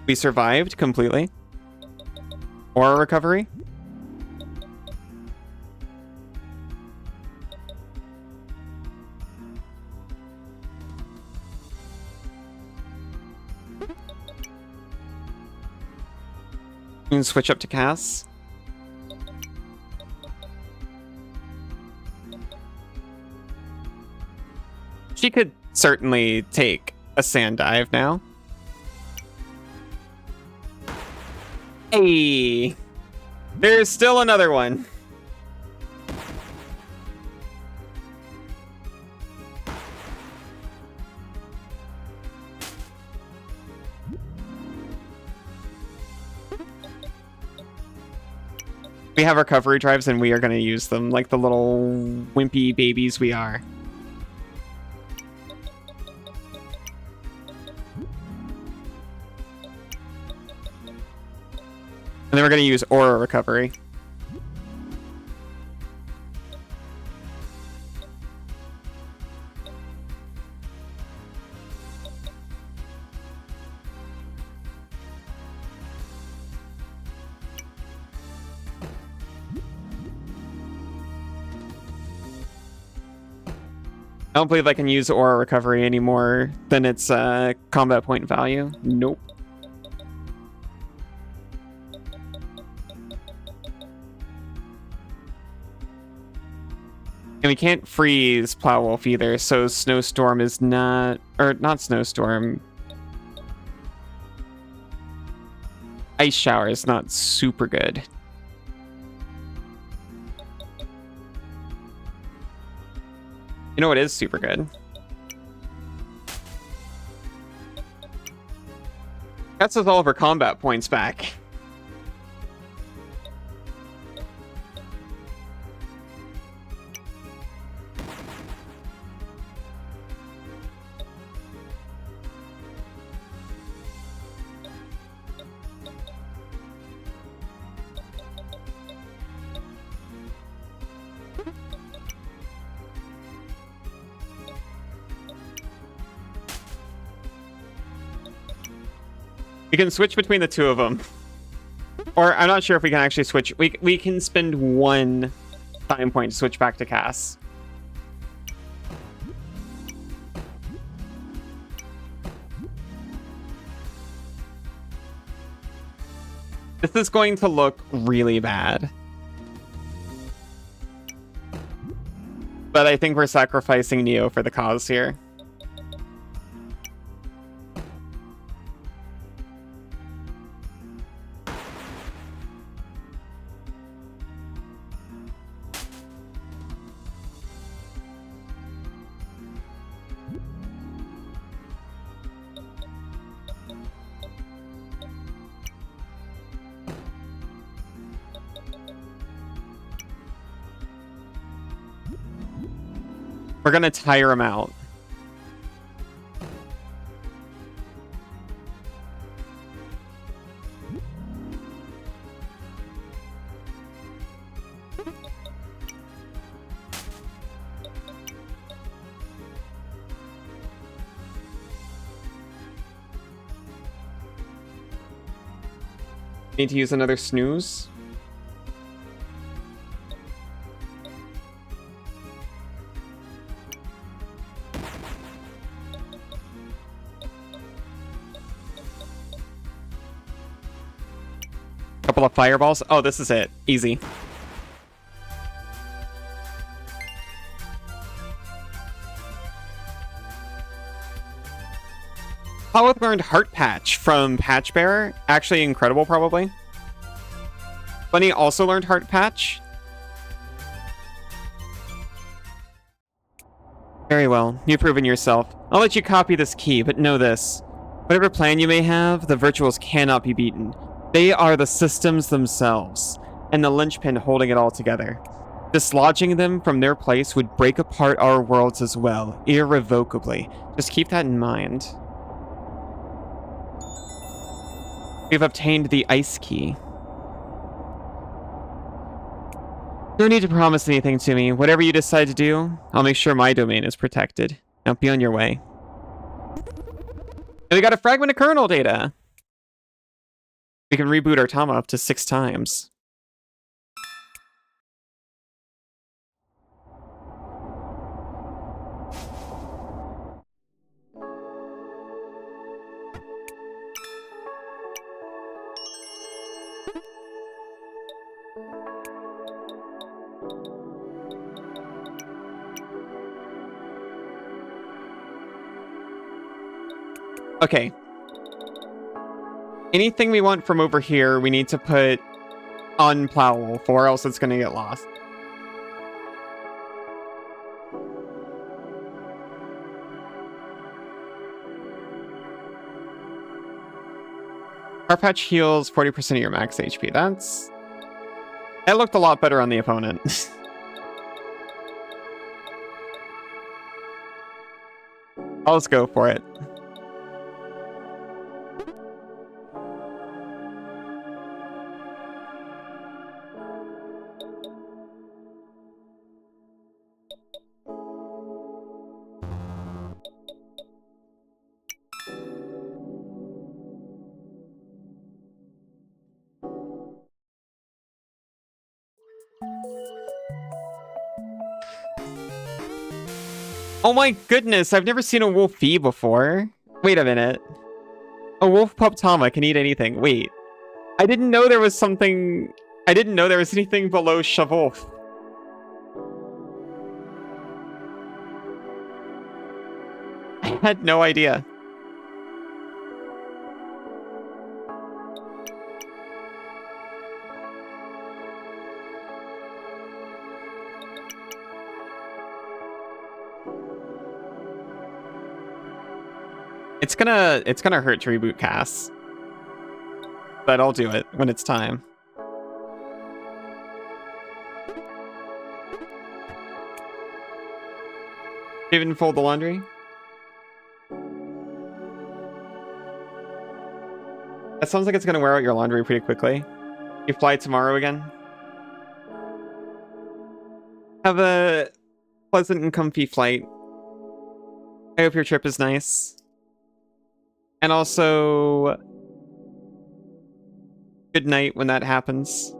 We survived completely. Aura recovery. You can switch up to Kass. She could certainly take a sand dive now. Hey! There's still another one. We have recovery drives and we are going to use them like the little wimpy babies we are. And then we're going to use aura recovery. I don't believe I can use aura recovery any more than its combat point value. Nope. And we can't freeze Plowwolf either, so Snowstorm is not... Or, not Snowstorm. Ice Shower is not super good. You know what is super good? Kass has all of her combat points back. We can switch between the two of them. Or I'm not sure if we can actually switch. We can spend one time point to switch back to Kass. This is going to look really bad. But I think we're sacrificing Neo for the cause here. We're gonna tire him out. Need to use another snooze. Couple of fireballs. Oh, this is it. Easy. Plowwolf learned Heart Patch from Patch Bearer. Actually incredible, probably. Bunny also learned Heart Patch. Very well. You've proven yourself. I'll let you copy this key, but know this. Whatever plan you may have, the Virtuals cannot be beaten. They are the systems themselves, and the linchpin holding it all together. Dislodging them from their place would break apart our worlds as well, irrevocably. Just keep that in mind. We've obtained the Ice Key. No need to promise anything to me. Whatever you decide to do, I'll make sure my domain is protected. Now be on your way. And we got a fragment of kernel data. We can reboot our Tama up to 6 times. Okay. Anything we want from over here, we need to put on Plowwolf, or else it's going to get lost. Heart Patch heals 40% of your max HP. That looked a lot better on the opponent. Let's go for it. Oh my goodness, I've never seen a Wolfie before. Wait a minute. A Wolf Pup Tama can eat anything. Wait. I didn't know there was something... I didn't know there was anything below Shavolf. had no idea. It's gonna hurt to reboot Kass. But I'll do it when it's time. Even fold the laundry? That sounds like it's gonna wear out your laundry pretty quickly. You fly tomorrow again? Have a pleasant and comfy flight. I hope your trip is nice. And also, good night when that happens.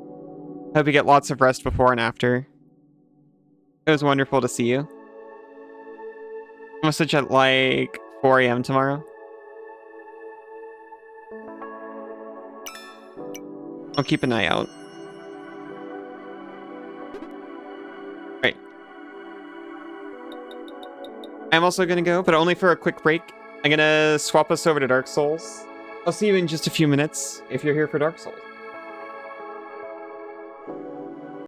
Hope you get lots of rest before and after. It was wonderful to see you. Message at like 4 a.m. tomorrow. I'll keep an eye out. Right. I'm also gonna go, but only for a quick break. I'm gonna swap us over to Dark Souls. I'll see you in just a few minutes if you're here for Dark Souls.